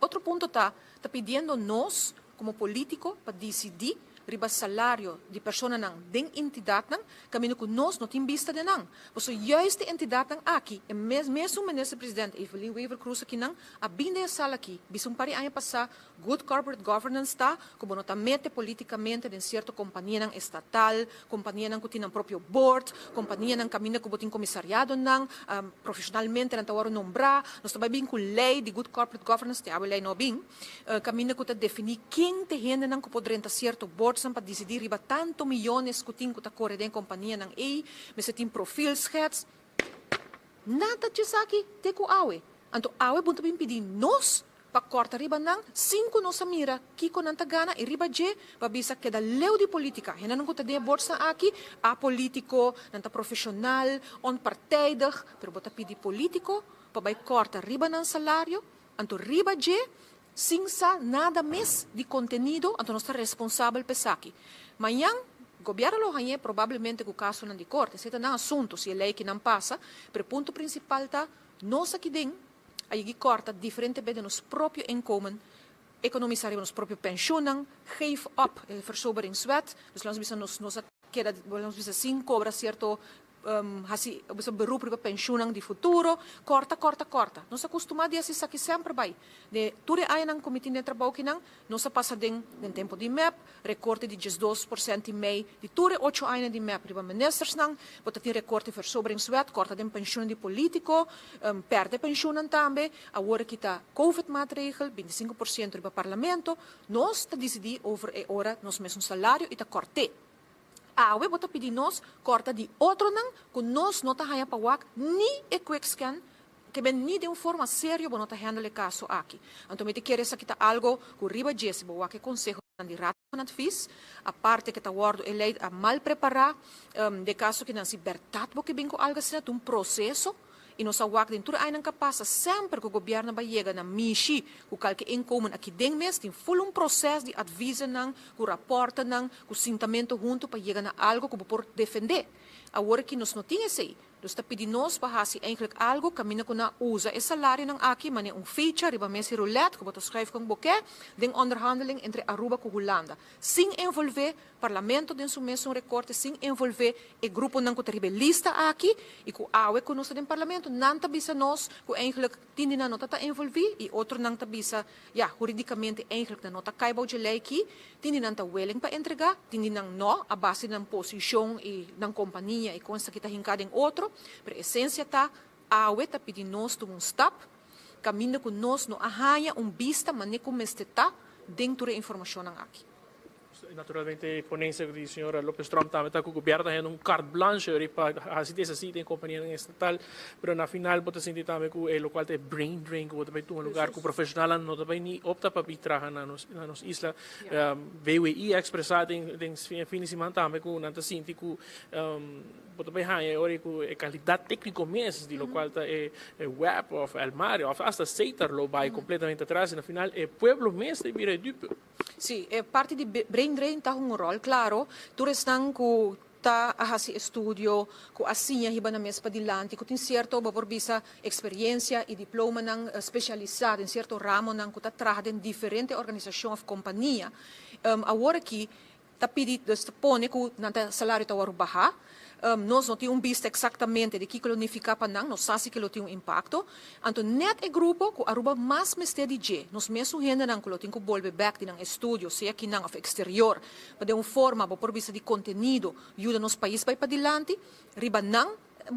outro ponto tá pedindo nós como político para decidir riba salário de persona nang ding entidade nang caminho que nós não tem vista de nang. Porque juist de entidade nang aqui, e mesmo minister-presidente Evelyn Weaver Cruz aqui nang, a binde a sala aqui, bisum pari ano passar, good corporate governance tá, como não tá mete politicamente em certa companhia nang estatal, companhia nang que tem próprio board, companhia nang caminho que botin comissariado nang, profissionalmente nang tawaro nombrar, nós também bem com lei de good corporate governance, te abo lei no bem, caminho que tá definir quem te rende nang que poderia certo board para decidir riba tanto milhões que tem que correr em companhia nang mas tem profil schets nada disso aqui te com awe anto awe bunta bem pedir nós corta riba nang 5 no sa mira kiko nang tagana e riba je babisa que da leu di politica hena nang kuta de borsa aqui a politico nanta profissional onpartijdig pero bota pidi politico pabai corta riba nang salario anto riba je sinsa nada mes di conteúdo anto nostra responsável pesaki manhã governo lo hanye probabilmente com o caso não de corte se não assunto se lei que não passa pero ponto principal tá nós aqui dentro aí corta diferente bij nos próprio inkomen economiseren ons próprio pensioenen geef op versoberingswet dus langs bisa nos queda langs bisa sim cobra certo hasi bisa beroep op pensioenen di futuro corta nós acostumado a assistir aqui sempre vai de tudo aí nang comitê de trabalho que nang nós passa den tempo de MEP recorte de 2% em mei de tudo 8 anos de MEP riba ministers nang bota tin recorte versoberingswet corta den pensioen di politico perde pensioenen também agora que tá covid maatregel 25% riba parlamento nós tá decidir over e ora nós mesmo salário e tá corte we bota pedir nós corta de outro não com nós não tá haya pawak ni equexcan que ben ni de uma forma séria não tá handle caso aqui então me te queres aqui tá algo com riba jesse boa que consejo de rato na fis a parte que tá guardo ele a mal preparar de caso que não se bertat bo que bem com algo assim um processo e nós awak dentro aí não capaz sempre que o governo vai chegar na mishi com qualquer inkomen aqui dentro mês tem full processo de adviso não com raporta não com sentimento junto para chegar na algo que por defender agora que nós não tinha sei nós está pedindo nós para fazer eigenlijk algo caminha com na usa esse salário não aqui mas é feature riba mês roulette que botar schrijf com boquê den onderhandeling entre Aruba com Holanda sem envolver parlamento dentro mesmo recorte sem envolver o grupo não que riba lista aqui e com awe com nós dentro parlamento não tá bisa nós que eigenlijk tindi na nota tá envolver e outro não tá bisa juridicamente eigenlijk na nota caiba de lei aqui tindi não tá willing para entregar tindi não no a base da posição e da companhia e com essa que tá hincada em outro pero a essência tá awe tá pedindo nós um stop caminho com nós no arranha vista mas nem como este tá dentro da informação aqui naturalmente ponência do senhor Lopes Trump também está com o governo tendo carte blanche para fazer essa cita em companhia estatal, mas na final pode sentir também que o local é brain drain, que pode ter um lugar que o profissional não também nem opta para vir trabalhar na nossa isla, VWI expressado em fim de semana também que não está sentindo que pode bem há que a qualidade técnica mesmo de local é web ou el mar ou até aceitar lo vai completamente atrás e na final é pueblo mesmo de vira dupe. Sim, é parte de brain drain tá um rol, claro. Tu estão com tá a fazer estudo, com assim a riba na mesa padilante, com tem certo por bisa experiência e diploma não especializado em certo ramo não que tá trabalhando em diferentes organizações ou companhia. Agora que tá pedindo de pone que o salário tá agora baixar. Nós não temos vista exatamente de que unificar para não, nós sabemos que ele tem impacto. Então, net é grupo que aruba mais mestede de, nós mesmo gente não que ele tem que volver back de um estúdio, seja aqui não, ou exterior, para de uma forma, por vista de conteúdo, ajuda nos países para adiante, riba não,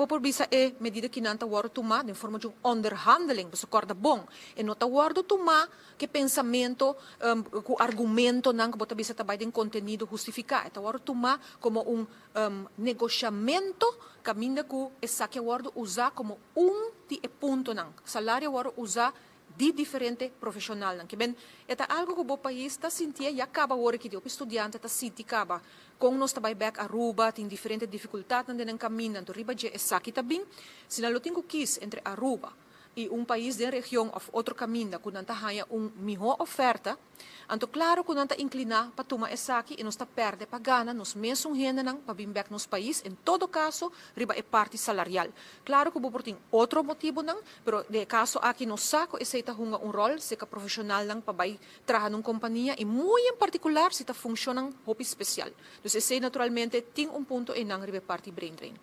por vista é medida que não está agora tomar de forma de underhandling, você acorda bom, e não está agora tomar que pensamento, que argumento não que você está de conteúdo justificar, está agora tomar como negociamento, caminho que essa que agora usar como de ponto não, salário agora usar de diferente profissional que bem é algo que o país está sentindo e acaba agora que o estudante está sentindo acaba com nós também back Aruba tem diferentes dificuldades no caminho então riba de essa aqui também se não tenho quis entre Aruba e país da região ou outro caminho que não tenha melhor oferta então claro que não está inclinar para tomar essa aqui e nós está perde para ganhar nos mesmos gente não para vir back nos país em todo caso riba é parte salarial claro que por tem outro motivo não pero de caso aqui no saco esse está junga rol se que profissional não para vai trabalhar numa companhia e muito em particular se está funcionando hobby especial então esse naturalmente tem ponto em não riba parte brain drain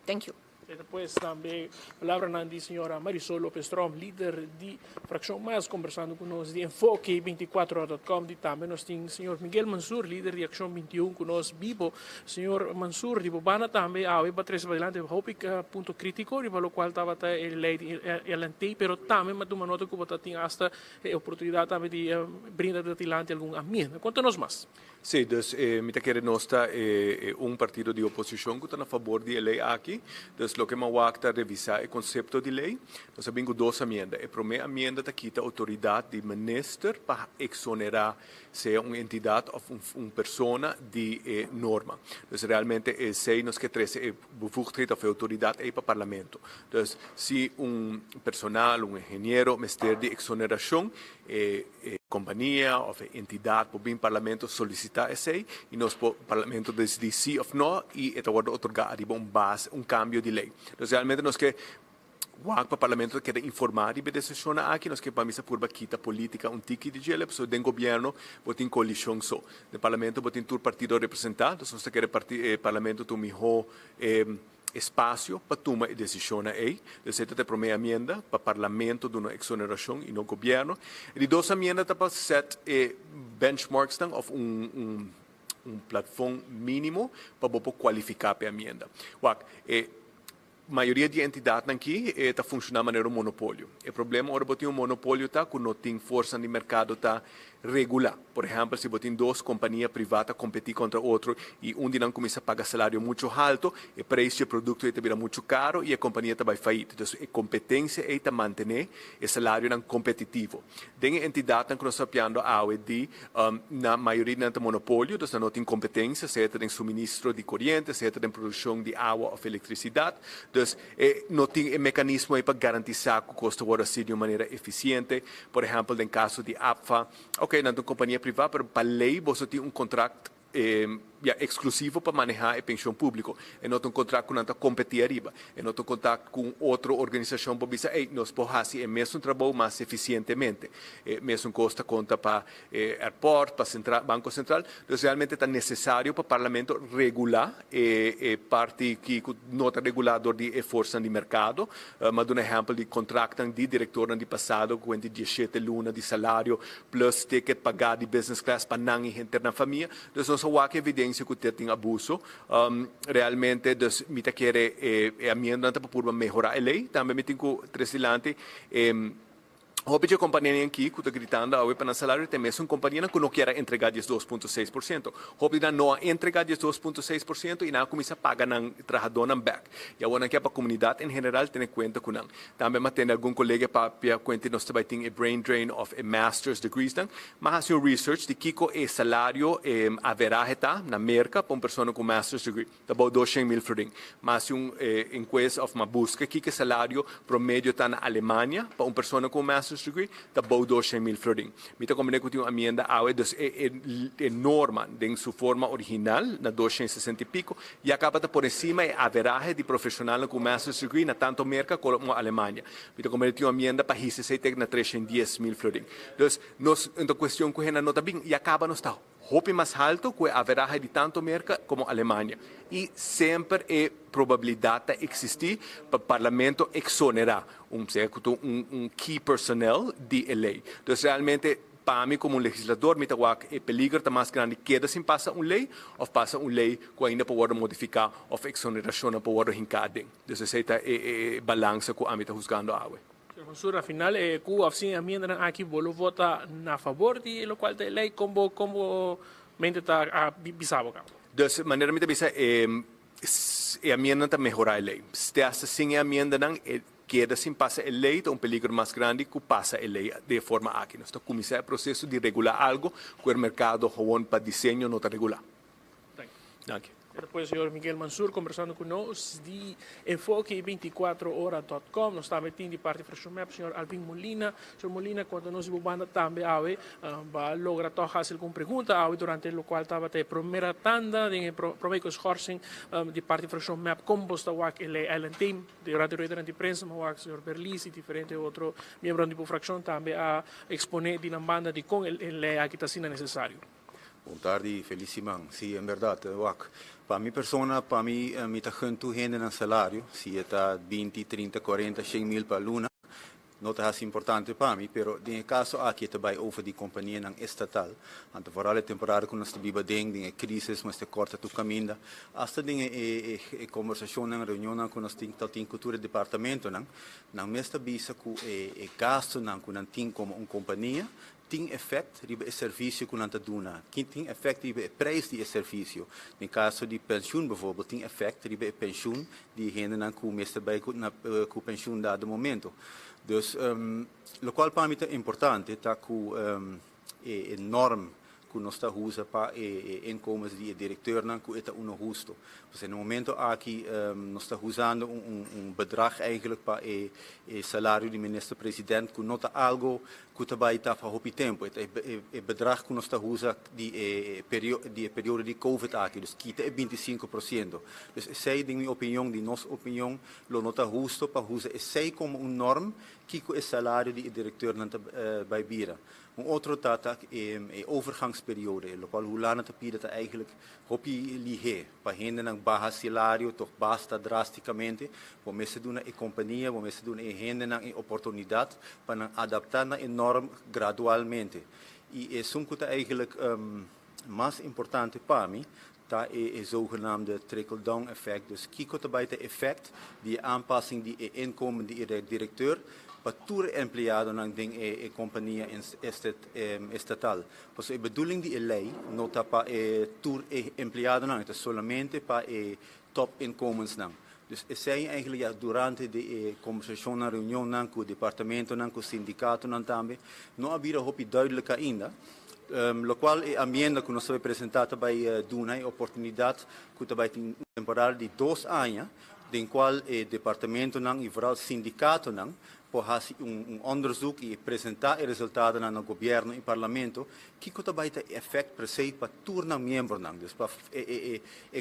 thank you. E depois também a palavra na de senhora Marisol Lopes Trump, líder de fração mais, conversando conosco de Enfoque24.com. E também nós temos o senhor Miguel Mansur, líder de Ação 21, conosco vivo. Senhor Mansur, de Bobana também, para trás para adelante, ponto crítico, de o qual estava a lei elante, pero também mas uma nota que você tem hasta a oportunidade também de brindar adelante algum amigo. Conta-nos mais. Sim, dus me quer nós partido de oposição que está a favor de lei aqui, dus Entonces, lo que me voy a revisar el concepto de ley, nós temos duas emendas. A primeira emenda está quita a autoridade de minister para exonerar seja uma entidade ou uma pessoa de norma. Então, realmente, sei nós que traz bevoegdheid of autoridade aí para o parlamento. Então, se personal, engenheiro, mister de exoneração, companhia ou entidade para o parlamento solicitar esse aí, e nós o parlamento decide sim ou não, e это vai otorgar base, cambio de lei. Então, realmente, nós que para o parlamento quer informar e decisão aqui, nós que para mim por quita política tique de gelo, so den governo botin coalição só. No parlamento botin tur partido representado, nós quer parlamento tu melhor espaço para tomar a decisão aí. Então, tem a primeira emenda para o parlamento de uma exoneração e no governo. E duas emendas para set benchmarks ou plataforma mínimo para qualificar a emenda. Maioria de entidades aqui está funcionando de maneira monopólio. O problema agora botar monopólio tá que não tem força no mercado tá regular. Por exemplo, se botar duas companhias privadas competir contra outro e de não começa a pagar salário muito alto, o preço do produto está virando muito caro e a companhia está vai falir. Então, a competência é para manter o salário não competitivo. Tem entidades que nós estamos falando na maioria não tem monopólio, então não tem competência, seja em suministro de corrente, seja em produção de água ou eletricidade. Então, não tem mecanismo para garantizar que o custo vai ser de uma maneira eficiente. Por exemplo, no caso de APFA, não é uma companhia privada, mas para a lei você tem contrato exclusivo para manejar a pensão pública. É não um contrato que não está competir arriba. É não um contrato com outra organização para dizer, nós podemos fazer o mesmo trabalho mais eficientemente. Mesmo custa conta para aeroporto, para Banco Central. Então, realmente está necessário para o Parlamento regular parte que não está regulador de força de mercado. Mas, um exemplo de contrato de diretor de passado, com 17 lunas de salário, plus ticket pagado de business class para não entrar na família. Então, nós temos evidência que tem abuso. Realmente, me quer a emenda para melhorar a lei. Também me tenho tresilante. Hoje a companhia aqui que está gritando hoje para o salário tem mesmo uma companhia que não quer entregar 12,6%. Hoje não entregar 12,6% e não começa a pagar no trabalhador no back. E agora que para a comunidade em geral tem conta com não. Também tem algum colega para conta nós também tem a brain drain of a master's degrees mas há research de que o salário haverá na América para uma pessoa com master's degree. Está bom 200,000 florin. Mas enquete of uma busca que o salário promédio está na Alemanha para uma pessoa com master's degree, está bom 200,000 florin. Mita combinei com uma emenda é norma em sua forma original, na 260 e pico, e acaba por cima a average de profissional com master's degree na tanto América como a Alemanha. Mita combinei com uma emenda para receber na 310,000 florin. Então, questão que não está bem, e acaba não está. Hope mais alto que a average de tanto América como a Alemanha. E sempre é probabilidade de existir para o parlamento exonerar key personnel de lei. Então, realmente, para mim, como legislador, me o peligro está mais grande que se passa uma lei ou passa uma lei que ainda pode modificar ou exoneração pode rincar. Então, essa é a balança que a mim está juzgando a Mansur, afinal, a assim, a emenda aqui vou votar a favor de lo qual da lei como mente está bisabo. De maneira muito bisa a emenda está melhorar a lei. Se assim a emenda não queda sem passar a lei, é um peligro mais grande que passa a lei de forma aqui. Nós estamos começando o processo de regular algo que o mercado para desenho não está regular. Thank you. Depois o senhor Miguel Mansur conversando conosco de enfoque24horas.com. Nós também temos de parte do MEP, o senhor Alvin Molina. O senhor Molina, quando nós vamos também vai lograr fazer alguma pergunta durante o qual estava a primeira tanda de proveitos horsing de parte do MEP, como está o Ellen Team, durante a de imprensa, o senhor Berlis e diferentes outros membros da fração também a exponer de uma banda de com ele aqui está sendo necessário. Boa tarde, felicimang. Sim, é verdade. Para minha pessoa, para mim, me está ganhando renda no salário. Se está 20, 30, 40, 100 mil para luna, não é assim importante para mim, mas no caso aqui também over de companhia estatal. Então, vooral a temporada que nós estamos vivendo, a crise, mas está corta o caminho. Hasta a conversação, a reunião que nós temos com o departamento, não me está visa que o gasto que nós temos como uma companhia, tem efeito riba o serviço que nanta duna, que tem efeito riba o preço do serviço. No caso de pensioen bijvoorbeeld, tem efeito riba o pensioen die gente não começa bem com pensioen dado momento. Dus, lo qual para mim é importante, tá com norma que nós está usa para incomes de diretor não que é um justo. Porque no momento aqui nós está usando bedrag eigenlijk para o salário do ministro-presidente que não está algo que também está para o tempo. É bedrag que nós está usa de período de Covid aqui, dus que é 25%. Dus sei de minha opinião, de nossa opinião, lo não está justo para usar sei como norma que o salário do diretor não está bij bira. Een andere tata é overgangsperiode, lo qual hoe lang het pide eigenlijk hopi lihe, para gente não baja salário, toch basta drasticamente, vamos se doen een companhia, vamos se doen een gente não een oportunidade para adaptar na norm gradualmente. E é que eigenlijk mais importante para mim, dat is het zogenaamde trickle-down effect. Dus kijk bij het effect, die aanpassing die inkomen die de directeur, para tour empleado na ding companhia estatal. Pois a bedoeling die lei não está para tour empleado não, é somente para top inkomens não. Dus sei eigenlijk durante de conversação na reunião não com o departamento não com o sindicato não também, não havia hopi duidelijk ainda. Lo qual é a emenda que nós foi apresentada para Duna, a oportunidade que também tem temporário de 2 anos, em qual o departamento não e vooral sindicato não pode fazer onderzoek e apresentar o resultado no governo e parlamento, que também tem efeito per se para tornar membro não, dus para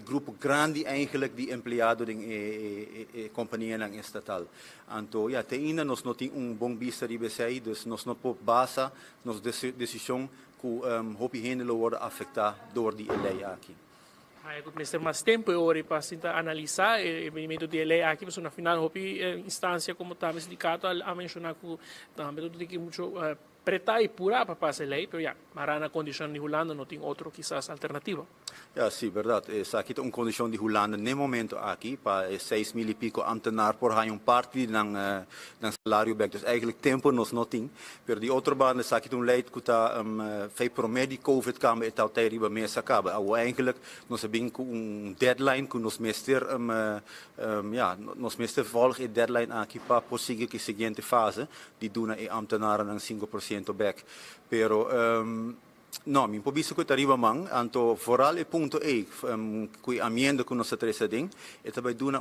grupo grande eigenlijk de empleado de companhia não estatal. Então, ja, ainda nós não temos bom vista de BCI, dus nós não podemos basar nossa decisão que hoop gente worden afectado door die lei aqui. Minister, mais tempo ora para tentar analisar o movimento de lei aqui, mas na final hopi instância como está sindicato a mencionar que também tudo que muito preta e pura para passar lei, pero já, marana condição de Holanda não tem outro quizás alternativa. Ja, sim, verdade. Aqui tem uma condição de Holanda no momento aqui para 6.000 e pico ambtenaar por ganhar parte ng salário back. Dus eigenlijk tempo nós não tem. Per die outra banda aqui tem lei que está fei promedio COVID kamer et altijd riba mesa acaba. Ou eigenlijk nós bem com deadline que nós meester ja, nós meester volg deadline aqui para prosseguir que seguinte fase die doen ambtenaren ng 5% back. Pero no, mi pobiso que arriva man, anto vooral e punto qui amiendo con nostra tresa ding, e também duna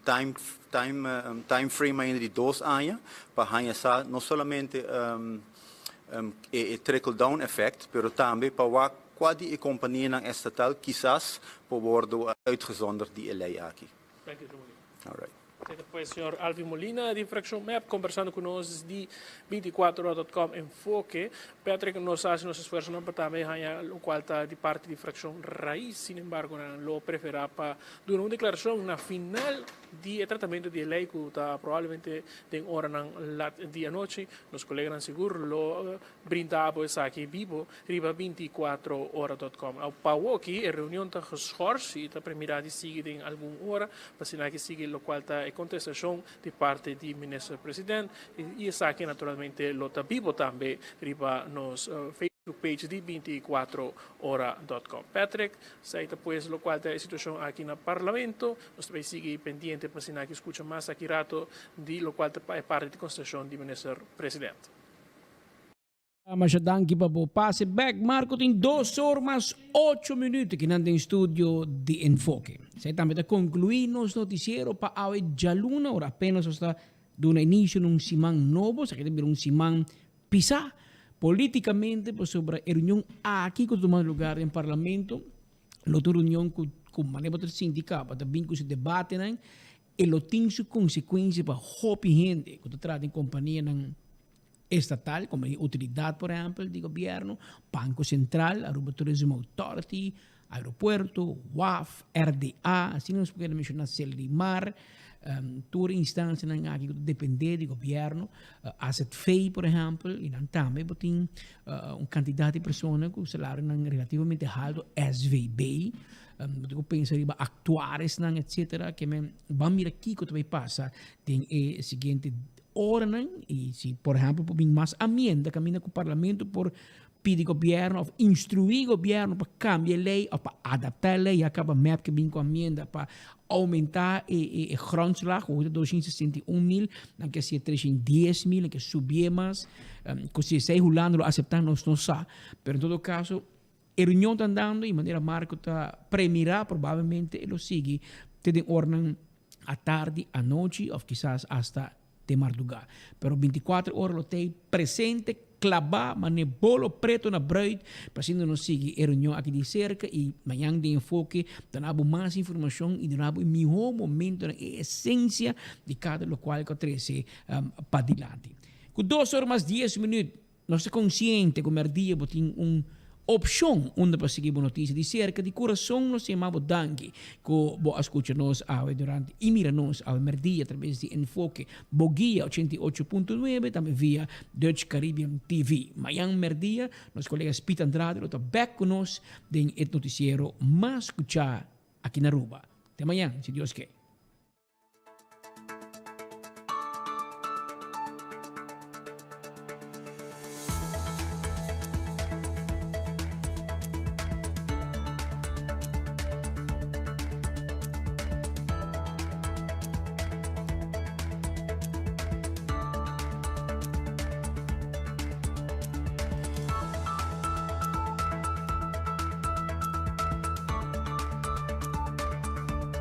time frame ainda de 2 anos, para ganhar não somente trickle down effect, pero também para quasi a companhia estatal quizás por worden uitgezonderd die lei aqui. Thank you, All right. Depois, senhor Alvin Molina, de Fraction Map, conversando conosco de 24horas.com Enfoque. Patrick, nós fazemos nosso esforço não para também ganhar o qual está de parte de Fraction Raiz, sin embargo, não preferirá para dar uma declaração na final de tratamento de lei que está provavelmente tem hora na dia noite. Nos colegas seguro lo brindamos aqui vivo, riba 24horas.com. Ao pau aqui, a reunião está geschorst, e está primeira de seguir em alguma hora, para que siga o qual está contestação de parte do ministro-presidente e isso aqui naturalmente lo está vivo também riba nos Facebook page de 24horas.com. Patrick, sai depois lo qual está a situação aqui no parlamento, nós também sigue pendiente para que escuta mais aqui rato de lo qual é parte da contestação do ministro-presidente. Mas danke para o passe back. Marco tem 2 horas mais 8 minutos que nanda em estúdio de Enfoque. Se também concluir nos noticiero para a Jaluna, ora apenas está dando início num simão novo, se quer um simão pisar politicamente sobre a reunião aqui que toma lugar em parlamento, outra reunião com maneira de sindicato, também que se debate, e lo tem sua consequência para hopi gente que trata em companhia estatal, como a utilidade, por exemplo, do governo, Banco Central, Aruba Tourism Authority, Aeropuerto, WAF, RDA, assim nós podemos mencionar Celimar, toda instância que depende do governo, Asset Fee, por exemplo, e também tem quantidade de pessoas com salário relativamente alto, SVB, eu penso em actuários, etc., que vamos mirar aqui que também passa, tem o seguinte orden y si, por ejemplo, por más enmienda, camina con el Parlamento por pedir gobierno o instruir gobierno para cambiar lei o para adaptar lei, acaba map que vem com enmienda para aumentar o grondslag, hoje 261.000, dan que ser 310.000, que subir mais, que se sei rolando, aceitar não sabe, pero em todo caso, a reunião está andando e maneira Marco está premirar, provavelmente ele sigue, tem ordem à tarde, à noite, ou quizás hasta de madrugada. Pero 24 horas lo tem presente, clavar, mas bolo preto na bread, para assim não siga a reunião aqui de cerca e amanhã de enfoque, dando mais informação e dando o melhor momento, a essência de cada local que oferece para adiante. Com 2 horas mais 10 minutos, nós estamos conscientes que o dia tem opção onde para seguir a notícia de cerca de coração nós chamamos danke que vou escutar nós durante e mira nós ao merdia através de enfoque Boguia 88.9 também via Dutch Caribbean TV. Amanhã merdia nosso colega Pete Andrade está back conosco em noticiero mais escuchar aqui na Aruba. Até amanhã, se Deus quer.